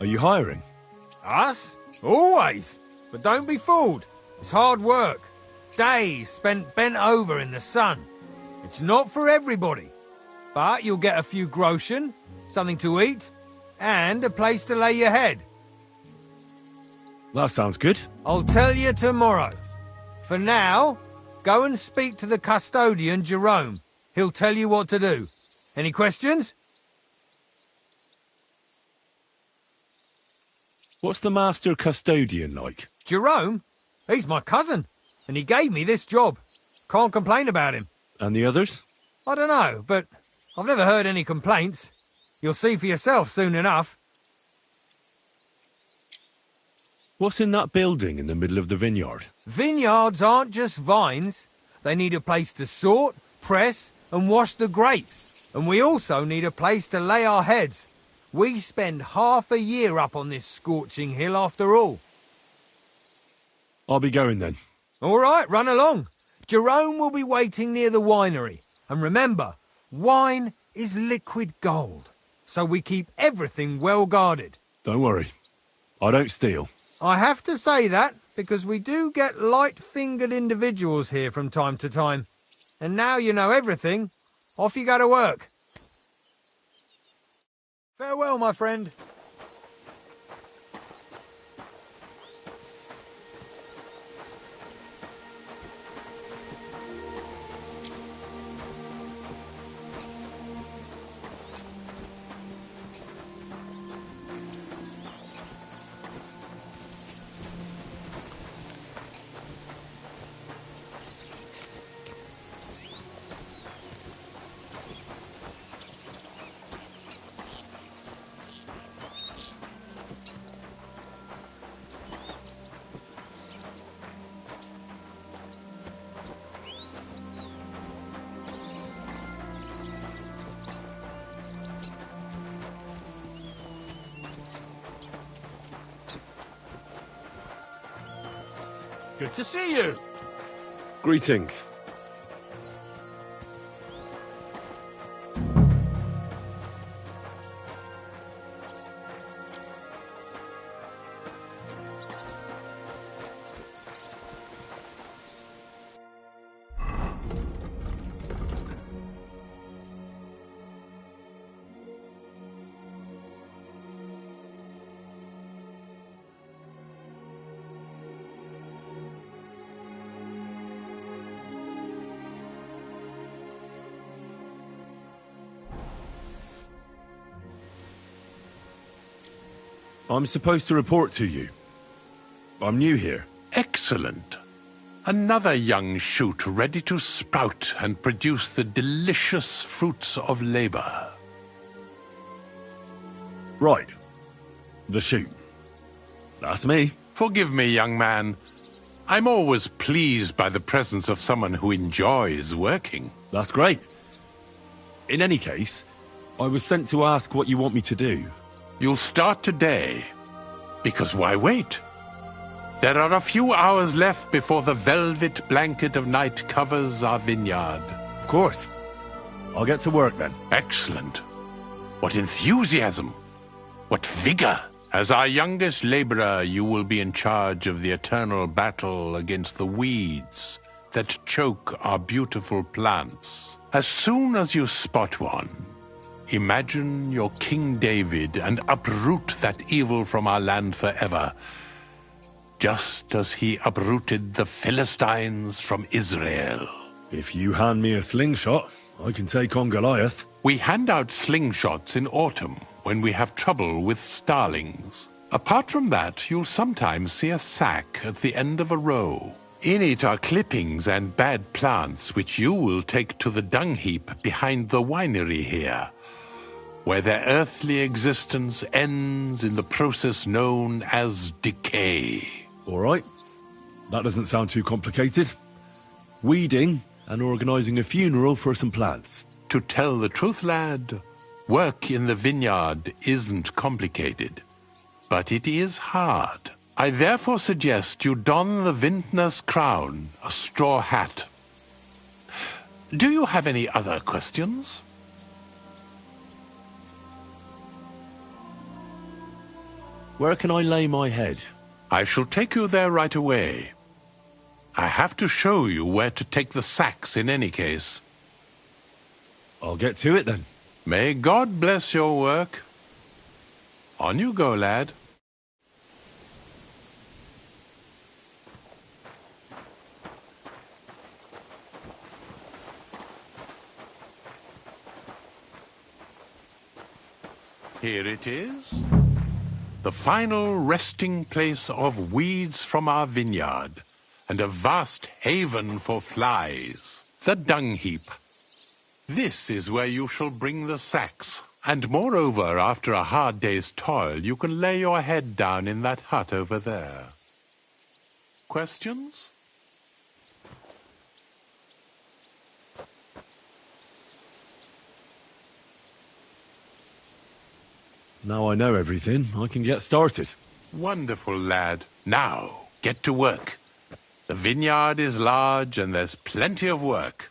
Are you hiring? Us? Always. But don't be fooled. It's hard work. Days spent bent over in the sun. It's not for everybody. But you'll get a few groschen, something to eat, and a place to lay your head. That sounds good. I'll tell you tomorrow. For now, go and speak to the custodian, Jerome. He'll tell you what to do. Any questions? What's the master custodian like? Jerome? He's my cousin, and he gave me this job. Can't complain about him. And the others? I don't know, but I've never heard any complaints. You'll see for yourself soon enough. What's in that building in the middle of the vineyard? Vineyards aren't just vines. They need a place to sort, press, and wash the grapes. And we also need a place to lay our heads. We spend half a year up on this scorching hill after all. I'll be going then. All right, run along. Jerome will be waiting near the winery. And remember, wine is liquid gold. So we keep everything well guarded. Don't worry. I don't steal. I have to say that because we do get light-fingered individuals here from time to time. And now you know everything. Off you go to work. Farewell, my friend. Good to see you. Greetings. I'm supposed to report to you. I'm new here. Excellent. Another young shoot ready to sprout and produce the delicious fruits of labor. Right. The shoot. That's me. Forgive me, young man. I'm always pleased by the presence of someone who enjoys working. That's great. In any case, I was sent to ask what you want me to do. You'll start today, because why wait? There are a few hours left before the velvet blanket of night covers our vineyard. Of course. I'll get to work then. Excellent. What enthusiasm! What vigor! As our youngest laborer, you will be in charge of the eternal battle against the weeds that choke our beautiful plants. As soon as you spot one, imagine you're King David and uproot that evil from our land forever, just as he uprooted the Philistines from Israel. If you hand me a slingshot, I can take on Goliath. We hand out slingshots in autumn when we have trouble with starlings. Apart from that, you'll sometimes see a sack at the end of a row. In it are clippings and bad plants which you will take to the dung heap behind the winery here, where their earthly existence ends in the process known as decay. All right. That doesn't sound too complicated. Weeding and organising a funeral for some plants. To tell the truth, lad, work in the vineyard isn't complicated, but it is hard. I therefore suggest you don the vintner's crown, a straw hat. Do you have any other questions? Where can I lay my head? I shall take you there right away. I have to show you where to take the sacks in any case. I'll get to it then. May God bless your work. On you go, lad. Here it is. The final resting place of weeds from our vineyard, and a vast haven for flies, the dung heap. This is where you shall bring the sacks, and moreover, after a hard day's toil, you can lay your head down in that hut over there. Questions? Now I know everything, I can get started. Wonderful, lad. Now, get to work. The vineyard is large and there's plenty of work.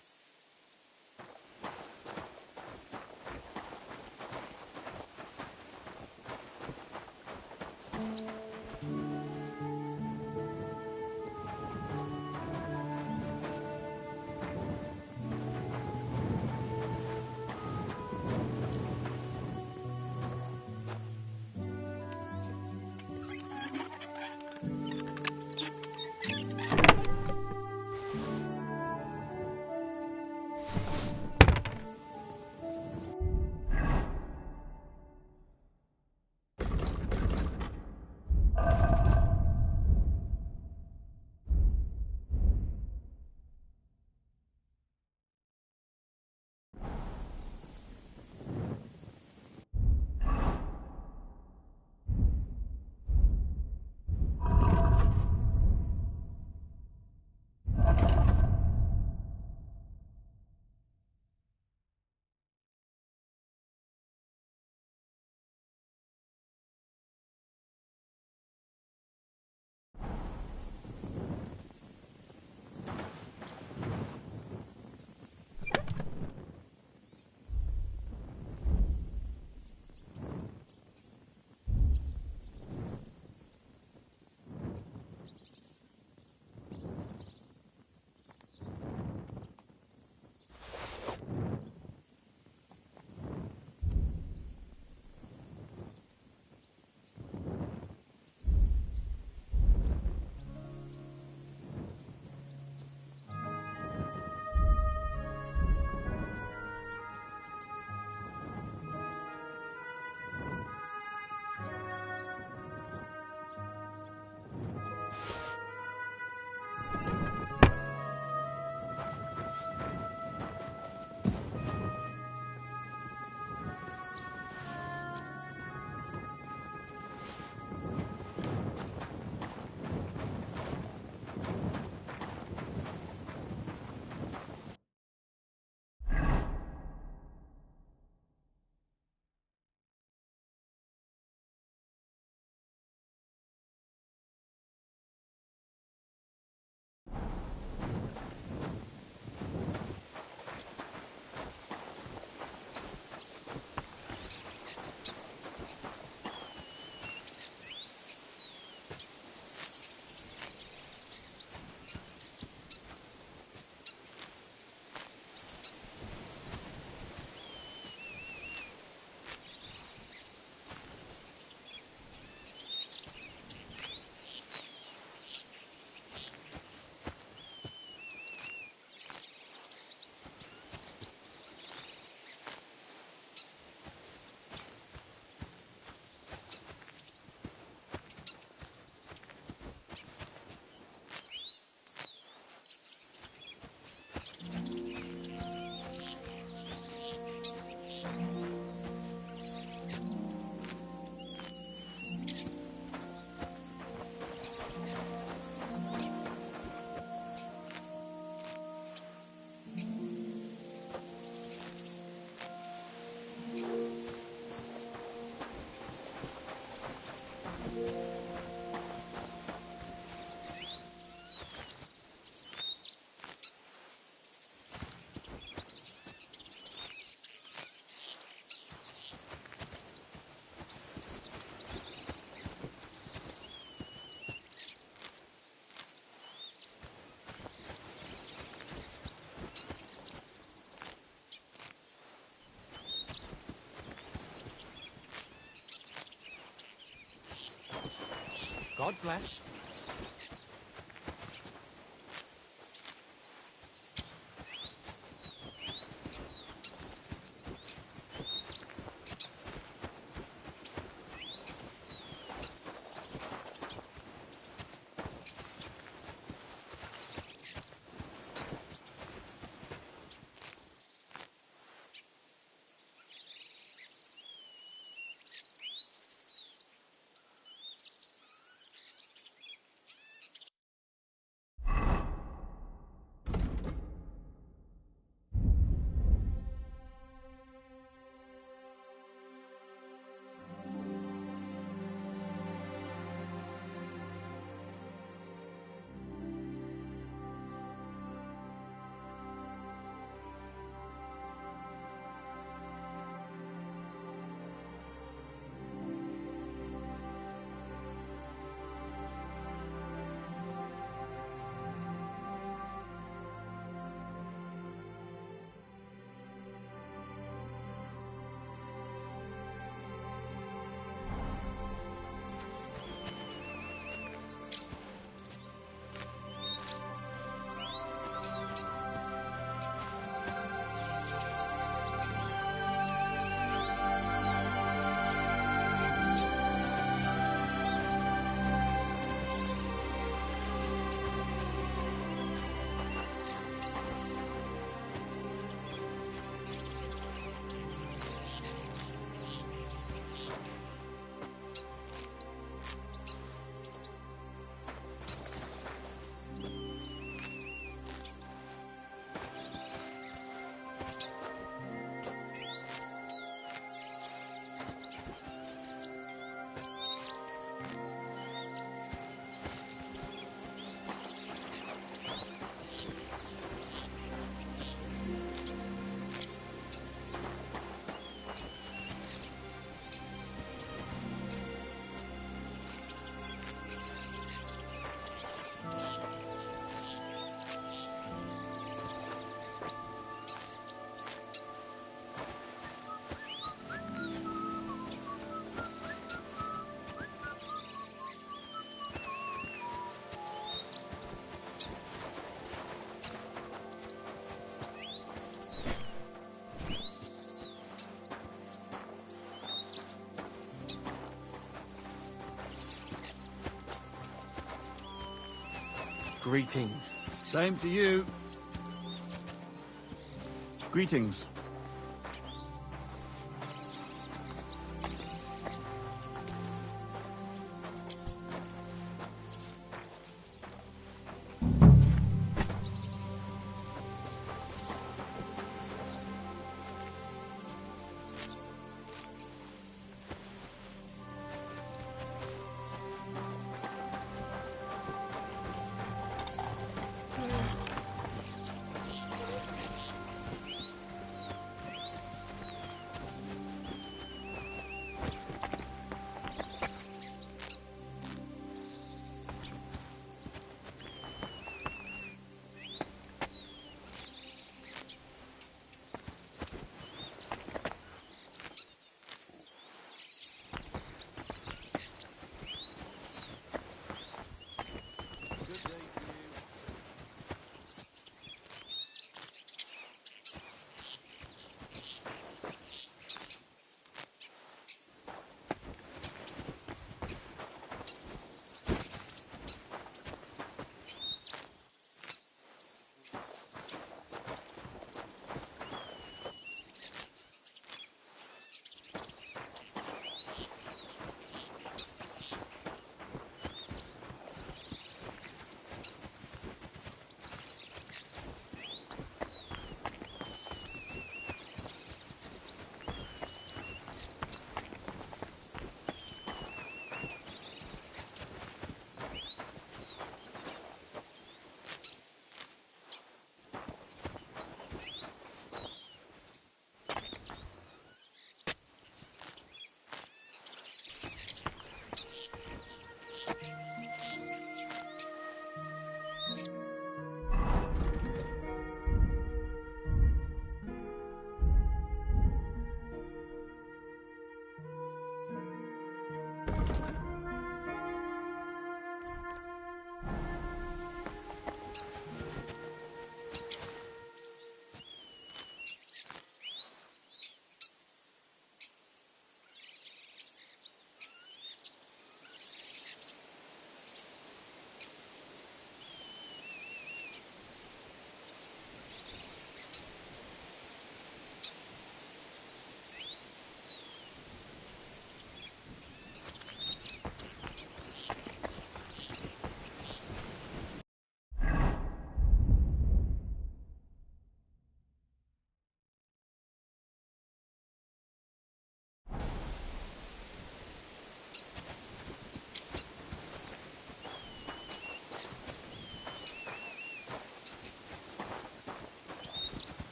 God bless. Greetings. Same to you. Greetings.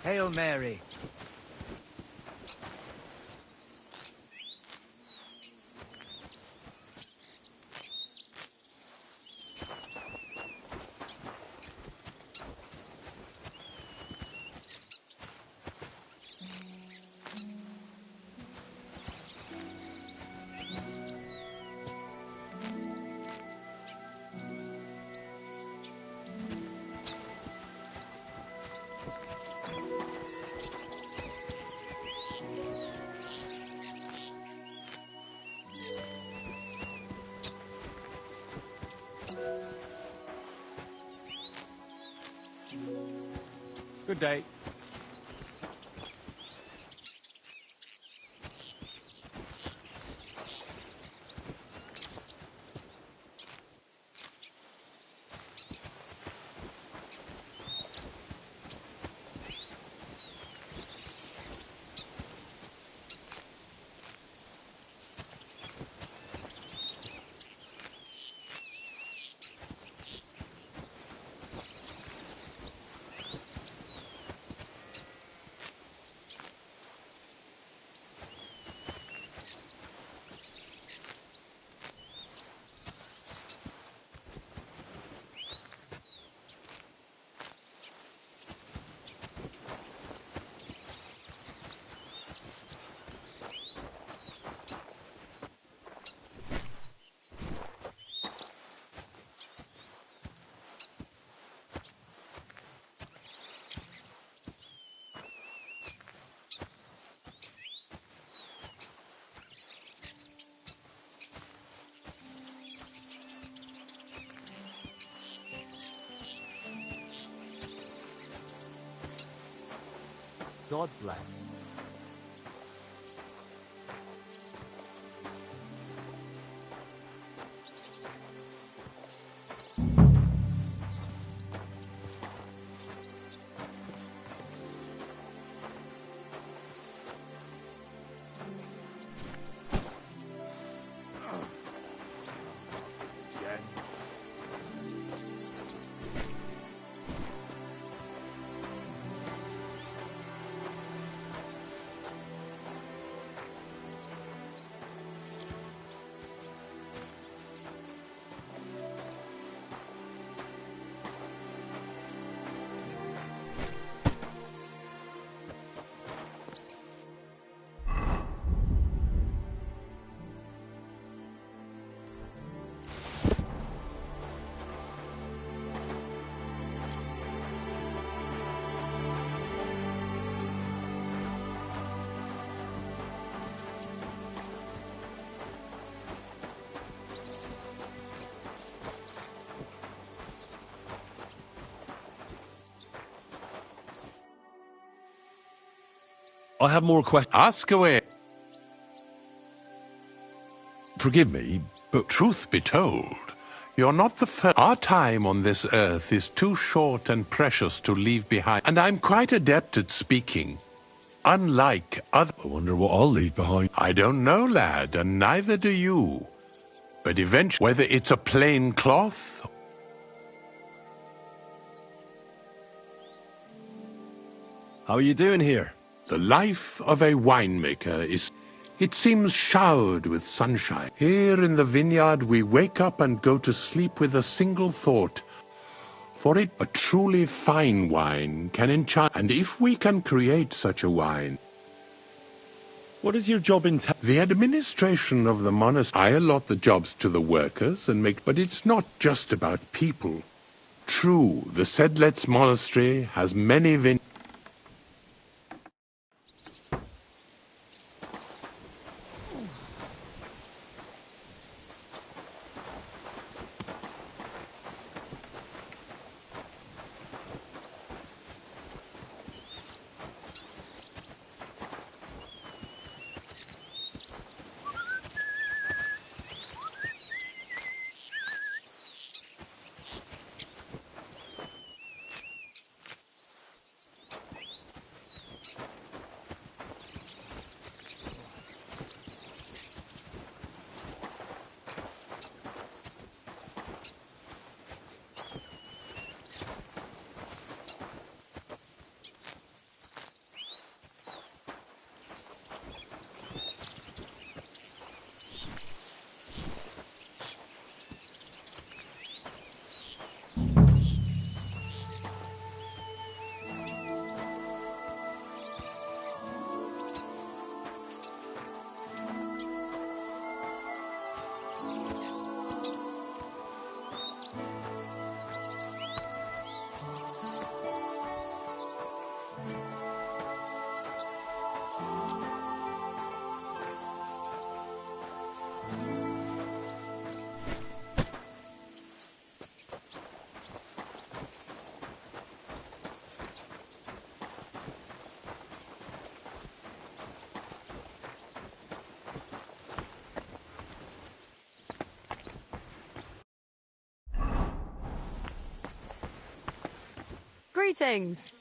Hail Mary. Good day. God bless. I have more questions. Ask away. Forgive me, but truth be told, you're not the first. Our time on this earth is too short and precious to leave behind, and I'm quite adept at speaking. Unlike other... I wonder what I'll leave behind. I don't know, lad, and neither do you. But eventually, whether it's a plain cloth... How are you doing here? The life of a winemaker is... It seems showered with sunshine. Here in the vineyard we wake up and go to sleep with a single thought. For it, a truly fine wine can enchant, and if we can create such a wine... What is your job in town? The administration of the monastery. I allot the jobs to the workers and make... But it's not just about people. True, the Sedlets Monastery has many Greetings.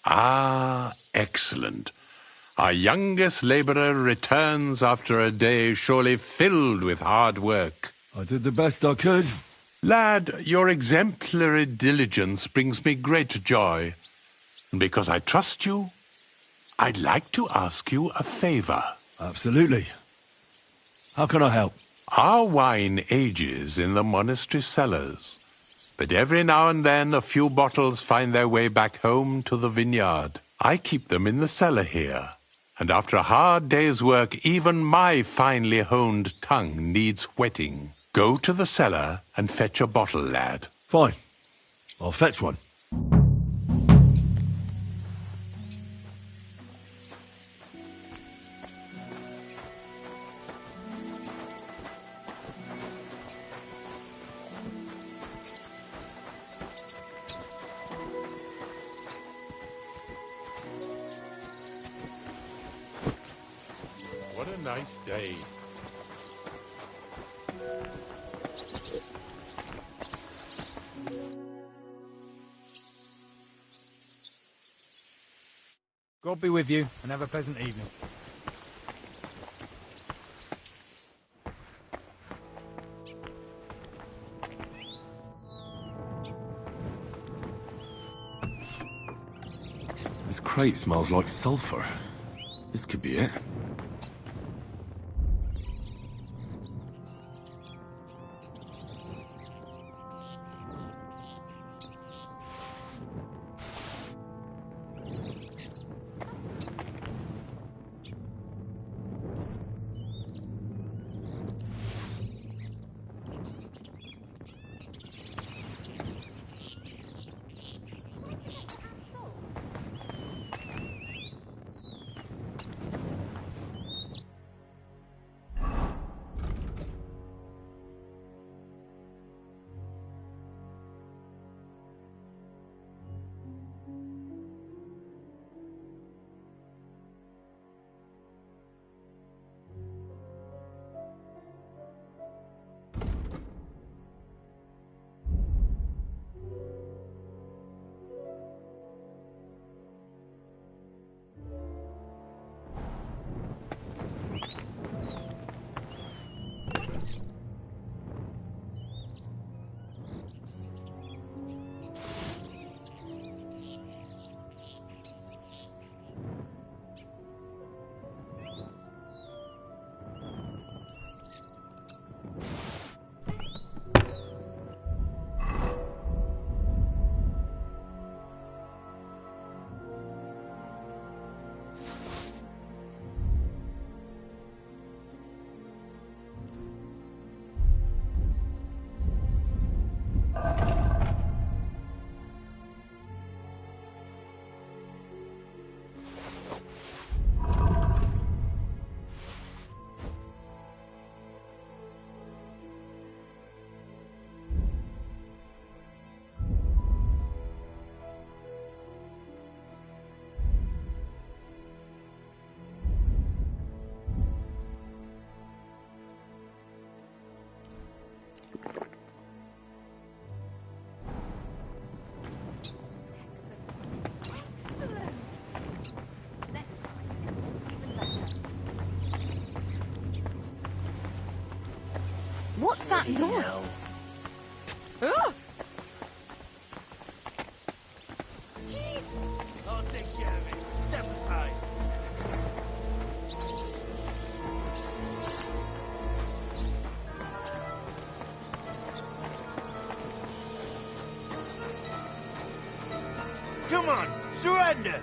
Ah, excellent. Our youngest laborer returns after a day surely filled with hard work. I did the best I could. Lad, your exemplary diligence brings me great joy. And because I trust you, I'd like to ask you a favor. Absolutely. How can I help? Our wine ages in the monastery cellars, but every now and then a few bottles find their way back home to the vineyard. I keep them in the cellar here, and after a hard day's work, even my finely honed tongue needs whetting. Go to the cellar and fetch a bottle, lad. Fine. I'll fetch one. What a nice day. God be with you, and have a pleasant evening. This crate smells like sulfur. This could be it. What's that noise? Ugh! I'll take care of it. Step aside. Come on, surrender!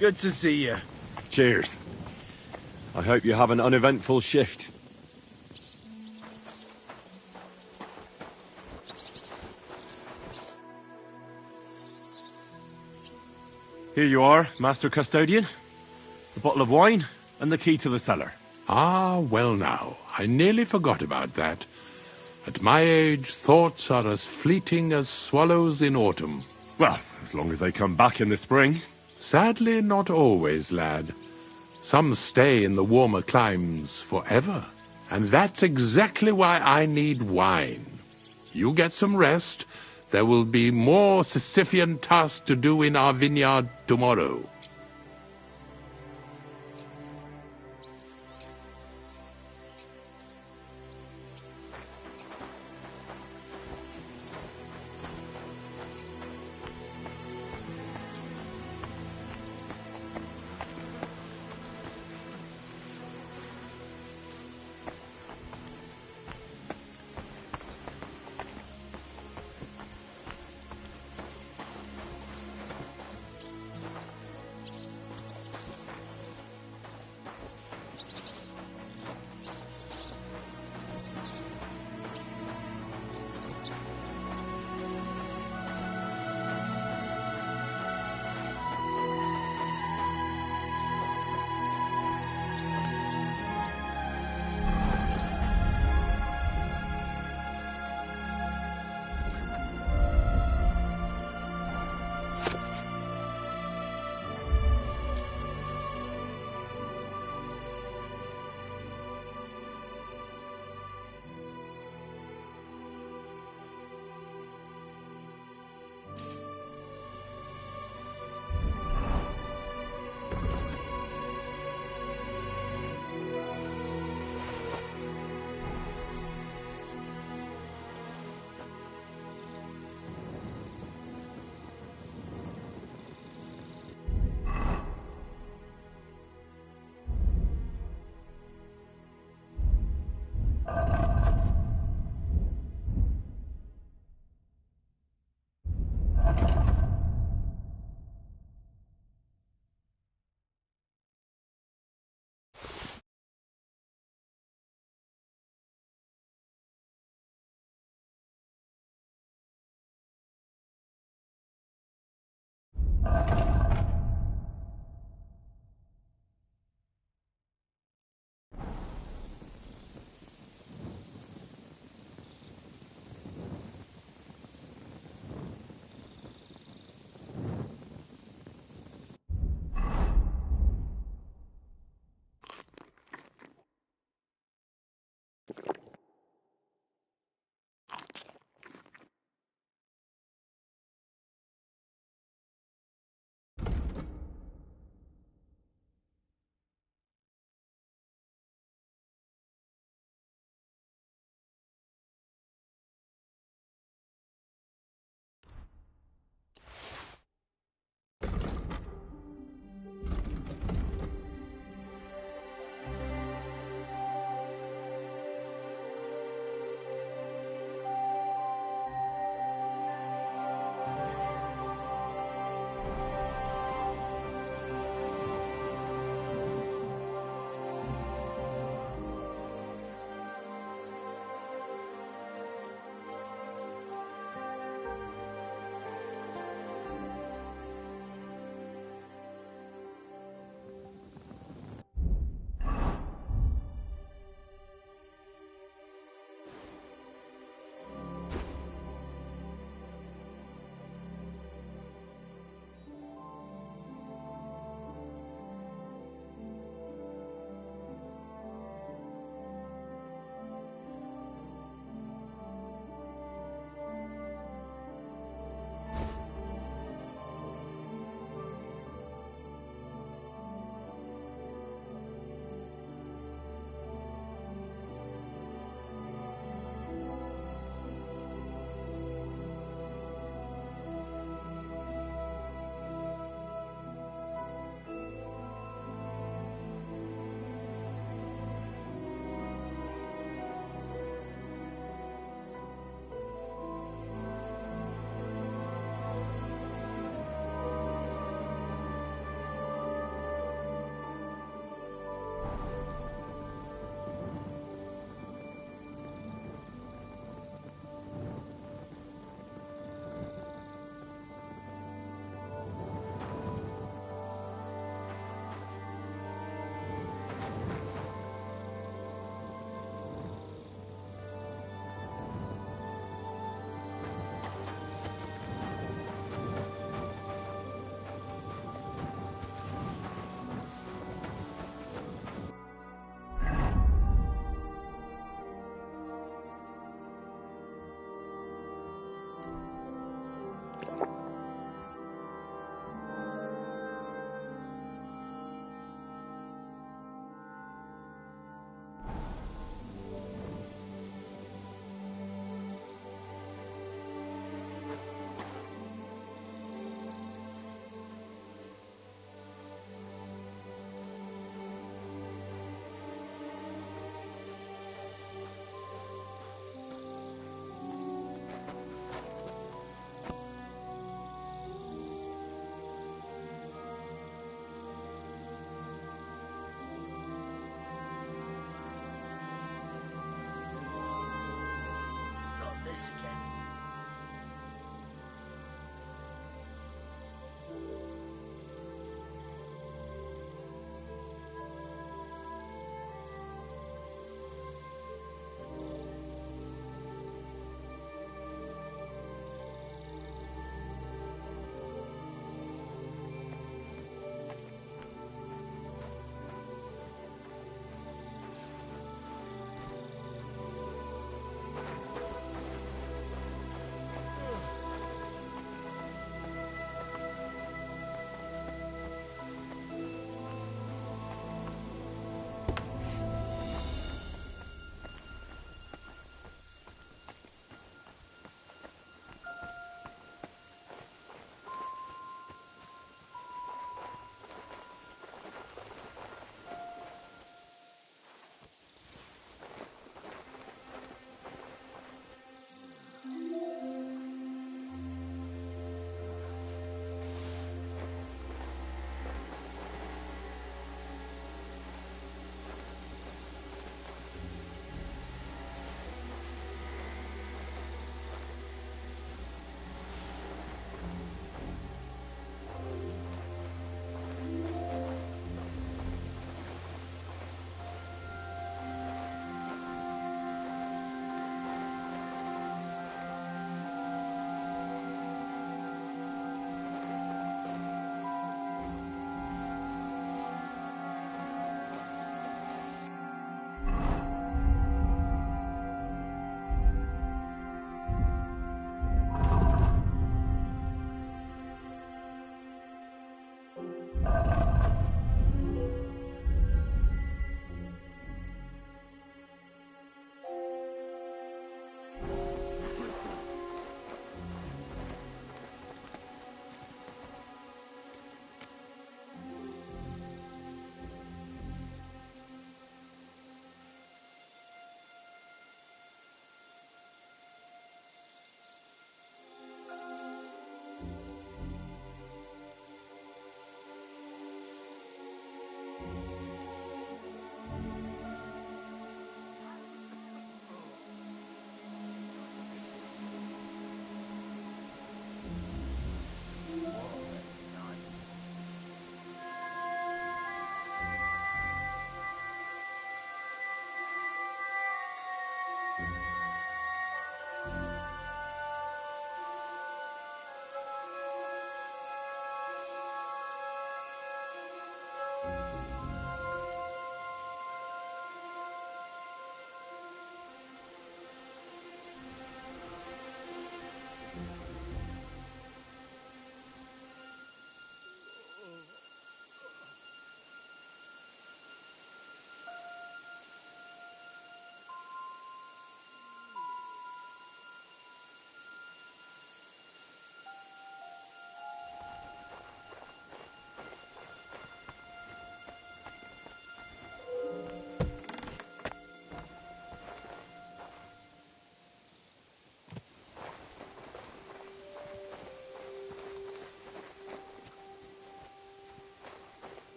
Good to see you. Cheers. I hope you have an uneventful shift. Here you are, Master Custodian. The bottle of wine and the key to the cellar. Ah, well now, I nearly forgot about that. At my age, thoughts are as fleeting as swallows in autumn. Well, as long as they come back in the spring. Sadly, not always, lad. Some stay in the warmer climes forever. And that's exactly why I need wine. You get some rest. There will be more Sisyphean tasks to do in our vineyard tomorrow.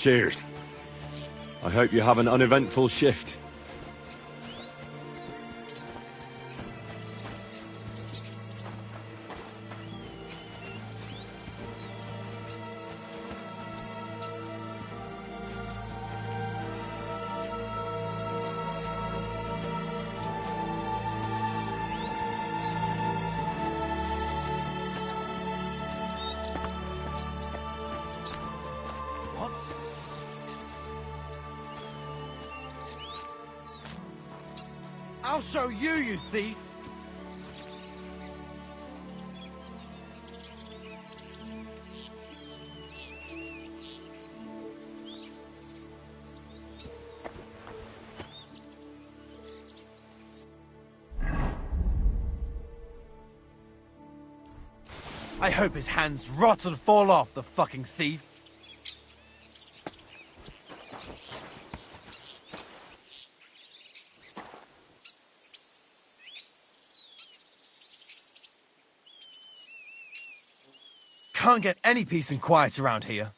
Cheers. I hope you have an uneventful shift. I'll show you, you thief! I hope his hands rot and fall off, the fucking thief! Can't get any peace and quiet around here.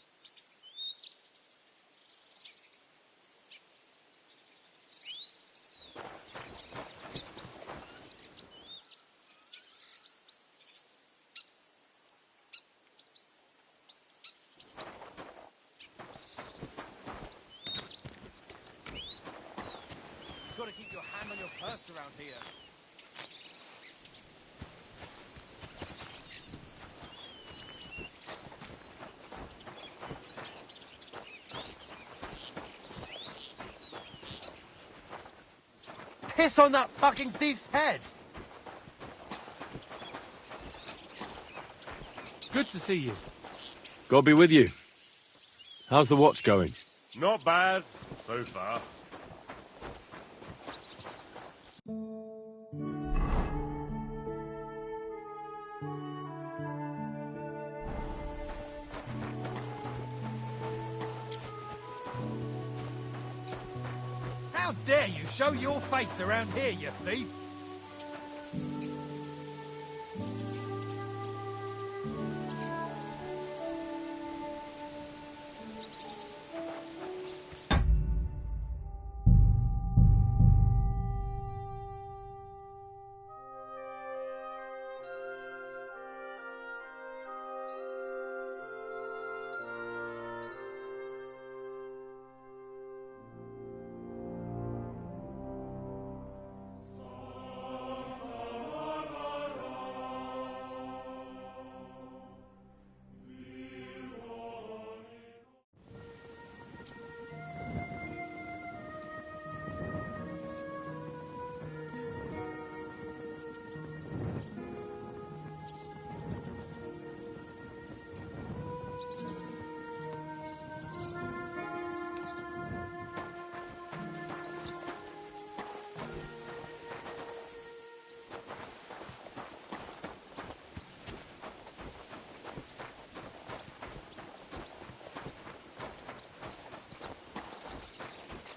Gotta keep your hand on your purse around here. Piss on that fucking thief's head! Good to see you. God be with you. How's the watch going? Not bad, so far. How dare you show your face around here, you thief!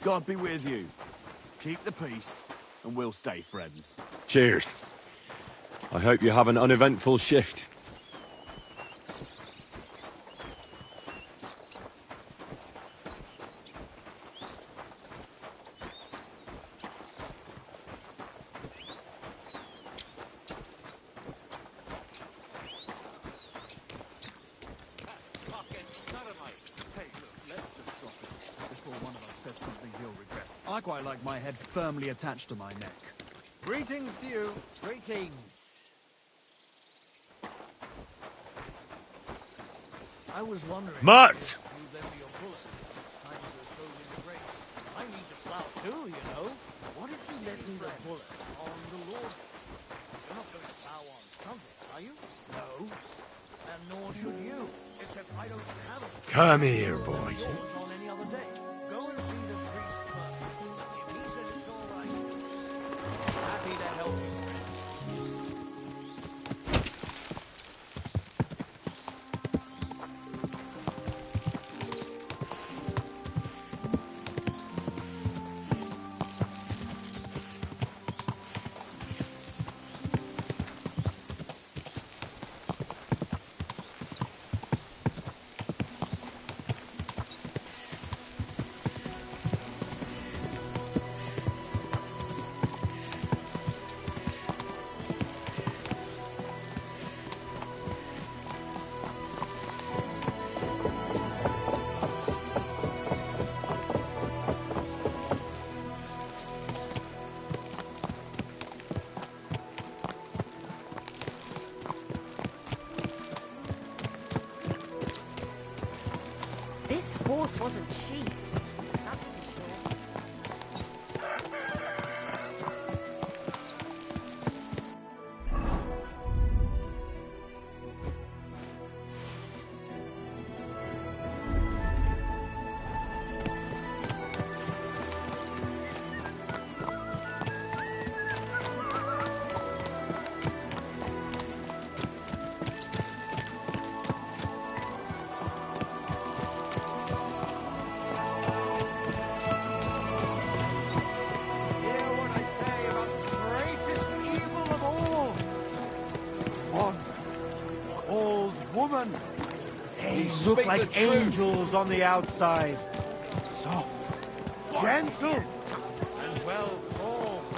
God be with you. Keep the peace, and we'll stay friends. Cheers. I hope you have an uneventful shift. I quite like my head firmly attached to my neck. Greetings to you. Greetings. I was wondering... Mutt! if you lend me your bullet. Time to throw in the grave. I need to plow too, you know. What if you lend me the bullet on the Lord? You're not going to plow on something, are you? No. And nor should you. Except I don't have a... Come here, boy. On any other day. Go and see the priest first. If he says it's all right, happy to help you. done. They look speak like the truth. angels on the outside. Soft, gentle, and well formed.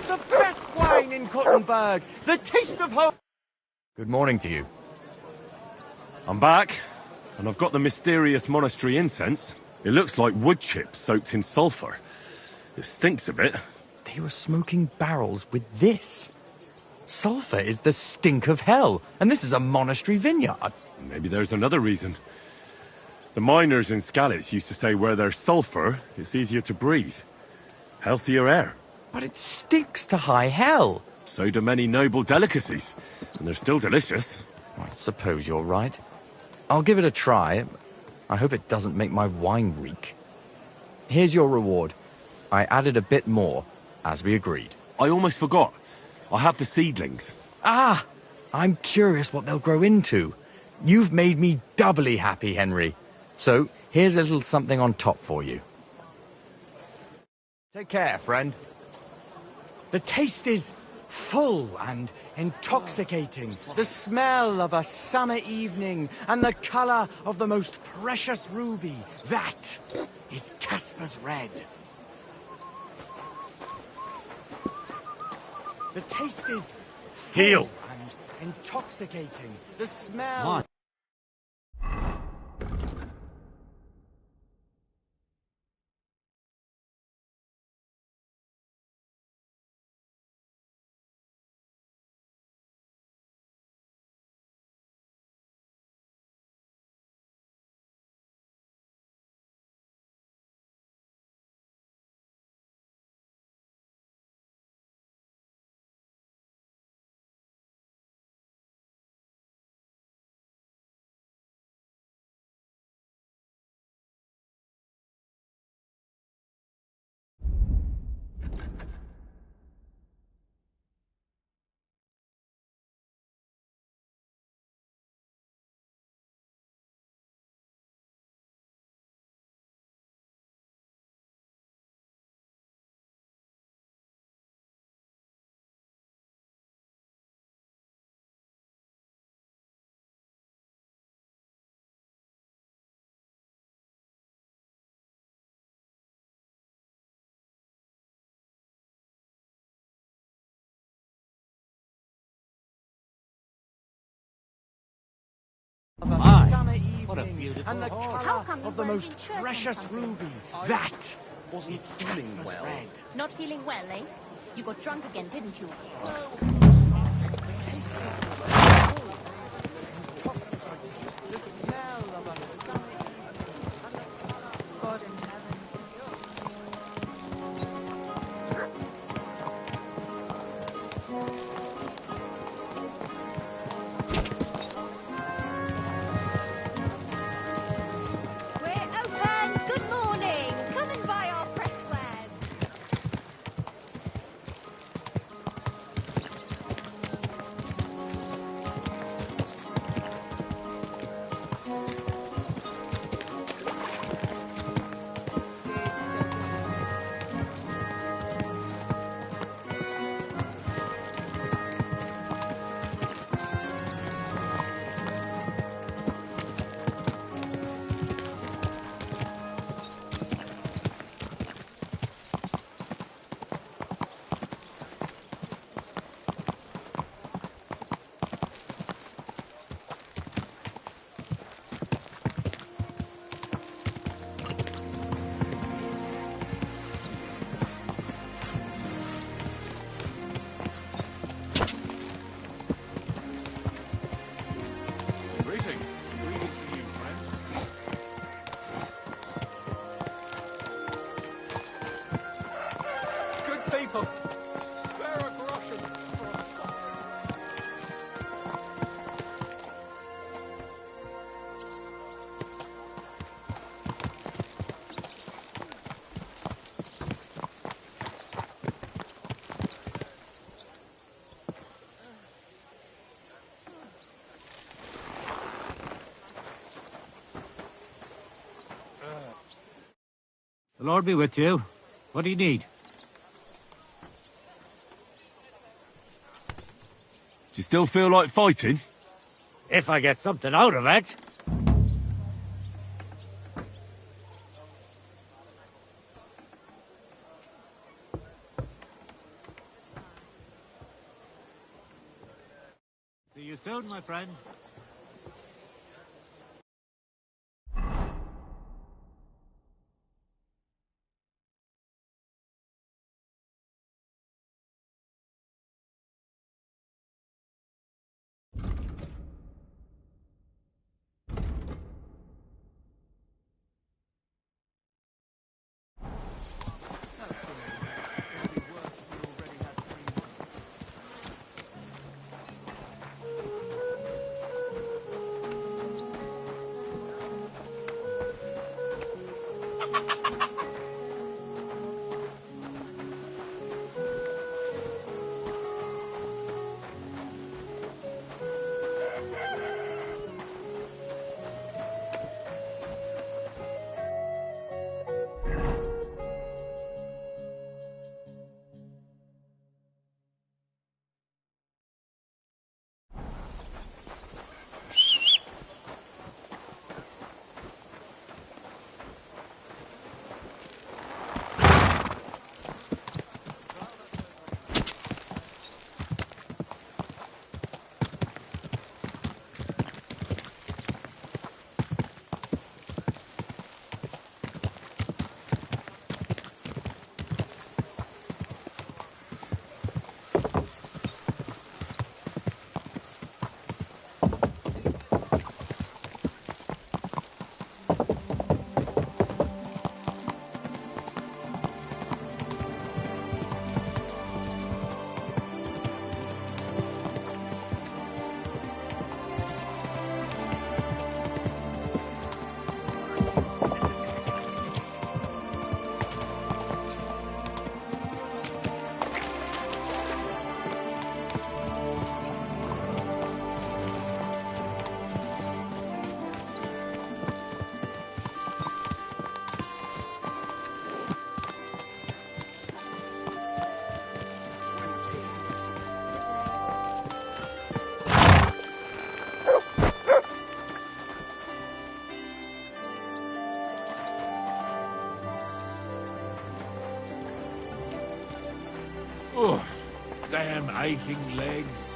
The best wine in Kuttenberg! The taste of home! Good morning to you. I'm back, and I've got the mysterious monastery incense. It looks like wood chips soaked in sulfur. It stinks a bit. They were smoking barrels with this. Sulfur is the stink of hell, and this is a monastery vineyard. Maybe there's another reason. The miners in Skalitz used to say where there's sulfur, it's easier to breathe. Healthier air. But it stinks to high hell. So do many noble delicacies, and they're still delicious. I suppose you're right. I'll give it a try. I hope it doesn't make my wine reek. Here's your reward. I added a bit more, as we agreed. I almost forgot. I have the seedlings. Ah! I'm curious what they'll grow into. You've made me doubly happy, Henry. So, here's a little something on top for you. Take care, friend. The taste is full and intoxicating. The smell of a summer evening and the color of the most precious ruby. That is Casper's Red. The taste is full Heal. and intoxicating. The smell... What a beautiful and the color of the most precious ruby. That is Casper's Red. Not feeling well, eh? You got drunk again, didn't you? The Lord be with you. What do you need? Do you still feel like fighting? If I get something out of it. See you soon, my friend. Oh, damn aching legs.